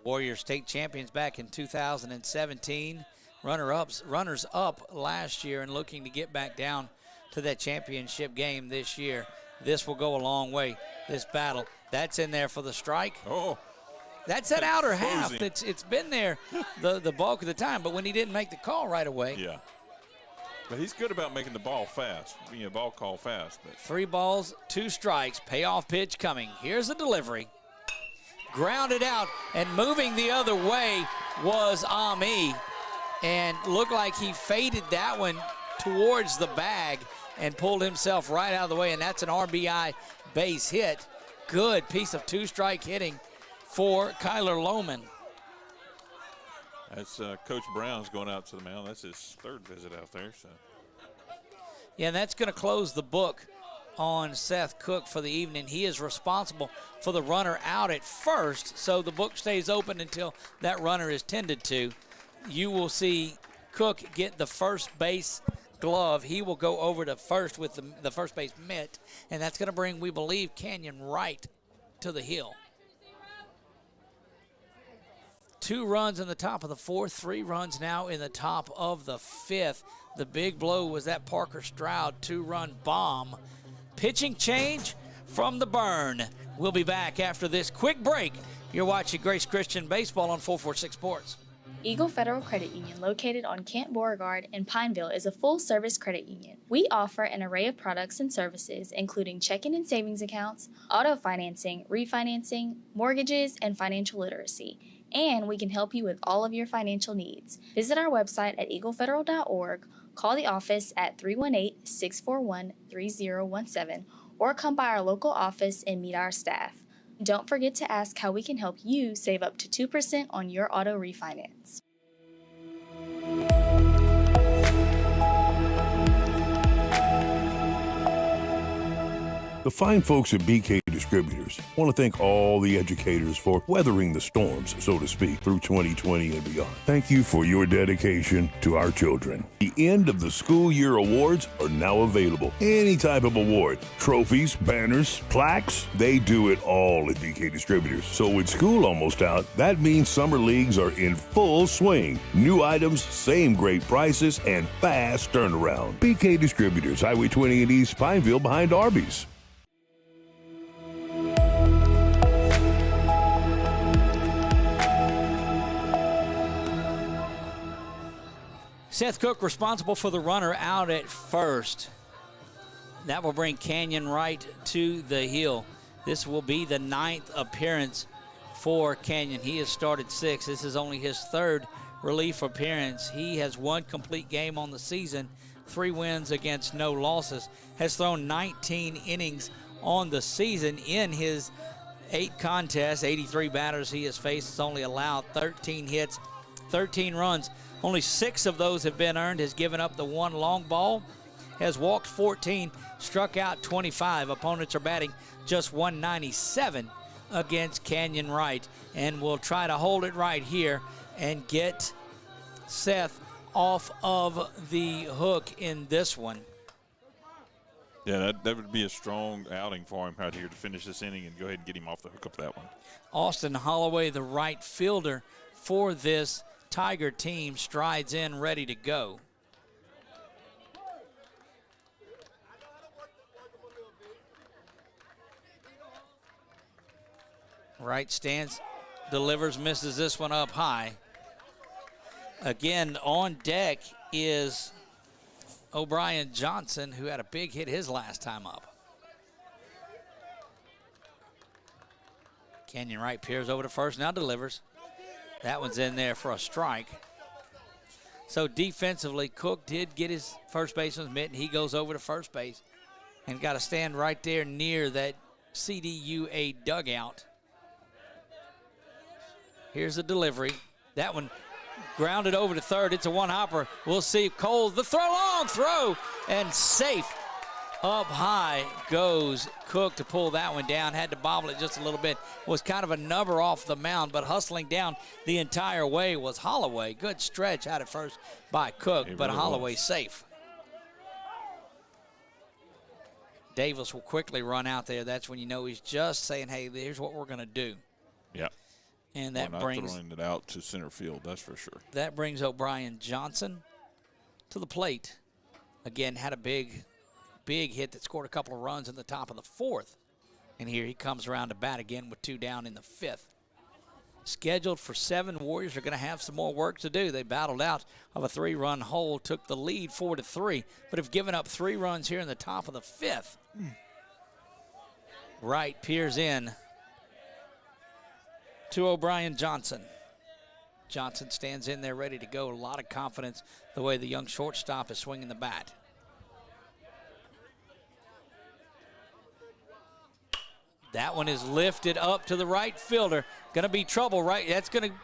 Warriors state champions back in 2017. Runners up last year and looking to get back down to that championship game this year. This will go a long way, this battle. That's in there for the strike. Oh. That's that outer half. It's been there the bulk of the time, but when he didn't make the call right away. Yeah. But he's good about making the ball fast, being a ball call fast. But 3 balls, 2 strikes, payoff pitch coming. Here's the delivery. Grounded out, and moving the other way was Ami, and looked like he faded that one towards the bag and pulled himself right out of the way, and that's an RBI base hit. Good piece of 2-strike hitting for Kyler Lohman. That's Coach Brown's going out to the mound. That's his 3rd visit out there. So. Yeah, and that's going to close the book on Seth Cook for the evening. He is responsible for the runner out at first, so the book stays open until that runner is tended to. You will see Cook get the first base glove. He will go over to first with the first base mitt, and that's going to bring, we believe, Canyon Wright to the hill. 2 runs in the top of the 4th, 3 runs now in the top of the 5th. The big blow was that Parker Stroud 2-run bomb. Pitching change from the burn. We'll be back after this quick break. You're watching Grace Christian Baseball on 446 Sports. Eagle Federal Credit Union, located on Camp Beauregard in Pineville, is a full-service credit union. We offer an array of products and services, including checking and savings accounts, auto financing, refinancing, mortgages, and financial literacy. And we can help you with all of your financial needs. Visit our website at eaglefederal.org, call the office at 318-641-3017, or come by our local office and meet our staff. Don't forget to ask how we can help you save up to 2% on your auto refinance. The fine folks at BK Distributors want to thank all the educators for weathering the storms, so to speak, through 2020 and beyond. Thank you for your dedication to our children. The end of the school year awards are now available. Any type of award, trophies, banners, plaques, they do it all at BK Distributors. So with school almost out, that means summer leagues are in full swing. New items, same great prices, and fast turnaround. BK Distributors, Highway 20 in East Pineville behind Arby's. Seth Cook responsible for the runner out at first. That will bring Canyon Wright to the hill. This will be the 9th appearance for Canyon. He has started 6. This is only his 3rd relief appearance. He has 1 complete game on the season, 3 wins against no losses, has thrown 19 innings on the season in his 8 contests, 83 batters he has faced, has only allowed 13 hits, 13 runs. Only 6 of those have been earned, has given up the 1 long ball, has walked 14, struck out 25. Opponents are batting just 197 against Canyon Wright. And we'll try to hold it right here and get Seth off of the hook in this one. Yeah, that would be a strong outing for him out here to finish this inning and go ahead and get him off the hook of that one. Austin Holloway, the right fielder for this Tiger team, strides in ready to go. Right stance, delivers, misses this one up high. Again, on deck is O'Brien Johnson, who had a big hit his last time up. Canyon Wright peers over to first, now delivers. That one's in there for a strike. So defensively, Cook did get his first baseman's mitt, and he goes over to first base and got to stand right there near that CDUA dugout. Here's the delivery. That one grounded over to third. It's a one-hopper. We'll see. Cole, the throw, long throw, and safe. Up high goes Cook to pull that one down. Had to bobble it just a little bit. Was kind of a number off the mound, but hustling down the entire way was Holloway. Good stretch out at first by Cook, but really Holloway safe. Davis will quickly run out there. That's when you know he's just saying, hey, here's what we're going to do. Yeah. And that brings throwing it out to center field, that's for sure. That brings O'Brien Johnson to the plate. Again, had a big hit that scored a couple of runs in the top of the fourth. And here he comes around to bat again with 2 down in the 5th. Scheduled for 7. Warriors are going to have some more work to do. They battled out of a 3-run hole, took the lead 4-3, but have given up 3 runs here in the top of the 5th. Wright peers in to O'Brien Johnson. Johnson stands in there ready to go. A lot of confidence the way the young shortstop is swinging the bat. That one is lifted up to the right fielder. Going to be trouble, right? That's going to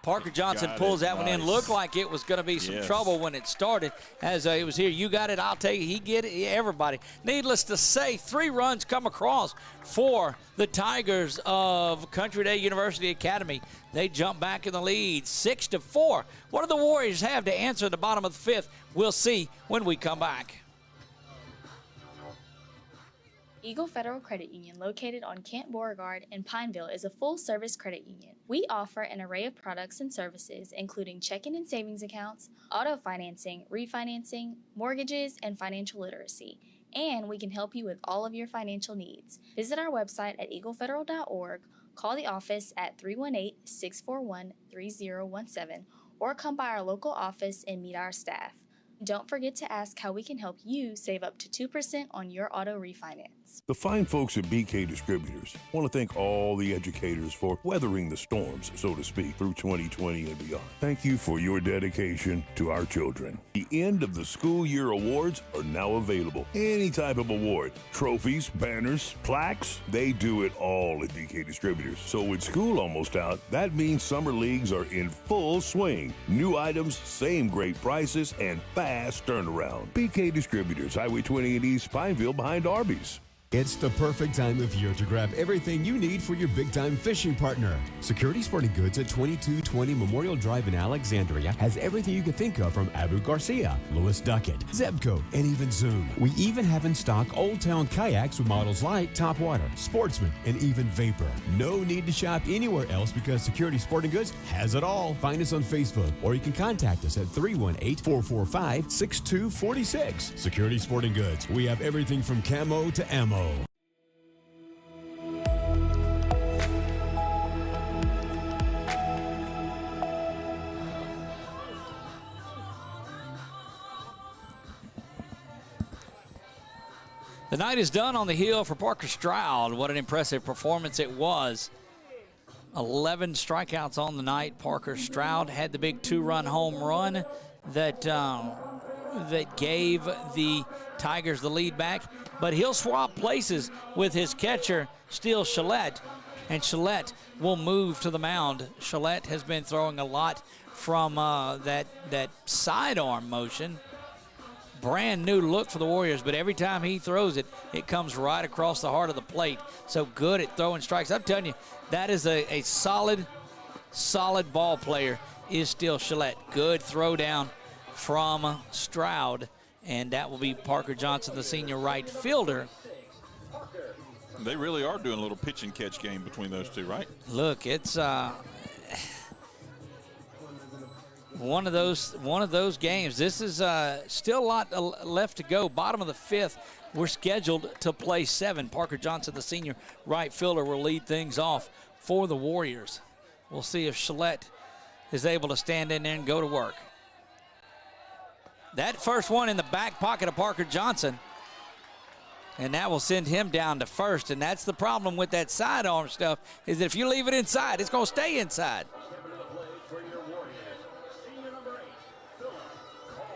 Parker Johnson pulls that one in. Looked like it was going to be some trouble when it started. As it was here, you got it, I'll take it, he get it, everybody. Needless to say, 3 runs come across for the Tigers of Country Day University Academy. They jump back in the lead, 6-4. What do the Warriors have to answer at the bottom of the 5th? We'll see when we come back. Eagle Federal Credit Union, located on Camp Beauregard in Pineville, is a full-service credit union. We offer an array of products and services, including checking and savings accounts, auto financing, refinancing, mortgages, and financial literacy. And we can help you with all of your financial needs. Visit our website at eaglefederal.org, call the office at 318-641-3017, or come by our local office and meet our staff. Don't forget to ask how we can help you save up to 2% on your auto refinance. The fine folks at BK Distributors want to thank all the educators for weathering the storms, so to speak, through 2020 and beyond. Thank you for your dedication to our children. The end of the school year awards are now available. Any type of award, trophies, banners, plaques, they do it all at BK Distributors. So with school almost out, that means summer leagues are in full swing. New items, same great prices, and fast turnaround. BK Distributors, Highway 20 in East Pineville behind Arby's. It's the perfect time of year to grab everything you need for your big-time fishing partner. Security Sporting Goods at 2220 Memorial Drive in Alexandria has everything you can think of from Abu Garcia, Lewis Duckett, Zebco, and even Zoom. We even have in stock Old Town kayaks with models like Topwater, Sportsman, and even Vapor. No need to shop anywhere else because Security Sporting Goods has it all. Find us on Facebook or you can contact us at 318-445-6246. Security Sporting Goods. We have everything from camo to ammo. The night is done on the hill for Parker Stroud. What an impressive performance it was. 11 strikeouts on the night. Parker Stroud had the big 2-run home run that gave the Tigers the lead back. But he'll swap places with his catcher, Steele Chalette, and Chalette will move to the mound. Chalette has been throwing a lot from that sidearm motion. brand new look for the Warriors, but every time he throws it, it comes right across the heart of the plate. So good at throwing strikes. I'm telling you, that is a solid ball player is still Shillette. Good throw down from Stroud, and that will be Parker Johnson, the senior right fielder. They really are doing a little pitch and catch game between those two, right? Look, it's one of those games. This is still a lot left to go. Bottom of the fifth, we're scheduled to play 7. Parker Johnson, the senior right fielder, will lead things off for the Warriors. We'll see if Shillette is able to stand in there and go to work. That first one in the back pocket of Parker Johnson, and that will send him down to first. And that's the problem with that sidearm stuff, is that if you leave it inside, it's going to stay inside.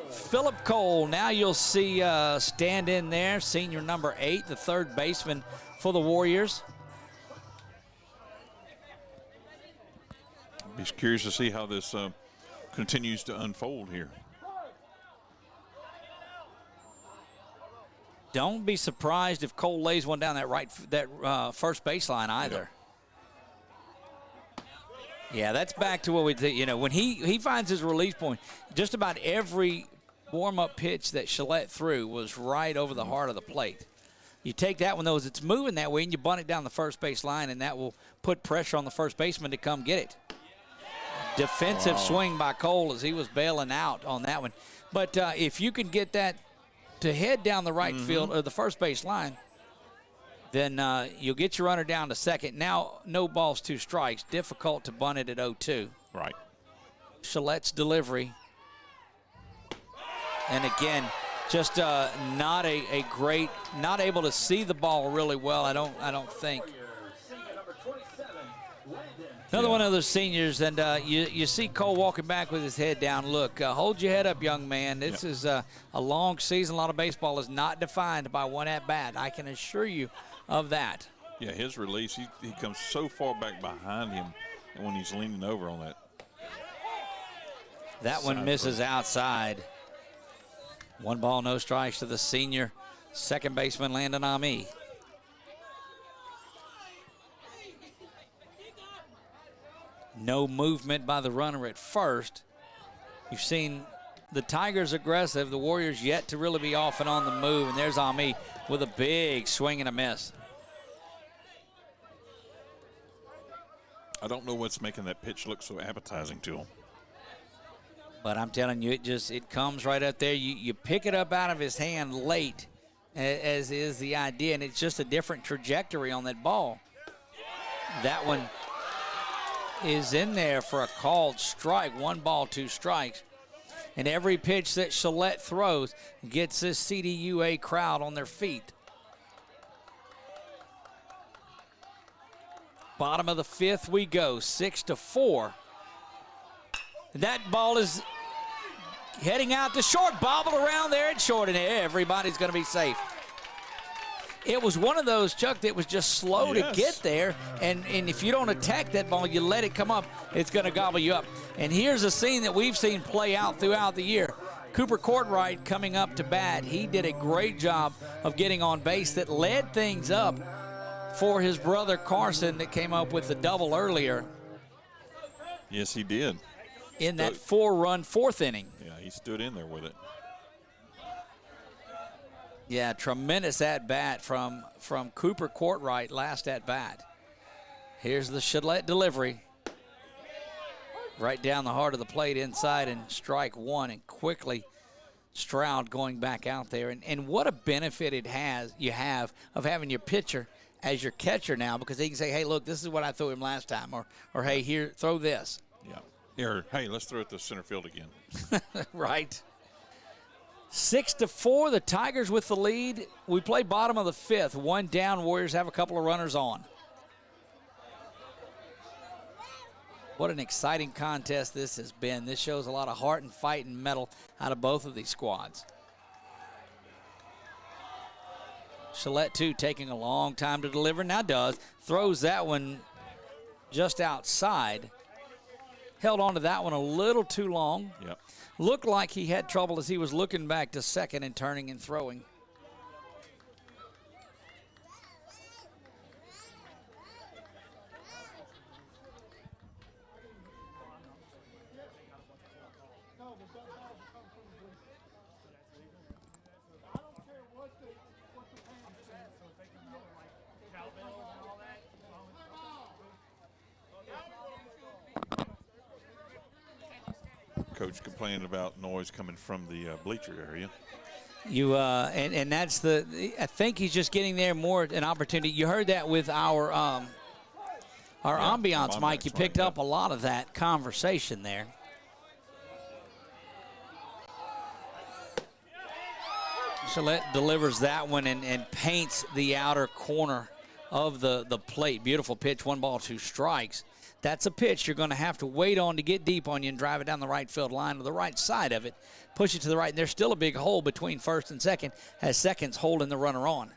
Philip Cole, now you'll see stand in there, senior number 8, the third baseman for the Warriors. Be curious to see how this continues to unfold here. Don't be surprised if Cole lays one down that first baseline either. Yeah, that's back to what we think. You know, when he finds his release point, just about every warm-up pitch that Shillette threw was right over the heart of the plate. You take that one, though, as it's moving that way, and you bunt it down the first base line, and that will put pressure on the first baseman to come get it. Defensive swing by Cole as he was bailing out on that one. But if you can get that to head down the right field or the first base line, then you'll get your runner down to second. Now, no balls, 2 strikes. Difficult to bunt it at 0-2. Right. Shillette's delivery. And again, just not a great, not able to see the ball really well, I don't think. Another one of those seniors, and you see Cole walking back with his head down. Look, hold your head up, young man. This is a long season. A lot of baseball is not defined by one at-bat. I can assure you of that. Yeah, his release, he comes so far back behind him when he's leaning over on that. That one misses outside. 1 ball, no strikes to the senior second baseman, Landon Ami. No movement by the runner at first. You've seen the Tigers aggressive, the Warriors yet to really be off and on the move, and there's Ami with a big swing and a miss. I don't know what's making that pitch look so appetizing to him. But I'm telling you, it comes right up there. You pick it up out of his hand late, as is the idea, and it's just a different trajectory on that ball. That one is in there for a called strike. 1 ball, 2 strikes. And every pitch that Shillette throws gets this CDUA crowd on their feet. Bottom of the fifth we go, 6-4. That ball is heading out to short, bobbled around there at short, and everybody's going to be safe. It was one of those, Chuck, that was just slow to get there, and if you don't attack that ball, you let it come up, it's going to gobble you up. And here's a scene that we've seen play out throughout the year. Cooper Courtright coming up to bat. He did a great job of getting on base that led things up for his brother Carson that came up with the double earlier. Yes, he did. In that 4-run 4th inning. Yeah, he stood in there with it. Yeah, tremendous at-bat from Cooper Courtright last at-bat. Here's the Shillette delivery. Right down the heart of the plate inside, and strike 1, and quickly Stroud going back out there. And what a benefit you have of having your pitcher as your catcher now, because he can say, hey, look, this is what I threw him last time, or hey, here, throw this. Yeah. Or, hey, let's throw it to center field again. Right. 6-4, the Tigers with the lead. We play bottom of the fifth. 1 down, Warriors have a couple of runners on. What an exciting contest this has been. This shows a lot of heart and fight and mettle out of both of these squads. Shillette, too, taking a long time to deliver. Now does. Throws that one just outside. held on to that one a little too long. Yep. Looked like he had trouble as he was looking back to second and turning and throwing. Coach complaining about noise coming from the bleacher area. You and that's I think he's just getting there more an opportunity. You heard that with our ambiance mic. You picked up a lot of that conversation there. Gillette delivers that one and paints the outer corner of the plate. Beautiful pitch, 1 ball, 2 strikes. That's a pitch you're going to have to wait on to get deep on you and drive it down the right field line to the right side of it. Push it to the right. And there's still a big hole between first and second as second's holding the runner on.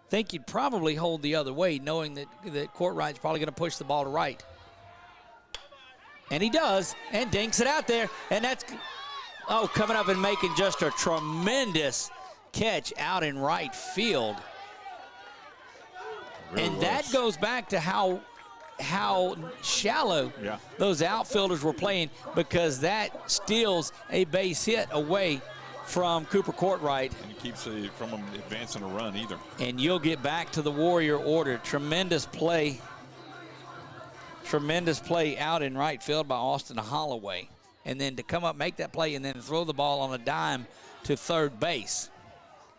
Think you'd probably hold the other way, knowing that Courtwright's probably going to push the ball to right. And he does, and dinks it out there. And that's, coming up and making just a tremendous catch out in right field. And that goes back to how shallow those outfielders were playing, because that steals a base hit away from Cooper Courtwright. And it keeps from him advancing a run either. And you'll get back to the Warrior order. Tremendous play out in right field by Austin Holloway. And then to come up, make that play, and then throw the ball on a dime to third base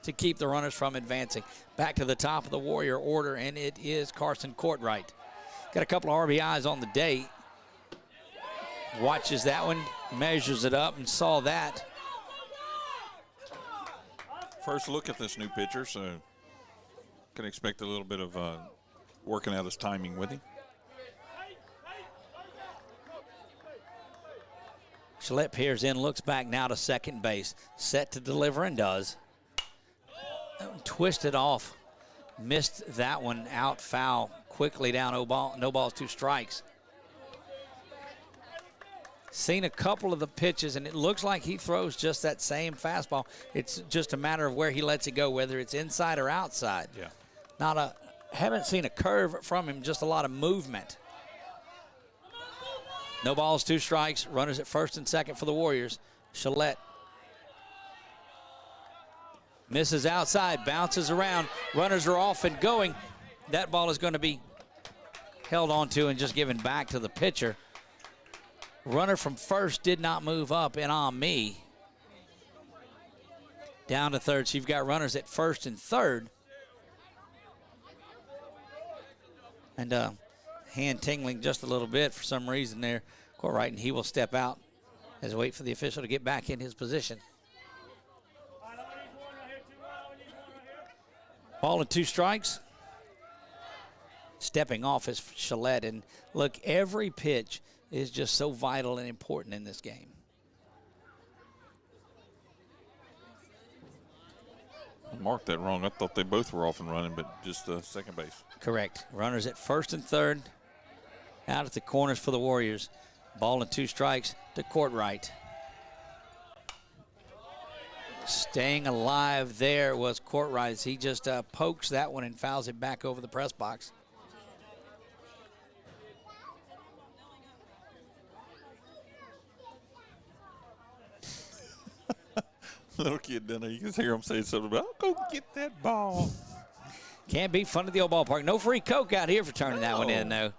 to keep the runners from advancing. Back to the top of the Warrior order, and it is Carson Courtwright. Got a couple of RBIs on the day. Watches that one, measures it up, and saw that. First look at this new pitcher, so can expect a little bit of working out his timing with him. Gillette peers in, looks back now to second base. Set to deliver, and does. Twisted off. Missed that one out foul. Quickly down, no balls, 2 strikes. Seen a couple of the pitches, and it looks like he throws just that same fastball. It's just a matter of where he lets it go, whether it's inside or outside. Yeah. Haven't seen a curve from him, just a lot of movement. No balls, 2 strikes. Runners at first and second for the Warriors. Gillette misses outside, bounces around. Runners are off and going. That ball is going to be held on to and just given back to the pitcher. Runner from first did not move up and on me. Down to third. So you've got runners at first and third. And hand tingling just a little bit for some reason there. Courtwright, and he will step out as we wait for the official to get back in his position. Ball and 2 strikes. Stepping off is Gillette. And look, every pitch is just so vital and important in this game. I marked that wrong. I thought they both were off and running, but just second base. Correct. Runners at first and third. Out at the corners for the Warriors. Ball and 2 strikes to Courtwright. Staying alive there was Courtwright. He just pokes that one and fouls it back over the press box. Little kid down there, you can hear him say something about, go get that ball. Can't be fun at the old ballpark. No free Coke out here for turning that one in, though.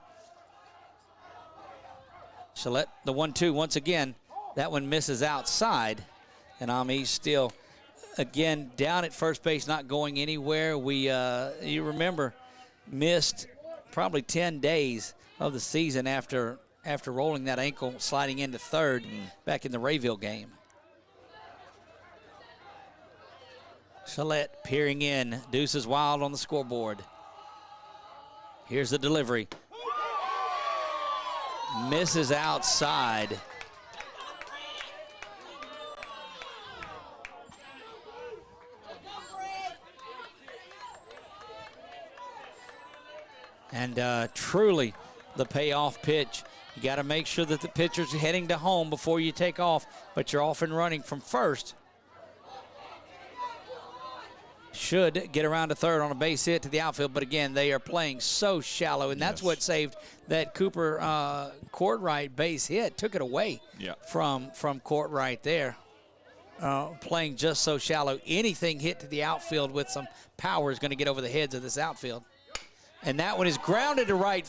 Gillette, the 1-2 once again. That one misses outside. And Ami still, again, down at first base, not going anywhere. We, you remember, missed probably 10 days of the season after rolling that ankle, sliding into third back in the Rayville game. Gillette peering in. Deuces wild on the scoreboard. Here's the delivery. Misses outside. And truly the payoff pitch You got to make sure that the pitcher's heading to home before you take off, but you're off and running from first. Should get around to third on a base hit to the outfield, but again, they are playing so shallow, and that's what saved that Cooper Courtright base hit. Took it away from Courtright there. Playing just so shallow. Anything hit to the outfield with some power is going to get over the heads of this outfield. And that one is grounded to right.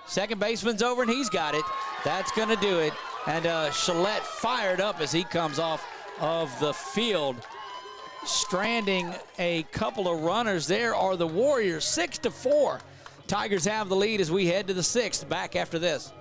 Second baseman's over, and he's got it. That's going to do it. And Shillette fired up as he comes off of the field. Stranding a couple of runners there are the Warriors, 6-4. Tigers have the lead as we head to the sixth. Back after this.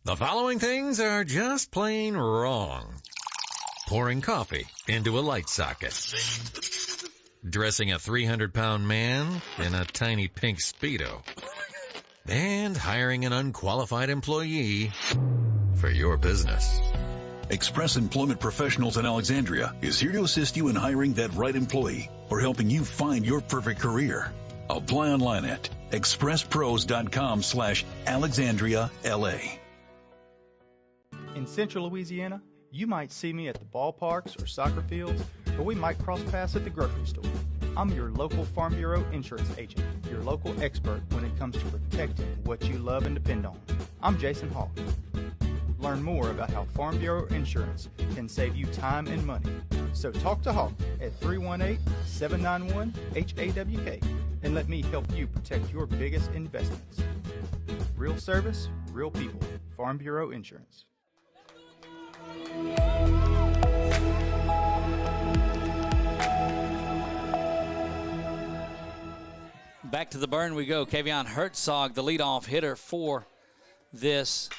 The following things are just plain wrong. Pouring coffee into a light socket. Dressing a 300-pound man in a tiny pink Speedo. And hiring an unqualified employee for your business. Express Employment Professionals in Alexandria is here to assist you in hiring that right employee or helping you find your perfect career. Apply online at expresspros.com/AlexandriaLA. In Central Louisiana, you might see me at the ballparks or soccer fields, or we might cross paths at the grocery store. I'm your local Farm Bureau insurance agent, your local expert when it comes to protecting what you love and depend on. I'm Jason Hawk. Learn more about how Farm Bureau insurance can save you time and money. So talk to Hawk at 318-791-HAWK and let me help you protect your biggest investments. Real service, real people. Farm Bureau Insurance. Back to the burn we go. Kavion Herzog, the leadoff hitter for this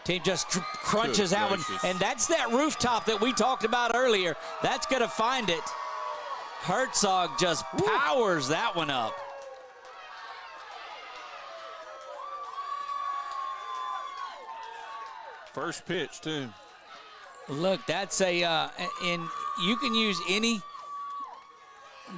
team, just crunches out one. And that's that rooftop that we talked about earlier. That's going to find it. Herzog just powers that one up. First pitch, too. Look, that's and you can use any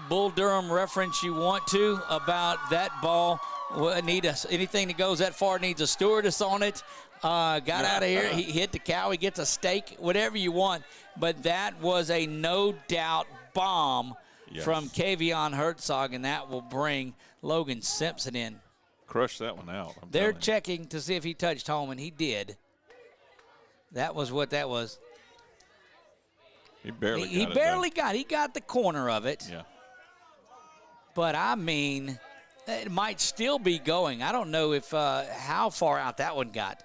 Bull Durham reference you want to about that ball. Anything that goes that far needs a stewardess on it. Got out of here. He hit the cow. He gets a steak, whatever you want. But that was a no-doubt bomb from Kavion Herzog, and that will bring Logan Simpson in. Crush that one out. They're checking to see if he touched home, and he did. That was what that was. He barely got it. He got the corner of it. Yeah. But, I mean, it might still be going. I don't know if how far out that one got.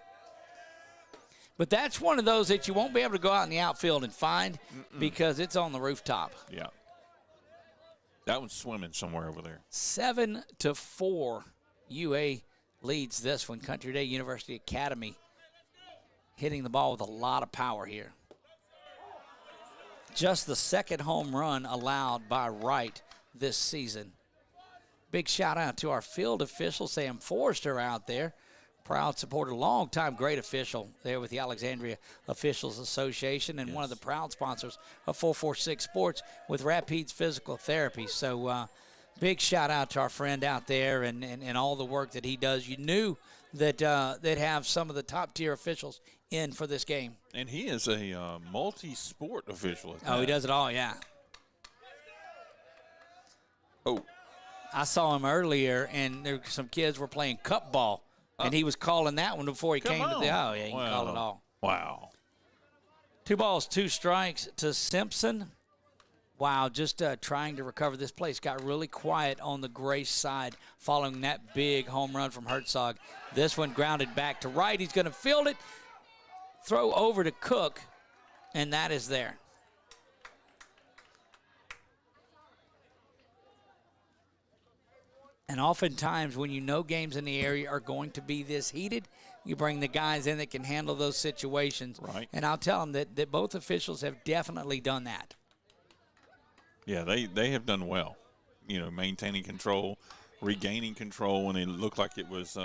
But that's one of those that you won't be able to go out in the outfield and find because it's on the rooftop. Yeah. That one's swimming somewhere over there. 7-4. UA leads this one. Country Day University Academy hitting the ball with a lot of power here. Just the second home run allowed by Wright this season. Big shout out to our field official, Sam Forrester, out there. Proud supporter, longtime great official there with the Alexandria Officials Association and one of the proud sponsors of 446 Sports with Rapides Physical Therapy. So big shout out to our friend out there and all the work that he does. You knew that they'd have some of the top tier officials in for this game. And he is a multi-sport official. Oh, he does it all, yeah. Oh. I saw him earlier, and some kids were playing cup ball, and he was calling that one before he came to the – oh, yeah, he can call it all. Wow. 2 balls, 2 strikes to Simpson. Wow, just trying to recover this place. Got really quiet on the Grace side following that big home run from Herzog. This one grounded back to right. He's going to field it, throw over to Cook, and that is there. And oftentimes when you know games in the area are going to be this heated, you bring the guys in that can handle those situations. Right. And I'll tell them that both officials have definitely done that. Yeah, they have done well, maintaining control, regaining control when it looked like it was,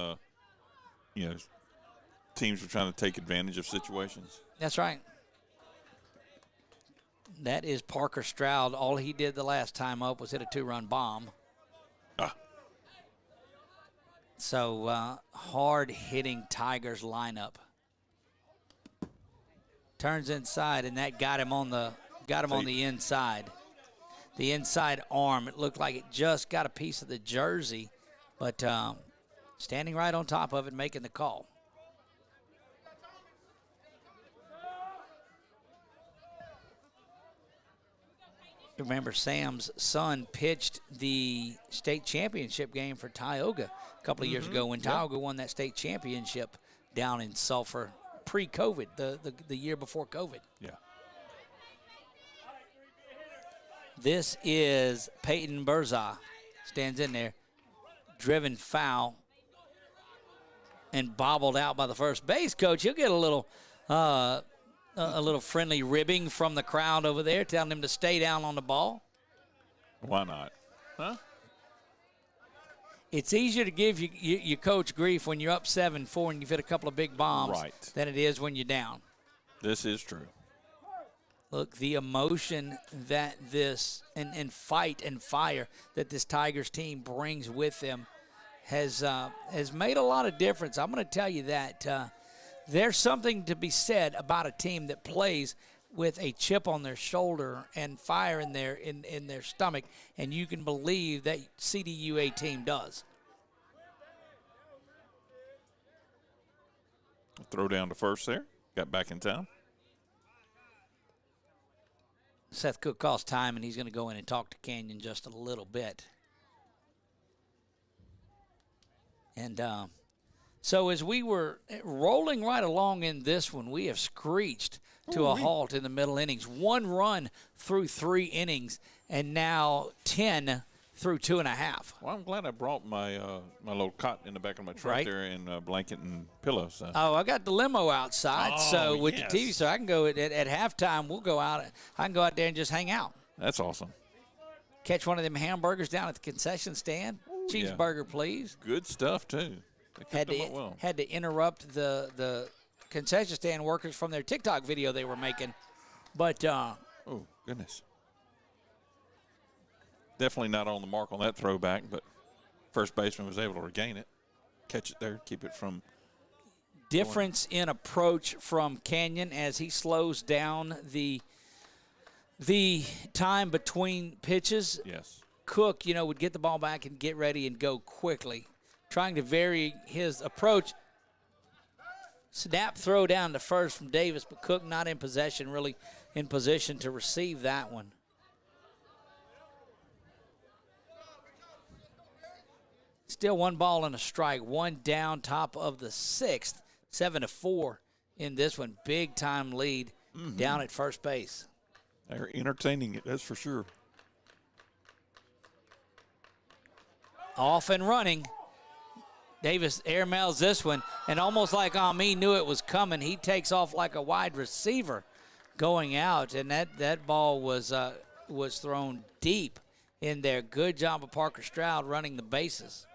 teams were trying to take advantage of situations. That's right. That is Parker Stroud. All he did the last time up was hit a 2-run bomb. So hard-hitting Tigers lineup. Turns inside, and that got him on the inside. The inside arm. It looked like it just got a piece of the jersey, but standing right on top of it, making the call. Remember, Sam's son pitched the state championship game for Tioga a couple of years ago when Tioga won that state championship down in Sulphur pre-COVID, the year before COVID. Yeah. This is Peyton Berza. Stands in there. Driven foul and bobbled out by the first base coach. He'll get a little friendly ribbing from the crowd over there, telling him to stay down on the ball. Why not? Huh? It's easier to give your coach grief when you're up 7-4 and you've hit a couple of big bombs than it is when you're down. This is true. Look, the emotion that this and fight and fire that this Tigers team brings with them has made a lot of difference. I'm going to tell you that there's something to be said about a team that plays with a chip on their shoulder and fire in their stomach, and you can believe that CDUA team does. Throw down to first there. Got back in town. Seth Cook calls time, and he's going to go in and talk to Canyon just a little bit. And so as we were rolling right along in this one, we have screeched to a halt in the middle innings. 1 run through 3 innings, and now 10 through 2.5. Well, I'm glad I brought my my little cot in the back of my truck there, and blanket and pillow. So. Oh, I got the limo outside, so with the TV, so I can go at halftime. We'll go out. I can go out there and just hang out. That's awesome. Catch one of them hamburgers down at the concession stand. Cheeseburger, please. Good stuff too. Had to interrupt the concession stand workers from their TikTok video they were making, but oh goodness. Definitely not on the mark on that throwback, but first baseman was able to regain it, catch it there, keep it from. Difference in approach from Canyon as he slows down the time between pitches. Yes. Cook, would get the ball back and get ready and go quickly, trying to vary his approach. Snap throw down to first from Davis, but Cook not in possession, really in position to receive that one. Still 1 ball and a strike, 1 down, top of the 6th, 7-4 in this one. Big time lead down at first base. They're entertaining it, that's for sure. Off and running. Davis airmails this one, and almost like Ami knew it was coming, he takes off like a wide receiver going out, and that ball was thrown deep in there. Good job of Parker Stroud running the bases.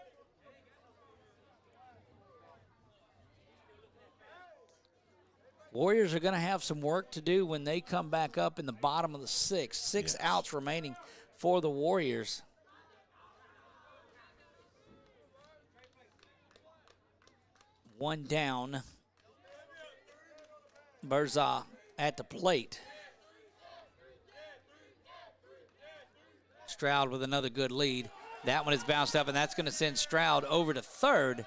Warriors are going to have some work to do when they come back up in the bottom of the 6th. 6 outs remaining for the Warriors. One down. Berza at the plate. Stroud with another good lead. That one is bounced up, and that's going to send Stroud over to third.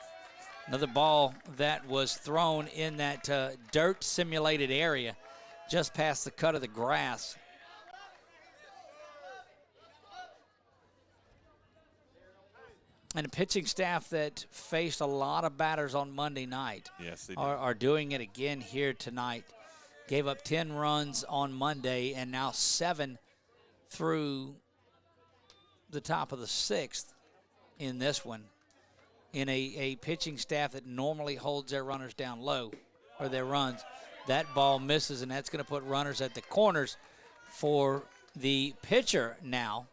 Another ball that was thrown in that dirt-simulated area just past the cut of the grass. And a pitching staff that faced a lot of batters on Monday night are doing it again here tonight. Gave up 10 runs on Monday and now 7 through the top of the 6th. in this one, in a pitching staff that normally holds their runners down low, or their runs. That ball misses, and that's going to put runners at the corners for the pitcher now.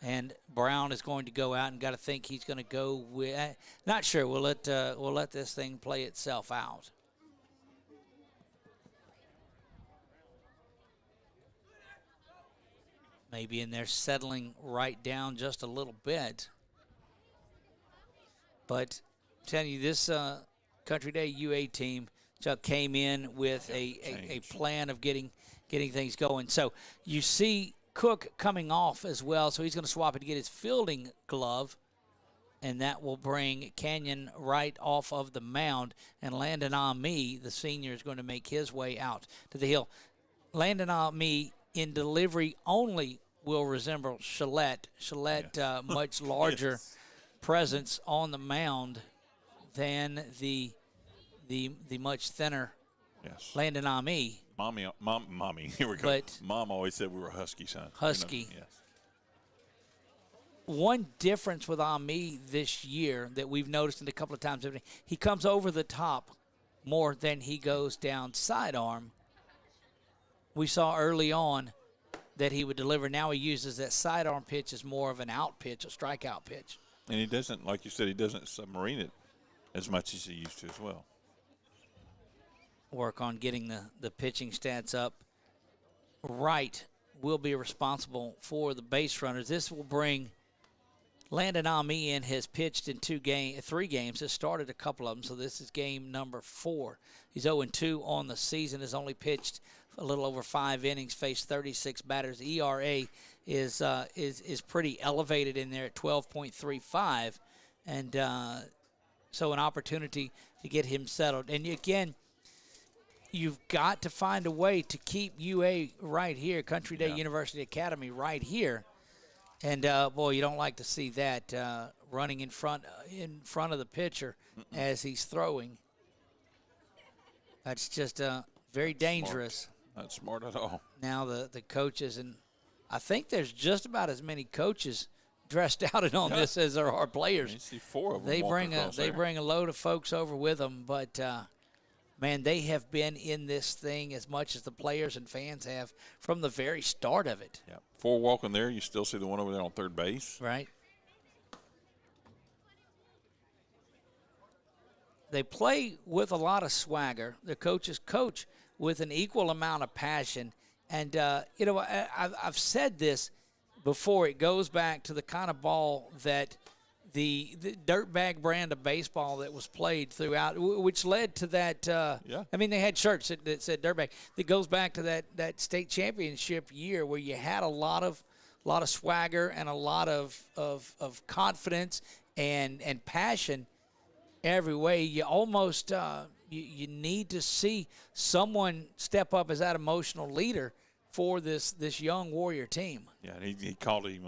And Brown is going to go out, and got to think he's going to go with. Not sure. We'll let this thing play itself out. Maybe in there settling right down just a little bit. But I'm telling you, this Country Day UA team came in with a plan of getting things going. So you see Cook coming off as well, so he's going to swap it to get his fielding glove, and that will bring Canyon right off of the mound. And Landon Ami, the senior, is going to make his way out to the hill. Landon Ami in delivery only will resemble Shillette. Shillette, much larger presence on the mound than the much thinner Landon Ami. Mommy, here we go. But Mom always said we were Husky, son. Husky. Yes. One difference with Ami this year that we've noticed in a couple of times, he comes over the top more than he goes down sidearm. We saw early on that he would deliver. Now he uses that sidearm pitch as more of an out pitch, a strikeout pitch. And he doesn't, like you said, he doesn't submarine it as much as he used to as well. Work on getting the pitching stats up. Wright will be responsible for the base runners. This will bring Landon Ami in, has pitched in 3 games, has started a couple of them, so this is game number 4. He's 0-2 on the season, has only pitched a little over 5 innings, faced 36 batters. ERA is pretty elevated in there at 12.35, and so an opportunity to get him settled. And again, you've got to find a way to keep UA right here, Country Day University Academy right here. And, boy, you don't like to see that running in front of the pitcher as he's throwing. That's just very dangerous. Not smart at all. Now the coaches, and I think there's just about as many coaches dressed out and on this as there are players. You see 4 of them. They bring a load of folks over with them, but man, they have been in this thing as much as the players and fans have from the very start of it. Yeah, 4 walking there. You still see the one over there on third base. Right. They play with a lot of swagger. The coaches coach with an equal amount of passion. And, I've said this before. It goes back to the kind of ball that the dirtbag brand of baseball that was played throughout, which led to that. I mean, they had shirts that said dirtbag. It goes back to that state championship year where you had a lot of swagger and a lot of confidence and passion every way. You almost you need to see someone step up as that emotional leader for this young Warrior team. Yeah, and he called him.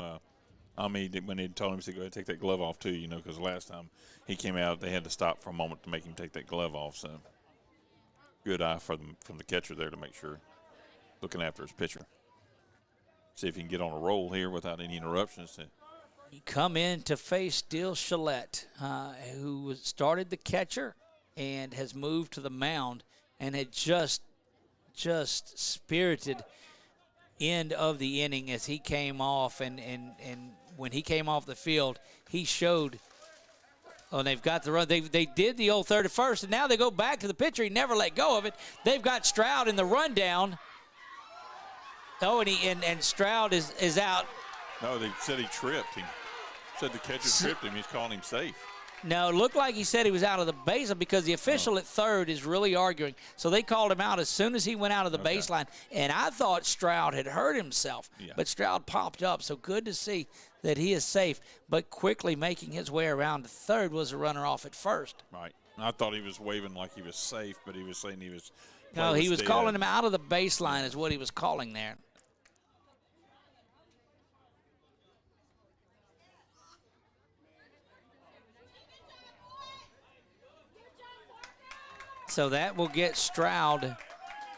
When he told him to go ahead and take that glove off too, because last time he came out, they had to stop for a moment to make him take that glove off. So good eye from the catcher there to make sure, looking after his pitcher. See if he can get on a roll here without any interruptions. You come in to face Steele Shillette, who started the catcher and has moved to the mound and had just spirited end of the inning as he came off, and when he came off the field, he showed. Oh, they've got the run. They did the old third at first, and now they go back to the pitcher. He never let go of it. They've got Stroud in the rundown. Oh, and Stroud is out. No, they said he tripped. He said the catcher tripped him. He's calling him safe. No, it looked like he said he was out of the baseline because the official at third is really arguing. So they called him out as soon as he went out of the baseline. And I thought Stroud had hurt himself, but Stroud popped up. So good to see that he is safe. But quickly making his way around to third was a runner off at first. Right. I thought he was waving like he was safe, but he was saying he was. No, he was calling him out of the baseline is what he was calling there. So that will get Stroud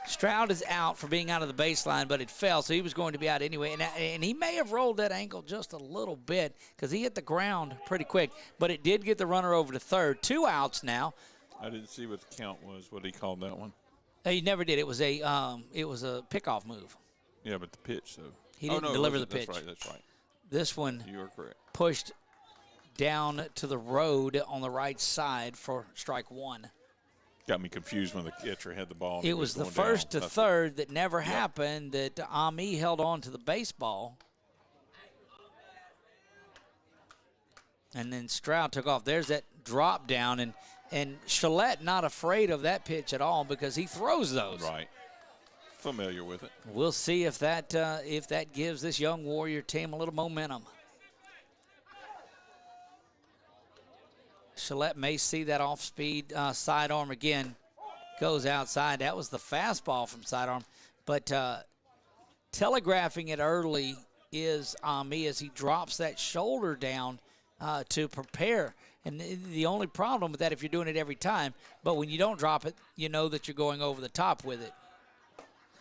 Stroud is out for being out of the baseline, but it fell, so he was going to be out anyway. And he may have rolled that ankle just a little bit because he hit the ground pretty quick, but it did get the runner over to third. 2 outs now. I didn't see what the count was, what he called that one. He never did. It was a pickoff move. Yeah, but the pitch, though. He didn't deliver the pitch. That's right. This one you are correct. Pushed down to the road on the right side for strike 1. Got me confused when the catcher had the ball. It was the first to third that never happened, that Ami held on to the baseball. And then Stroud took off. There's that drop down, and Gillette not afraid of that pitch at all because he throws those. Right. Familiar with it. We'll see if that gives this young Warrior team a little momentum. Gillette may see that off-speed sidearm again. Goes outside. That was the fastball from sidearm. But telegraphing it early is Ami as he drops that shoulder down to prepare. And the only problem with that, if you're doing it every time, but when you don't drop it, you know that you're going over the top with it.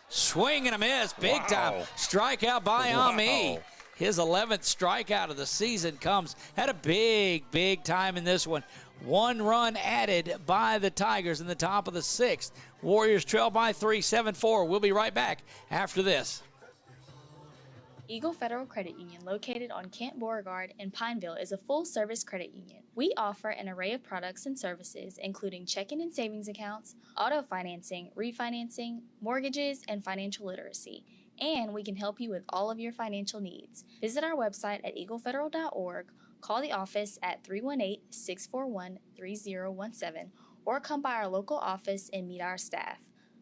Swing and a miss. Big time. Strikeout by Ami. His 11th strikeout of the season comes at a big time in this one. 1 run added by the Tigers in the top of the 6th. Warriors trail by 3, 7-4. We'll be right back after this. Eagle Federal Credit Union, located on Camp Beauregard in Pineville, is a full-service credit union. We offer an array of products and services, including checking and savings accounts, auto financing, refinancing, mortgages, and financial literacy. And we can help you with all of your financial needs. Visit our website at eaglefederal.org, call the office at 318-641-3017, or come by our local office and meet our staff.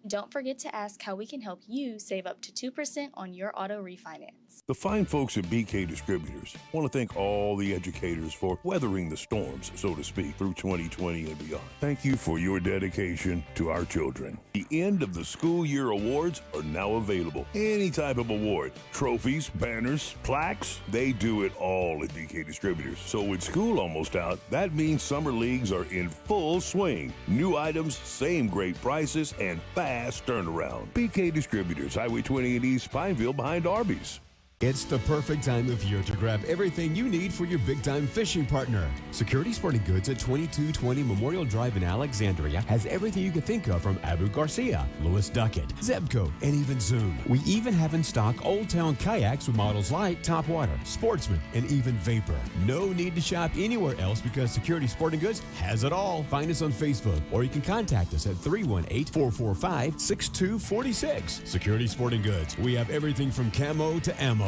Don't forget to ask how we can help you save up to 2% on your auto refinance. The fine folks at BK Distributors want to thank all the educators for weathering the storms, so to speak, through 2020 and beyond. Thank you for your dedication to our children. The end of the school year awards are now available. Any type of award, trophies, banners, plaques, they do it all at BK Distributors. So with school almost out, that means summer leagues are in full swing. New items, same great prices, and fast turnaround. BK Distributors, Highway 20 in East Pineville behind Arby's. It's the perfect time of year to grab everything you need for your big-time fishing partner. Security Sporting Goods at 2220 Memorial Drive in Alexandria has everything you can think of from Abu Garcia, Lewis Duckett, Zebco, and even Zoom. We even have in stock Old Town kayaks with models like Topwater, Sportsman, and even Vapor. No need to shop anywhere else because Security Sporting Goods has it all. Find us on Facebook, or you can contact us at 318-445-6246. Security Sporting Goods. We have everything from camo to ammo.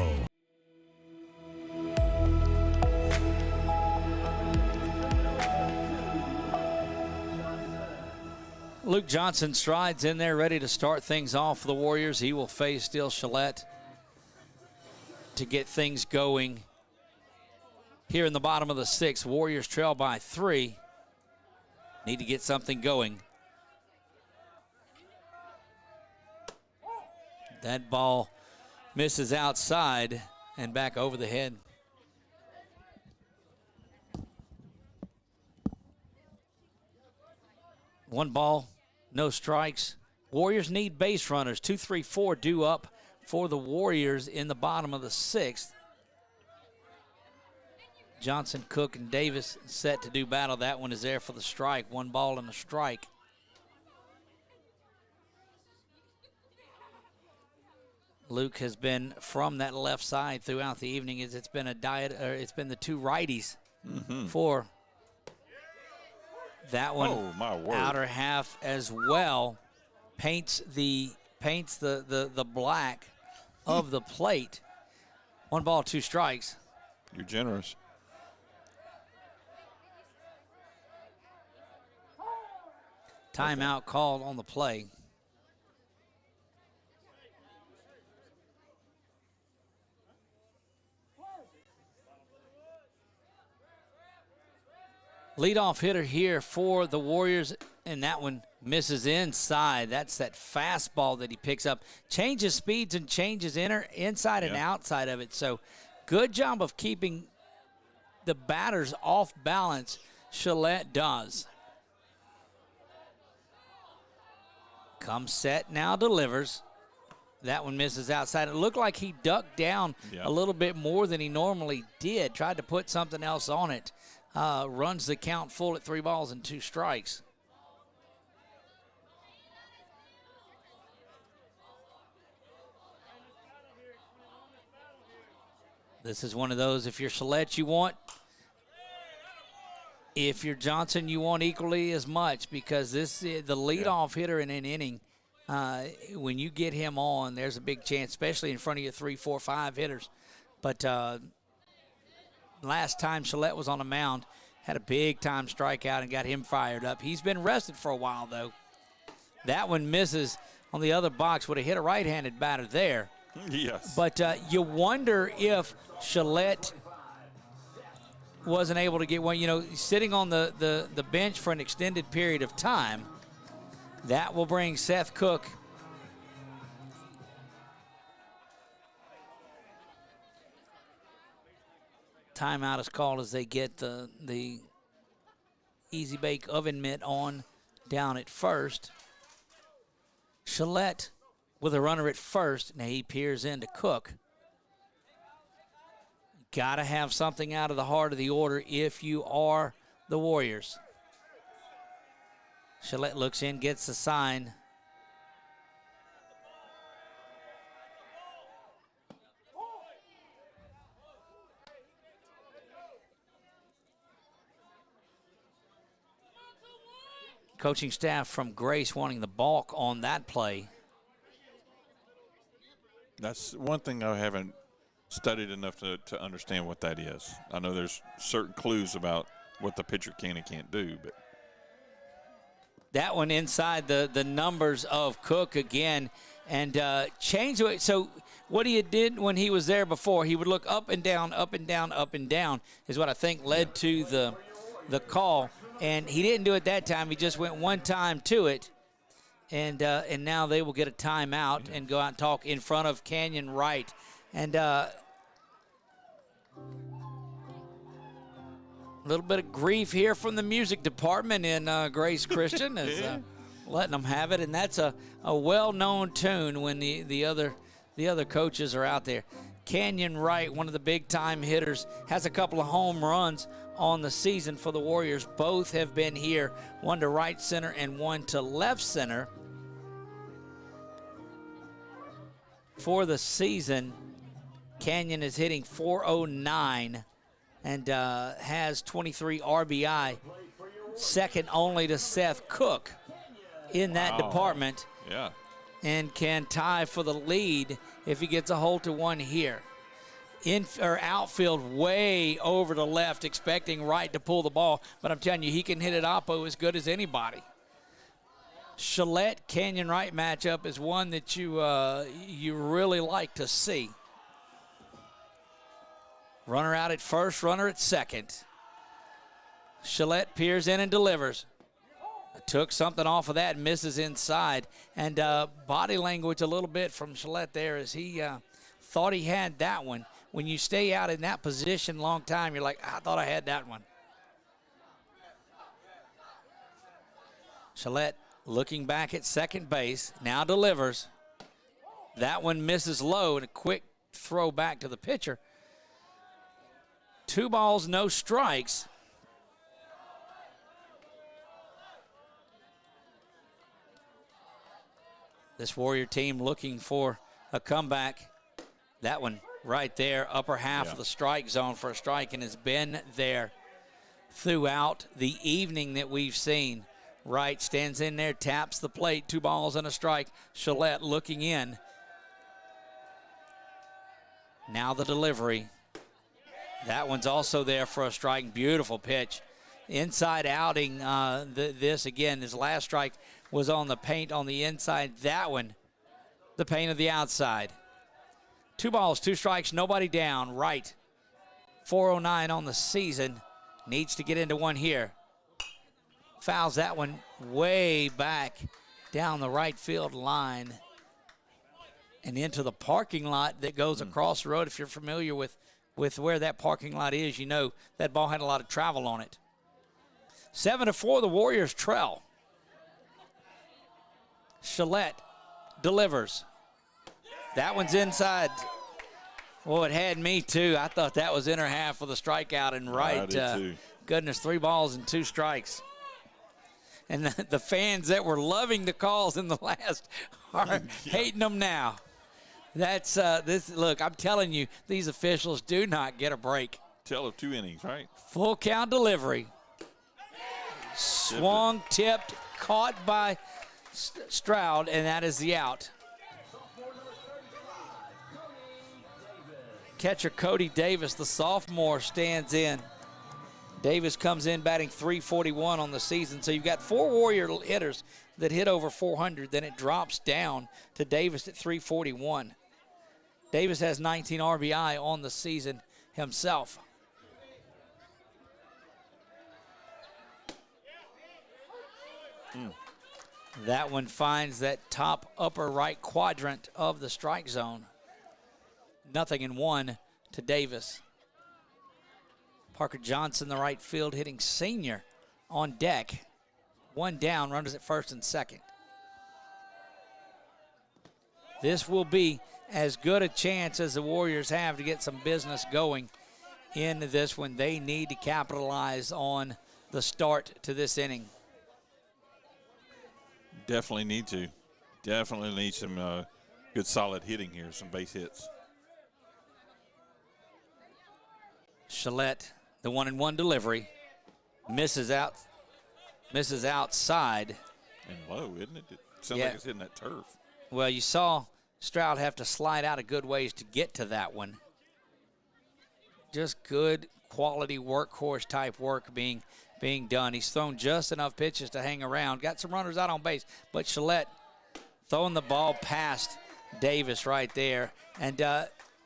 Luke Johnson strides in there, ready to start things off for the Warriors. He will face Steele Gillette to get things going here in the bottom of the 6th. Warriors trail by 3. Need to get something going. That ball misses outside and back over the head. One ball, no strikes. Warriors need base runners. 2, 3, 4 due up for the Warriors in the bottom of the 6th. Johnson, Cook, and Davis set to do battle. That one is there for the strike. 1 ball and a strike. Luke has been from that left side throughout the evening. It's been it's been the 2 righties for that one. Oh, my word. Outer half as well. Paints the black of the plate. 1 ball, 2 strikes. You're generous. Timeout called on the play. Leadoff hitter here for the Warriors, and that one misses inside. That's that fastball that he picks up. Changes speeds and changes inside and outside of it. So good job of keeping the batters off balance. Gillette does. Comes set, now delivers. That one misses outside. It looked like he ducked down a little bit more than he normally did. Tried to put something else on it. Runs the count full at 3 balls and 2 strikes. This is one of those, if you're Gillette, you want. If you're Johnson, you want equally as much, because this is the leadoff hitter in an inning. When you get him on, there's a big chance, especially in front of your 3, 4, 5 hitters. But last time Gillette was on the mound, had a big-time strikeout and got him fired up. He's been rested for a while, though. That one misses on the other box. Would have hit a right-handed batter there. Yes. But you wonder if Gillette wasn't able to get one. You know, sitting on the bench for an extended period of time, that will bring Seth Cook timeout is called as they get the Easy Bake Oven Mitt on down at first. Gillette with a runner at first. Now he peers into Cook. Got to have something out of the heart of the order if you are the Warriors. Gillette looks in, gets the sign. Coaching staff from Grace wanting the balk on that play. That's one thing I haven't studied enough to understand what that is. I know there's certain clues about what the pitcher can and can't do, but that one inside the numbers of Cook again, and changed it. So what he did when he was there before, he would look up and down, up and down, up and down, is what I think led to the call. And he didn't do it that time. He just went one time to it, and now they will get a timeout and go out and talk in front of Canyon Wright. And a little bit of grief here from the music department in Grace Christian is letting them have it, and that's a well-known tune when the other coaches are out there. Canyon Wright, one of the big-time hitters, has a couple of home runs on the season for the Warriors. Both have been here, one to right center and one to left center. For the season, Canyon is hitting .409 and has 23 RBI, second only to Seth Cook in that department. Yeah. And can tie for the lead if he gets a hold to one here. Outfield way over to left, expecting Wright to pull the ball, but I'm telling you, he can hit it oppo as good as anybody. Gillette Canyon Wright matchup is one that you really like to see. Runner out at first, runner at second. Gillette peers in and delivers. Took something off of that and misses inside. And body language a little bit from Gillette there as he thought he had that one. When you stay out in that position long time, you're like, I thought I had that one. Gillette looking back at second base, now delivers. That one misses low, and a quick throw back to the pitcher. 2 balls, no strikes. This Warrior team looking for a comeback. That one right there, upper half of the strike zone for a strike, and has been there throughout the evening that we've seen. Wright stands in there, taps the plate, 2 balls and a strike. Gillette looking in. Now the delivery. That one's also there for a strike. Beautiful pitch. Inside outing, this again, his last strike was on the paint on the inside. That one, the paint of the outside. 2 balls, 2 strikes, nobody down. Wright, .409 on the season. Needs to get into one here. Fouls that one way back down the right field line and into the parking lot that goes across the road. If you're familiar with where that parking lot is, you know that ball had a lot of travel on it. 7-4, the Warriors trail. Gillette delivers. That one's inside. Well, it had me too. I thought that was inner half with a strikeout and right. I did too. Goodness, 3 balls and 2 strikes. And the fans that were loving the calls in the last are hating them now. That's this. Look, I'm telling you, these officials do not get a break. Tell of 2 innings, right? Full count delivery. Swung, tipped, caught by Stroud, and that is the out. Catcher Cody Davis, the sophomore, stands in. Davis comes in batting .341 on the season. So you've got 4 Warrior hitters that hit over 400. Then it drops down to Davis at .341. Davis has 19 RBI on the season himself. That one finds that top upper right quadrant of the strike zone. 0-1 to Davis. Parker Johnson, the right field hitting senior, on deck. 1 down, runners at first and second. This will be as good a chance as the Warriors have to get some business going in this one. They need to capitalize on the start to this inning. Definitely need to. Definitely need some good solid hitting here, some base hits. Gillette, the 1-1 delivery, misses outside. And low, isn't it? It sounds like it's hitting that turf. Well, you saw Stroud have to slide out a good ways to get to that one. Just good quality workhorse type work being done. He's thrown just enough pitches to hang around. Got some runners out on base, but Gillette throwing the ball past Davis right there. And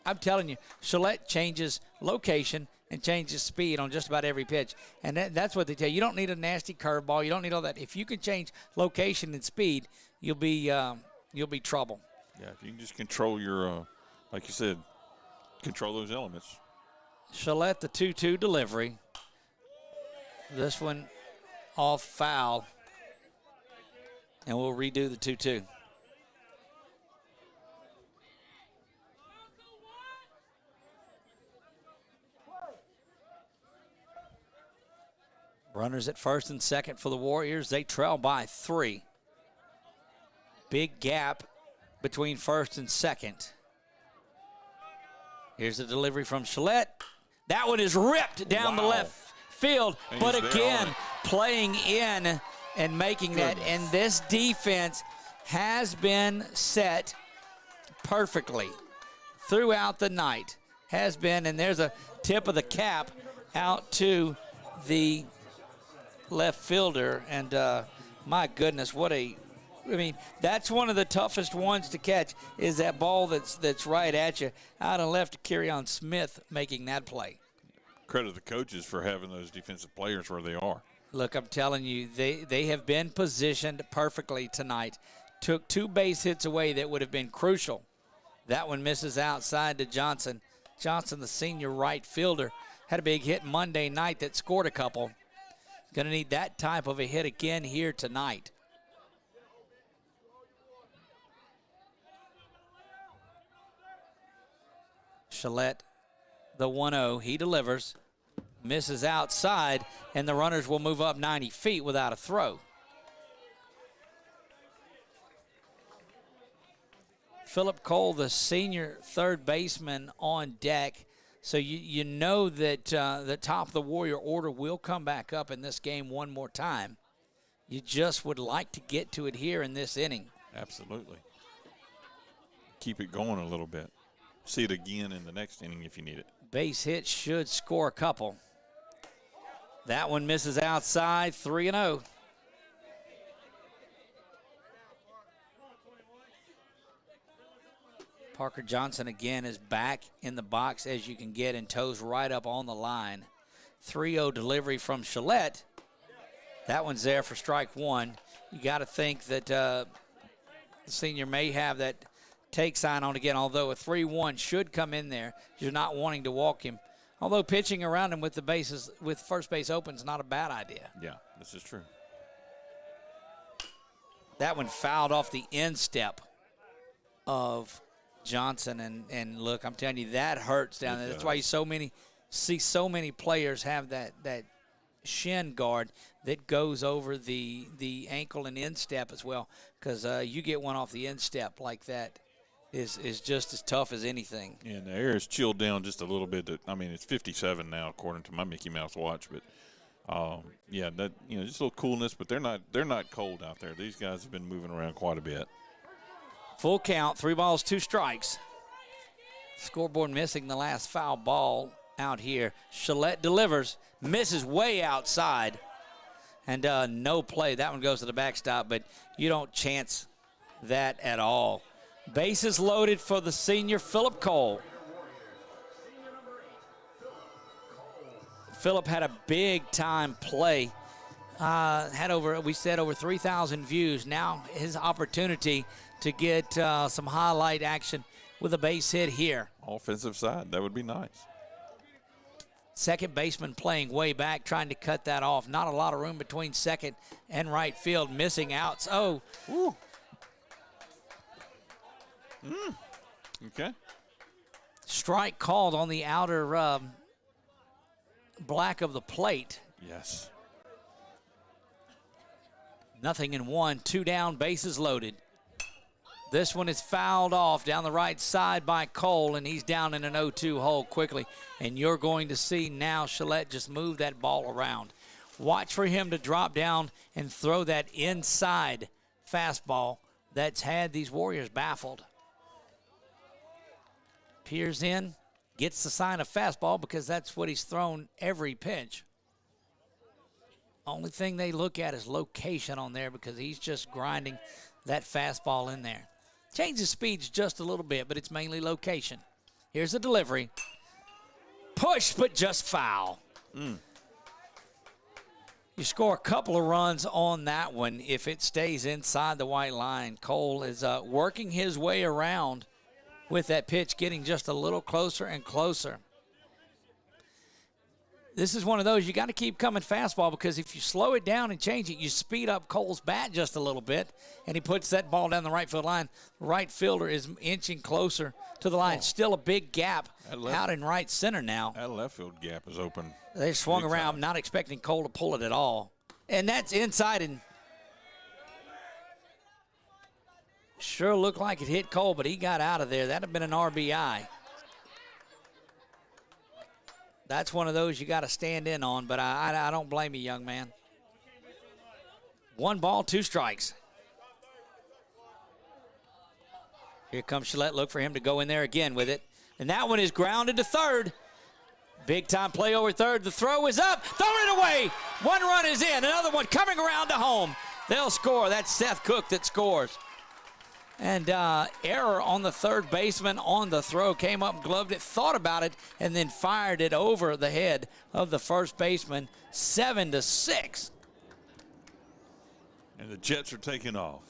I'm telling you, Gillette changes location and changes speed on just about every pitch. And that's what they tell you. You don't need a nasty curveball. You don't need all that. If you can change location and speed, you'll be trouble. Yeah, if you can just control your, like you said, control those elements. Gillette, the 2-2 delivery. This one off foul. And we'll redo the 2-2. Runners at first and second for the Warriors. They trail by 3. Big gap between first and second. Here's the delivery from Gillette. That one is ripped down the left field, but again, playing in and making that. And this defense has been set perfectly throughout the night. Has been, and there's a tip of the cap out to the left fielder. And my goodness, I mean, that's one of the toughest ones to catch, is that ball that's right at you. Out and left to Kerryon Smith making that play. Credit the coaches for having those defensive players where they are. Look, I'm telling you, they have been positioned perfectly tonight. Took 2 base hits away that would have been crucial. That one misses outside to Johnson. Johnson, the senior right fielder, had a big hit Monday night that scored a couple. Going to need that type of a hit again here tonight. Gillette, the 1-0, he delivers, misses outside, and the runners will move up 90 feet without a throw. Philip Cole, the senior third baseman, on deck. So you know that the top of the Warrior order will come back up in this game one more time. You just would like to get to it here in this inning. Absolutely. Keep it going a little bit. See it again in the next inning if you need it. Base hit should score a couple. That one misses outside, 3-0. Parker Johnson again is back in the box as you can get and toes right up on the line. 3-0 delivery from Gillette. That one's there for strike 1. You got to think that the senior may have that take sign on again, although a 3-1 should come in there. You're not wanting to walk him. Although pitching around him with the bases, with first base open, is not a bad idea. Yeah, this is true. That one fouled off the instep of Johnson. And look, I'm telling you, that hurts down there. That's why you see so many players have that shin guard that goes over the ankle and instep as well, because you get one off the instep like that is just as tough as anything. Yeah, the air is chilled down just a little bit. I mean, it's 57 now according to my Mickey Mouse watch, but yeah, that just a little coolness, but they're not cold out there. These guys have been moving around quite a bit. Full count, 3 balls, 2 strikes. Scoreboard missing the last foul ball out here. Gillette delivers, misses way outside, and no play. That one goes to the backstop, but you don't chance that at all. Bases loaded for the senior, Philip Cole. Philip had a big-time play. Had over 3,000 views. Now his opportunity to get some highlight action with a base hit here. Offensive side, that would be nice. Second baseman playing way back, trying to cut that off. Not a lot of room between second and right field. Missing outs. Oh. Ooh. Okay. Strike called on the outer black of the plate. Yes. 0-1, 2 down, bases loaded. This one is fouled off down the right side by Cole, and he's down in an 0-2 hole quickly. And you're going to see now Gillette just move that ball around. Watch for him to drop down and throw that inside fastball that's had these Warriors baffled. Peers in, gets the sign of fastball because that's what he's thrown every pitch. Only thing they look at is location on there because he's just grinding that fastball in there. Changes speeds just a little bit, but it's mainly location. Here's the delivery. Push, but just foul. You score a couple of runs on that one if it stays inside the white line. Cole is working his way around with that pitch, getting just a little closer and closer. This is one of those you got to keep coming fastball because if you slow it down and change it, you speed up Cole's bat just a little bit, and he puts that ball down the right field line. Right fielder is inching closer to the line. Still a big gap out in right center now. That left field gap is open. They swung around, not expecting Cole to pull it at all. And that's inside, and sure looked like it hit Cole, but he got out of there. That would have been an RBI. That's one of those you got to stand in on, but I don't blame you, young man. 1 ball, 2 strikes. Here comes Gillette. Look for him to go in there again with it. And that one is grounded to third. Big-time play over third. The throw is up. Throwing it away. 1 run is in. Another one coming around to home. They'll score. That's Seth Cook that scores. And error on the third baseman on the throw. Came up, gloved it, thought about it, and then fired it over the head of the first baseman. 7-6. And the Jets are taking off.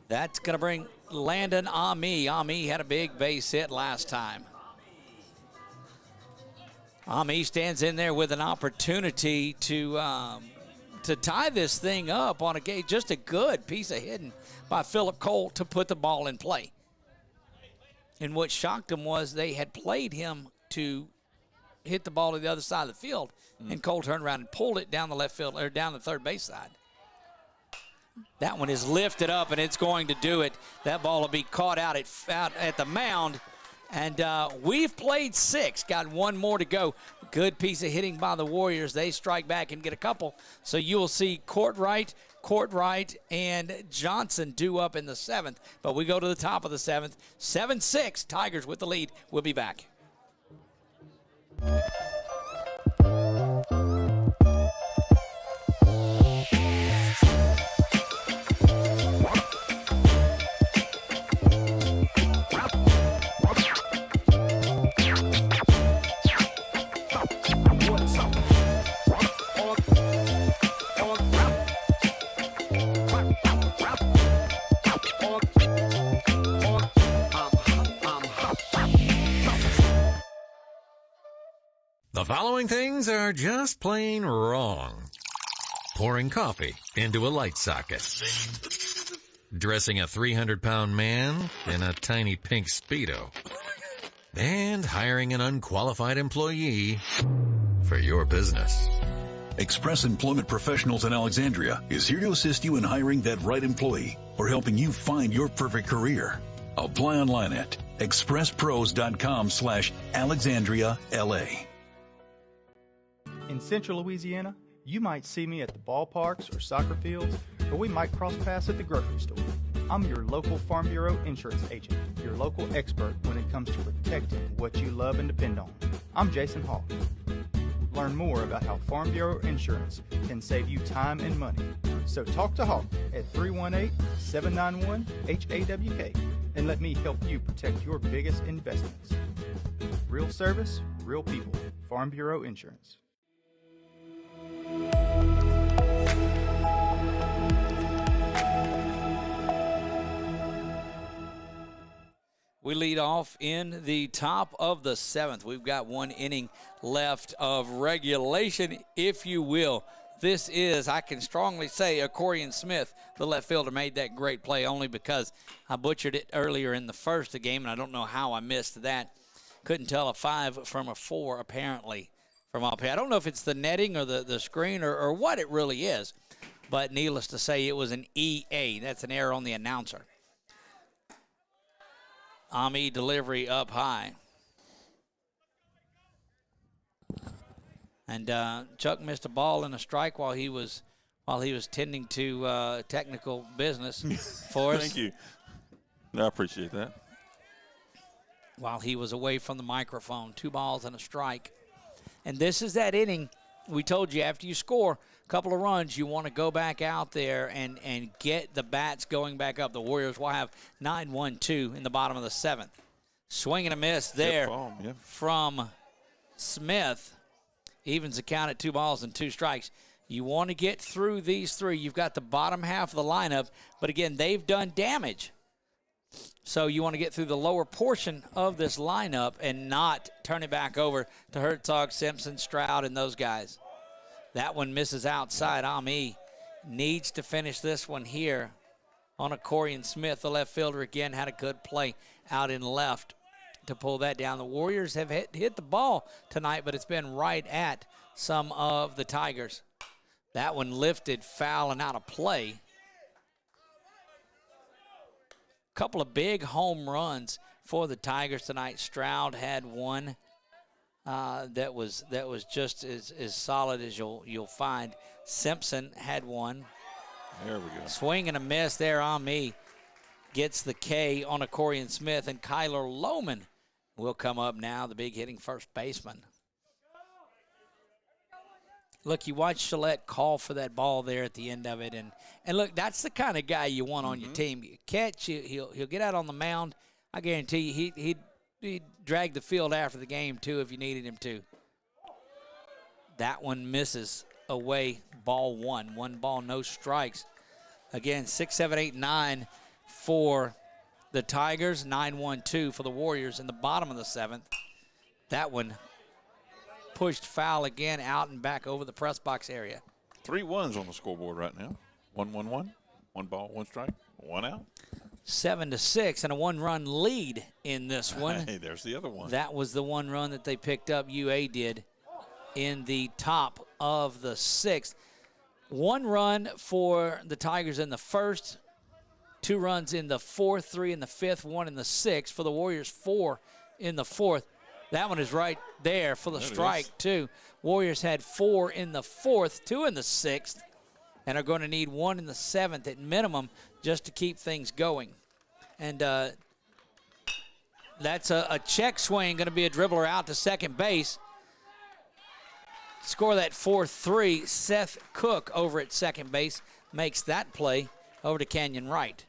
That's going to bring Landon Ami. Ami had a big base hit last time. Ami stands in there with an opportunity to tie this thing up on a game. Just a good piece of hitting by Philip Cole to put the ball in play. And what shocked him was they had played him to hit the ball to the other side of the field, and Cole turned around and pulled it down the left field or down the third base side. That one is lifted up, and it's going to do it. That ball will be caught out at the mound. And we've played 6, got 1 more to go. Good piece of hitting by the Warriors. They strike back and get a couple. So you will see Courtright, and Johnson due up in the 7th. But we go to the top of the 7th. 7-6, Tigers with the lead. We'll be back. The following things are just plain wrong. pouring coffee into a light socket, dressing a 300-pound man in a tiny pink Speedo, and hiring an unqualified employee for your business. Express Employment Professionals in Alexandria is here to assist you in hiring that right employee or helping you find your perfect career. Apply online at expresspros.com/AlexandriaLA. In Central Louisiana, you might see me at the ballparks or soccer fields, or we might cross paths at the grocery store. I'm your local Farm Bureau insurance agent, your local expert when it comes to protecting what you love and depend on. I'm Jason Hawk. Learn more about how Farm Bureau Insurance can save you time and money. So talk to Hawk at 318-791-HAWK and let me help you protect your biggest investments. Real service, real people. Farm Bureau Insurance. We lead off in the top of the 7th. We've got 1 inning left of regulation, if you will. This is, I can strongly say, Acorian Smith, the left fielder, made that great play only because I butchered it earlier in the first game, and I don't know how I missed that. Couldn't tell a 5 from a 4, apparently, from up here. I don't know if it's the netting or the screen or what it really is, but needless to say, it was an EA. That's an error on the announcer. Ami delivery up high. And Chuck missed a ball and a strike while he was tending to technical business for us. Thank you. I appreciate that. While he was away from the microphone, 2 balls and a strike. And this is that inning we told you after you score a couple of runs, you want to go back out there and get the bats going back up. The Warriors will have 9-1-2 in the bottom of the 7th. Swing and a miss there from Smith. Evens the count at 2 balls and 2 strikes. You want to get through these 3. You've got the bottom half of the lineup, but again, they've done damage. So you want to get through the lower portion of this lineup and not turn it back over to Herzog, Simpson, Stroud, and those guys. That one misses outside. Ami needs to finish this one here on Acorian Smith. The left fielder again had a good play out in left to pull that down. The Warriors have hit the ball tonight, but it's been right at some of the Tigers. That one lifted, foul, and out of play. Couple of big home runs for the Tigers tonight. Stroud had one that was just as solid as you'll find. Simpson had one. There we go. Swing and a miss there on me. Gets the K on Acorian Smith, and Kyler Lohman will come up now, the big hitting first baseman. Look, you watch Gillette call for that ball there at the end of it, and look, that's the kind of guy you want on your team. You catch, he'll get out on the mound. I guarantee you he'd drag the field after the game too if you needed him to. That one misses away, ball 1. 1 ball, no strikes. Again, 6, 7, 8, 9 for the Tigers, 9-1-2 for the Warriors in the bottom of the 7th. That one pushed foul again, out and back over the press box area. 3 1s on the scoreboard right now. 1-1-1. 1 ball, 1 strike, 1 out. 7-6 and a 1-run lead in this one. Hey, there's the other one. That was the 1 run that they picked up. UA did in the top of the 6th. 1 run for the Tigers in the first, 2 runs in the 4th, 3 in the 5th, 1 in the 6th. For the Warriors, 4 in the 4th. That one is right there for the strike, too. Warriors had 4 in the 4th, 2 in the 6th, and are going to need 1 in the 7th at minimum just to keep things going. And that's a check swing, going to be a dribbler out to second base. Score that 4-3. Seth Cook over at second base makes that play over to Canyon Wright.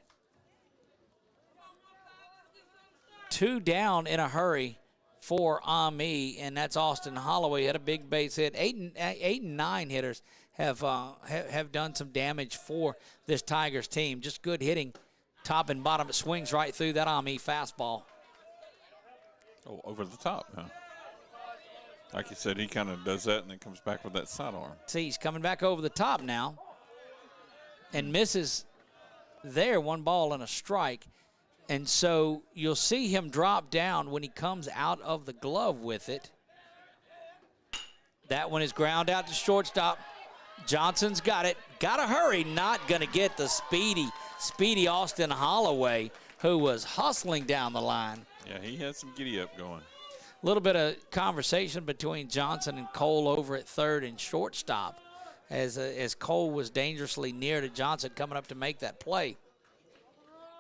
2 down in a hurry for Ami, and that's Austin Holloway. Had a big base hit. 8 and 9 hitters have done some damage for this Tigers team. Just good hitting, top and bottom. It swings right through that Ami fastball. Oh, over the top, huh? Like you said, he kind of does that and then comes back with that sidearm. See, he's coming back over the top now. and misses there, 1 ball and a strike. And so you'll see him drop down when he comes out of the glove with it. That one is ground out to shortstop. Johnson's got it. Got to hurry. Not going to get the speedy Austin Holloway, who was hustling down the line. Yeah, he had some giddy-up going. A little bit of conversation between Johnson and Cole over at third and shortstop as Cole was dangerously near to Johnson coming up to make that play.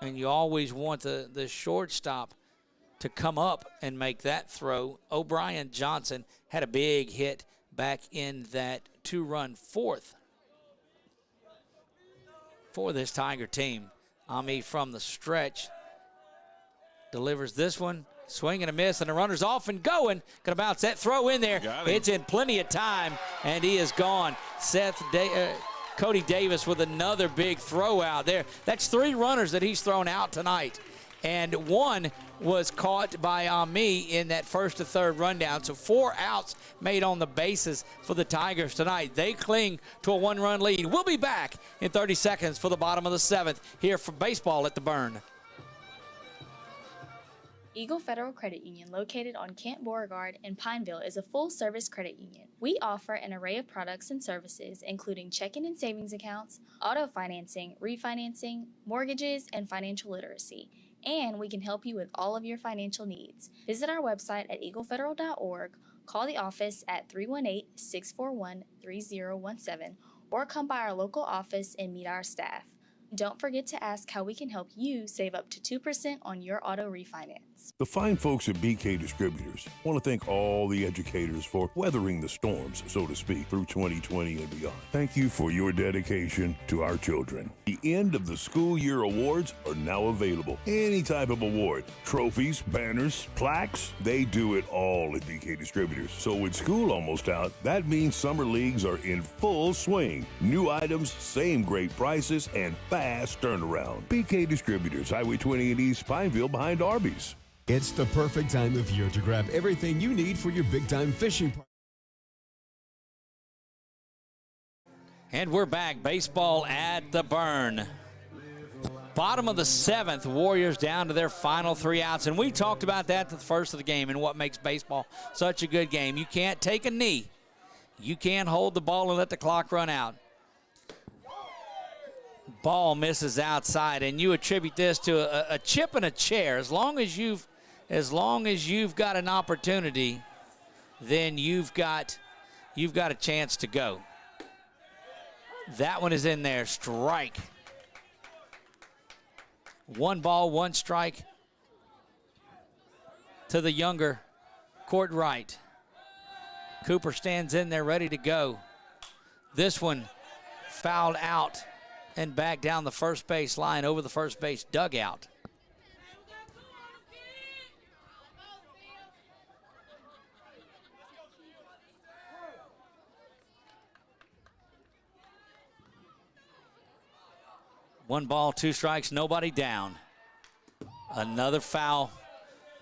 And you always want the shortstop to come up and make that throw. O'Brien Johnson had a big hit back in that 2-run fourth for this Tiger team. Ami from the stretch delivers this one. Swing and a miss, and the runner's off and going. Gonna bounce that throw in there. It's in plenty of time, and he is gone. Cody Davis with another big throw out there. That's 3 runners that he's thrown out tonight. And 1 was caught by Ami in that first to third rundown. So 4 outs made on the bases for the Tigers tonight. They cling to a 1-run lead. We'll be back in 30 seconds for the bottom of the 7th here for baseball at the Burn. Eagle Federal Credit Union, located on Camp Beauregard in Pineville, is a full-service credit union. We offer an array of products and services, including checking and savings accounts, auto financing, refinancing, mortgages, and financial literacy. And we can help you with all of your financial needs. Visit our website at eaglefederal.org, call the office at 318-641-3017, or come by our local office and meet our staff. Don't forget to ask how we can help you save up to 2% on your auto refinance. The fine folks at BK Distributors want to thank all the educators for weathering the storms, so to speak, through 2020 and beyond. Thank you for your dedication to our children. The end of the school year awards are now available. Any type of award, trophies, banners, plaques, they do it all at BK Distributors. So with school almost out, that means summer leagues are in full swing. New items, same great prices, and fast turnaround. BK Distributors, Highway 20 in East Pineville behind Arby's. It's the perfect time of year to grab everything you need for your big-time fishing party. And we're back. Baseball at the Burn. Bottom of the 7th, Warriors down to their final 3 outs. And we talked about that at the first of the game and what makes baseball such a good game. You can't take a knee. You can't hold the ball and let the clock run out. Ball misses outside, and you attribute this to a chip in a chair. As long as you've got an opportunity, then you've got a chance to go. That one is in there. Strike. 1 ball, 1 strike to the younger Court Wright. Cooper stands in there ready to go. This one fouled out and back down the first base line over the first base dugout. One ball, 2 strikes, nobody down. Another foul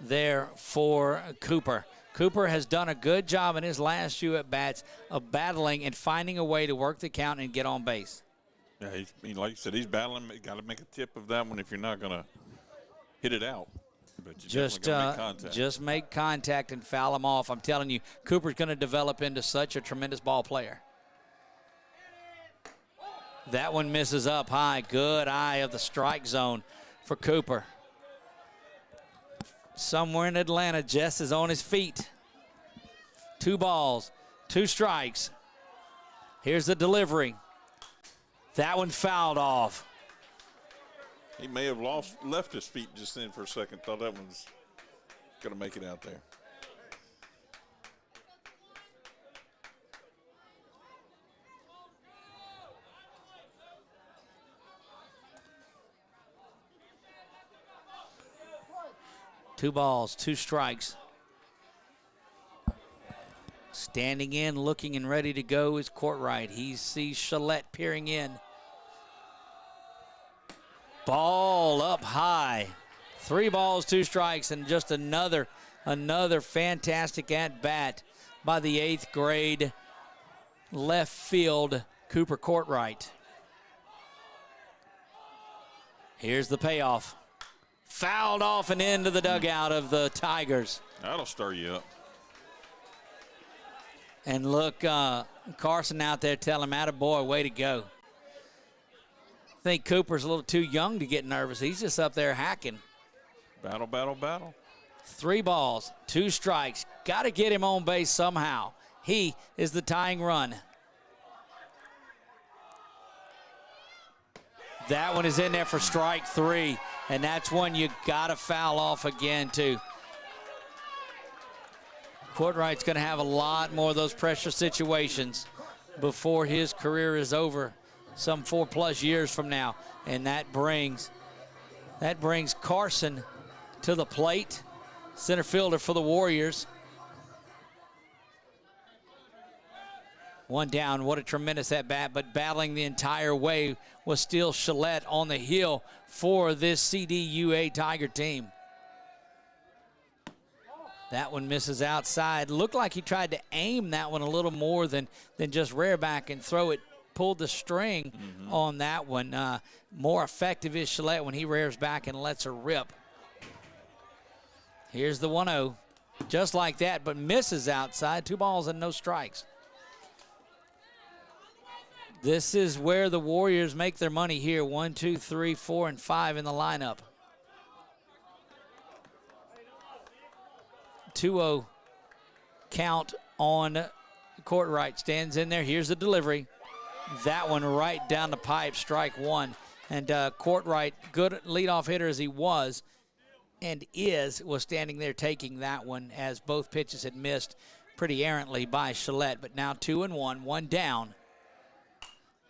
there for Cooper. Cooper has done a good job in his last few at-bats of battling and finding a way to work the count and get on base. Yeah, like you said, he's battling. Got to make a tip of that one if you're not going to hit it out. But you just make contact. Just make contact and foul him off. I'm telling you, Cooper's going to develop into such a tremendous ball player. That one misses up high. Good eye of the strike zone for Cooper. Somewhere in Atlanta, Jess is on his feet. 2 balls, 2 strikes. Here's the delivery. That one fouled off. He may have left his feet just then for a second. Thought that one was going to make it out there. Two balls, 2 strikes. Standing in, looking and ready to go is Courtwright. He sees Chalette peering in. Ball up high. 3 balls, 2 strikes, and just another fantastic at-bat by the 8th grade left field Cooper Courtwright. Here's the payoff. Fouled off and into the dugout of the Tigers. That'll stir you up. And look, Carson out there telling him, attaboy, way to go. I think Cooper's a little too young to get nervous. He's just up there hacking. Battle, battle, battle. 3 balls, 2 strikes. Got to get him on base somehow. He is the tying run. That one is in there for strike 3, and that's one you got to foul off again, too. Courtwright's going to have a lot more of those pressure situations before his career is over, some 4+ years from now, and that brings Carson to the plate, center fielder for the Warriors. 1 down, what a tremendous at-bat, but battling the entire way was still Shillette on the hill for this CDUA Tiger team. That one misses outside. Looked like he tried to aim that one a little more than just rear back and throw it. Pulled the string on that one. More effective is Shillette when he rears back and lets her rip. Here's the 1-0. Just like that, but misses outside. 2 balls and no strikes. This is where the Warriors make their money here. 1, 2, 3, 4, and 5 in the lineup. 2-0 count on Courtwright. Stands in there. Here's the delivery. That one right down the pipe, strike 1. And Courtwright, good leadoff hitter as he was and was standing there taking that one as both pitches had missed pretty errantly by Shillette. But now 2-1, 1 down.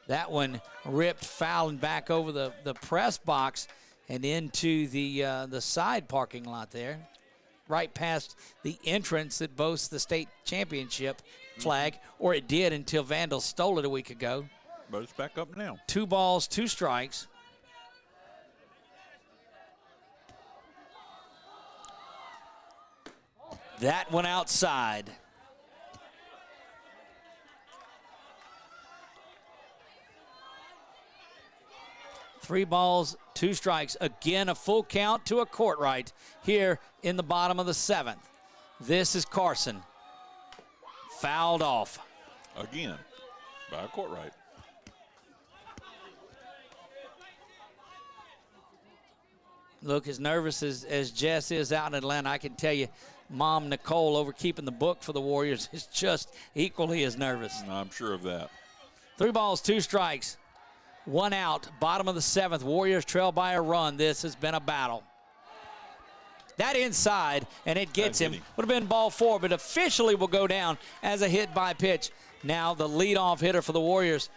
That one ripped foul and back over the press box and into the side parking lot there, right past the entrance that boasts the state championship flag, or it did until Vandals stole it a week ago. But it's back up now. 2 balls, 2 strikes. That one outside. Three balls, 2 strikes. Again, a full count to a Courtwright here in the bottom of the 7th. This is Carson. Fouled off. Again, by Courtwright. Look, as nervous as Jess is out in Atlanta, I can tell you, Mom Nicole over keeping the book for the Warriors is just equally as nervous. I'm sure of that. 3 balls, 2 strikes. 1 out, bottom of the 7th. Warriors trail by a run. This has been a battle. That inside, and it gets him. Would have been ball 4, but officially will go down as a hit by pitch. Now the leadoff hitter for the Warriors,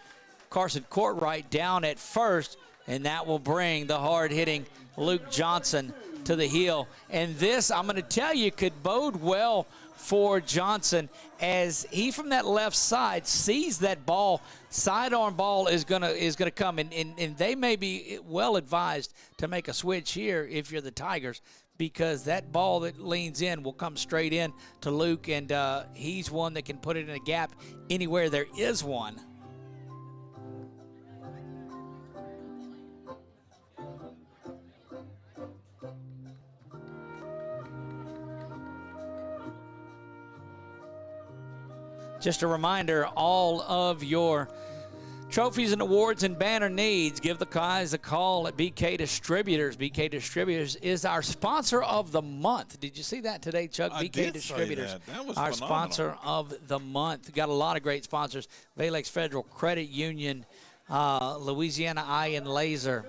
Carson Courtwright, down at first, and that will bring the hard-hitting Luke Johnson to the hill. And this, I'm going to tell you, could bode well for Johnson as he from that left side sees that ball. Sidearm ball is gonna come, and they may be well advised to make a switch here if you're the Tigers, because that ball that leans in will come straight in to Luke, and he's one that can put it in a gap anywhere there is one. Just a reminder, all of your trophies and awards and banner needs, give the guys a call at BK Distributors. BK Distributors is our sponsor of the month. Did you see that today, Chuck? BK Distributors, that was our phenomenal. sponsor of the month. Got a lot of great sponsors. Valex Federal Credit Union, Louisiana Eye and Laser.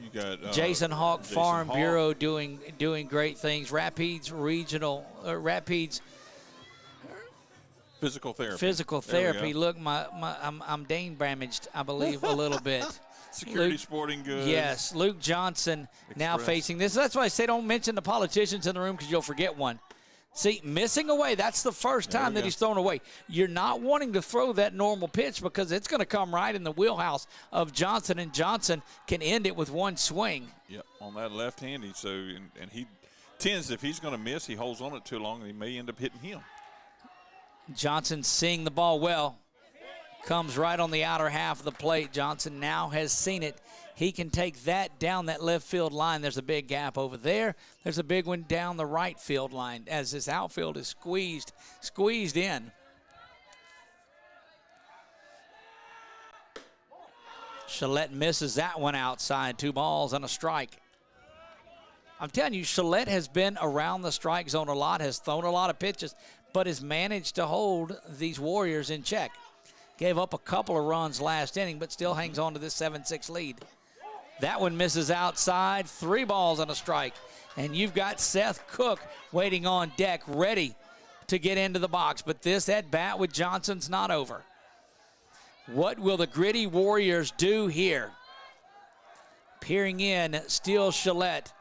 You got Jason Hawk Jason Farm Hawk. Bureau doing great things. Rapids Physical therapy. Physical There we therapy. go. Look, I'm Dane damaged, I believe, a little bit. Security Luke, Sporting Goods. Yes, Luke Johnson now Express. facing this. That's why I say don't mention the politicians in the room because you'll forget one. See, missing away, that's the first There time we that go. he's thrown away. You're not wanting to throw that normal pitch because it's going to come right in the wheelhouse of Johnson, and Johnson can end it with one swing. Yep, on that left hand, and he tends, if he's going to miss, he holds on it too long, and he may end up hitting him. Johnson seeing the ball well. Comes right on the outer half of the plate. Johnson now has seen it. he can take that down that left field line. There's a big gap over there. There's a big one down the right field line as this outfield is squeezed in. Gillette misses that one outside. 2 balls and a strike. I'm telling you, Gillette has been around the strike zone a lot, has thrown a lot of pitches, but has managed to hold these Warriors in check. Gave up a couple of runs last inning, but still hangs on to this 7-6 lead. That one misses outside. 3 balls and a strike. And you've got Seth Cook waiting on deck, ready to get into the box. But this at-bat with Johnson's not over. What will the gritty Warriors do here? Peering in, still Gillette.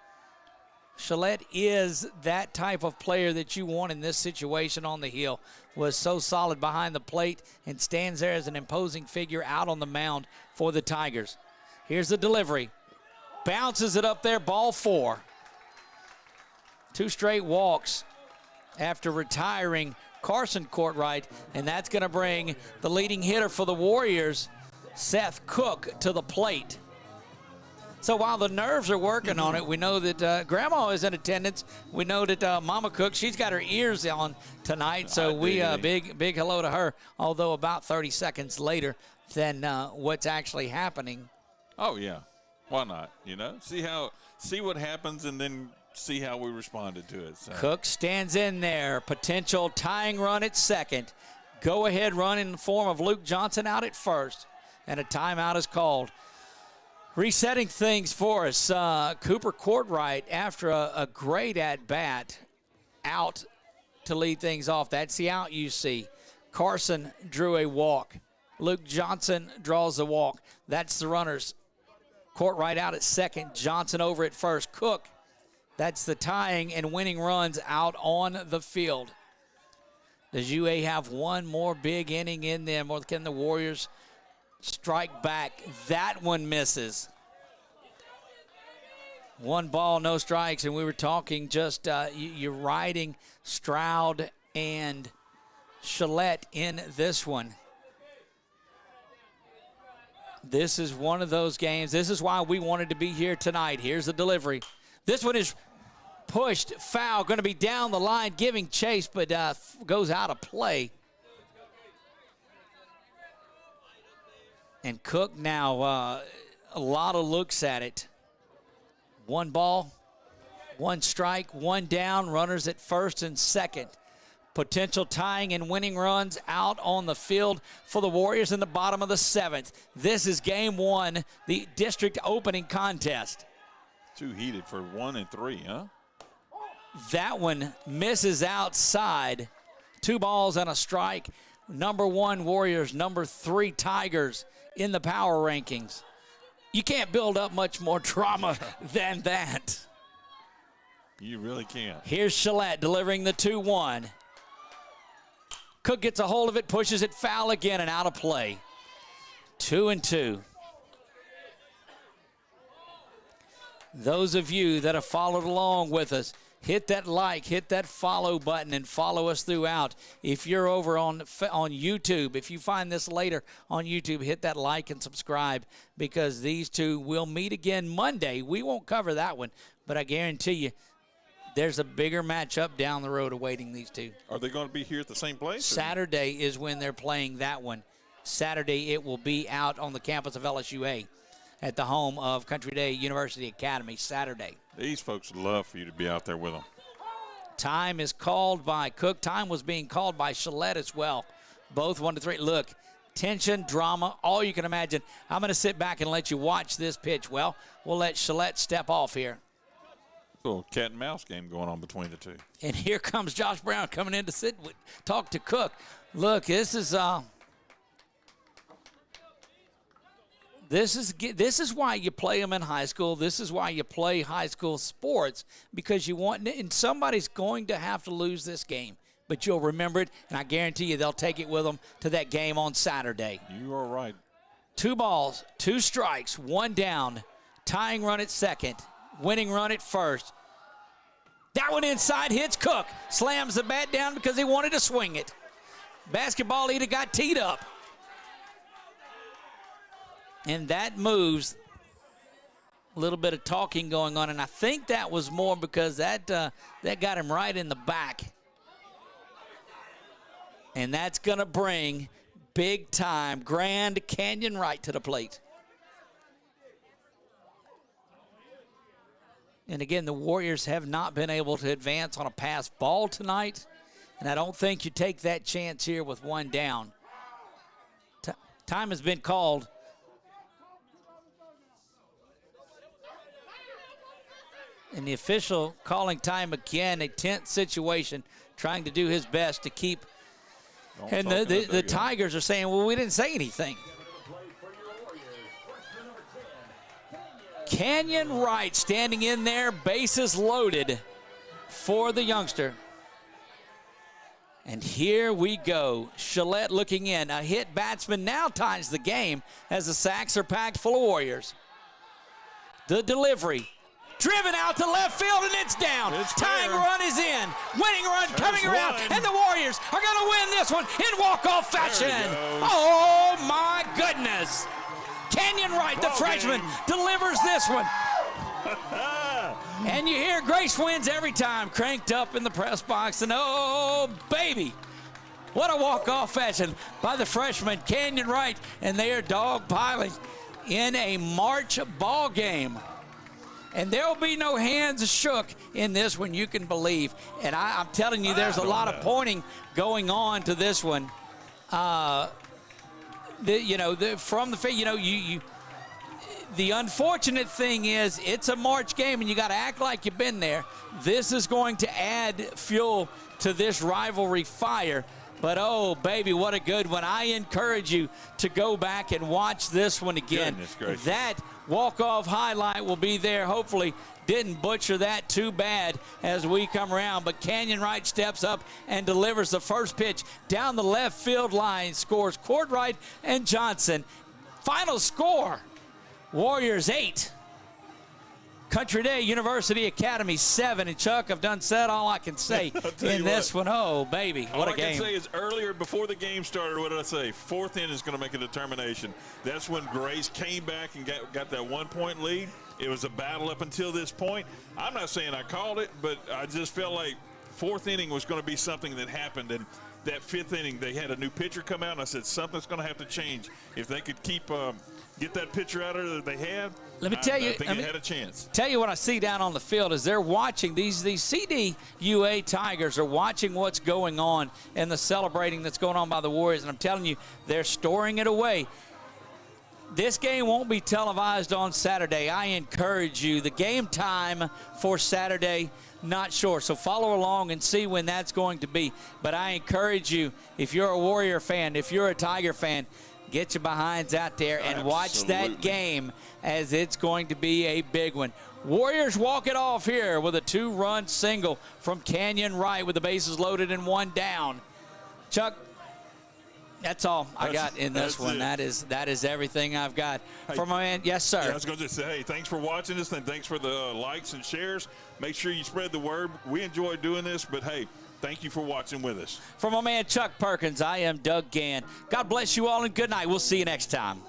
Gillette is that type of player that you want in this situation on the hill. Was so solid behind the plate and stands there as an imposing figure out on the mound for the Tigers. Here's the delivery. Bounces it up there, ball 4. 2 straight walks after retiring Carson Courtright, and that's going to bring the leading hitter for the Warriors, Seth Cook, to the plate. So while the nerves are working on it, we know that Grandma is in attendance. We know that Mama Cook, she's got her ears on tonight, so we big hello to her, although about 30 seconds later than what's actually happening. Oh, yeah. Why not? You know, see what happens and then see how we responded to it. So. Cook stands in there. Potential tying run at second. Go-ahead run in the form of Luke Johnson out at first. And a timeout is called. Resetting things for us, Cooper Courtright, after a great at-bat, out to lead things off. That's the out you see. Carson drew a walk. Luke Johnson draws the walk. That's the runners. Courtright out at second. Johnson over at first. Cook, that's the tying and winning runs out on the field. Does UA have one more big inning in them, or can the Warriors strike back? That one misses. 1 ball, no strikes, and we were talking just you're riding Stroud and Gillette in this one. This is one of those games. This is why we wanted to be here tonight. Here's the delivery. This one is pushed foul, going to be down the line, giving chase, but goes out of play. And Cook now, a lot of looks at it. 1 ball, 1 strike, 1 down, runners at first and second. Potential tying and winning runs out on the field for the Warriors in the bottom of the 7th. This is game 1, the district opening contest. Too heated for 1 and 3, huh? That one misses outside. 2 balls and a strike. Number 1 Warriors, number 3 Tigers in the power rankings. You can't build up much more drama than that. You really can't. Here's Gillette delivering the 2-1. Cook gets a hold of it, pushes it foul again, and out of play. 2-2. Those of you that have followed along with us, hit that like, hit that follow button, and follow us throughout. If you're over on YouTube, if you find this later on YouTube, hit that like and subscribe, because these two will meet again Monday. We won't cover that one, but I guarantee you there's a bigger matchup down the road awaiting these two. Are they going to be here at the same place? Saturday is when they're playing that one. Saturday it will be out on the campus of LSUA at the home of Country Day University Academy Saturday. These folks would love for you to be out there with them. Time is called by Cook. Time was being called by Gillette as well. Both 1-3. Look, tension, drama, all you can imagine. I'm going to sit back and let you watch this pitch. Well, we'll let Gillette step off here. Little cat and mouse game going on between the two. And here comes Josh Brown coming in to talk to Cook. Look, this is why you play them in high school. This is why you play high school sports, because you want, and somebody's going to have to lose this game, but you'll remember it, and I guarantee you they'll take it with them to that game on Saturday. You are right. 2 balls, 2 strikes, 1 down, tying run at second, winning run at first. That one inside hits Cook. Slams the bat down because he wanted to swing it. Basketball eater got teed up. And that moves A little bit of talking going on, and I think that was more because that got him right in the back. And that's going to bring big-time Grand Canyon Wright to the plate. And again, the Warriors have not been able to advance on a pass ball tonight, and I don't think you take that chance here with one down. Time has been called. And the official calling time again, a tense situation, trying to do his best to keep. And the Tigers are saying, well, we didn't say anything. Canyon Wright standing in there, bases loaded for the youngster. And here we go. Shillette looking in. A hit batsman now ties the game as the sacks are packed full of Warriors. The delivery. Driven out to left field, and it's down. Tying run is in. Winning run coming around, and the Warriors are going to win this one in walk-off fashion. Oh, my goodness. Canyon Wright, the freshman, delivers this one. And you hear Grace wins every time, cranked up in the press box. And, oh, baby, what a walk-off fashion by the freshman, Canyon Wright. And they are dogpiling in a March ball game. And there will be no hands shook in this one, you can believe. And I'm telling you, there's a lot of pointing going on to this one. The unfortunate thing is it's a March game, and you got to act like you've been there. This is going to add fuel to this rivalry fire. But, oh, baby, what a good one. I encourage you to go back and watch this one again. That walk-off highlight will be there. Hopefully didn't butcher that too bad as we come around. But Canyon Wright steps up and delivers the first pitch down the left field line. Scores Courtright and Johnson. Final score, Warriors 8. Country Day University Academy 7. And Chuck, I've done said all I can say in this one. Oh, baby, what a game. All I can say is earlier, before the game started, what did I say? Fourth inning is going to make a determination. That's when Grace came back and got that 1-point lead. It was a battle up until this point. I'm not saying I called it, but I just felt like fourth inning was going to be something that happened. And that fifth inning, they had a new pitcher come out, and I said something's going to have to change. If they could get that pitcher out of there that they had, let me tell you, I think they had a chance. Tell you what I see down on the field is they're watching. These CDUA Tigers are watching what's going on and the celebrating that's going on by the Warriors. And I'm telling you, they're storing it away. This game won't be televised on Saturday. I encourage you. The game time for Saturday, not sure. So follow along and see when that's going to be. But I encourage you, if you're a Warrior fan, if you're a Tiger fan, get your behinds out there and watch that game, as it's going to be a big one. Warriors walk it off here with a 2-run single from Canyon Wright with the bases loaded and one down. Chuck, that's all I got in this one. That is everything I've got. For my man, yes, sir. Yeah, I was going to say, hey, thanks for watching this, and thanks for the likes and shares. Make sure you spread the word. We enjoy doing this, but, hey, thank you for watching with us. For my man Chuck Perkins, I am Doug Gann. God bless you all and good night. We'll see you next time.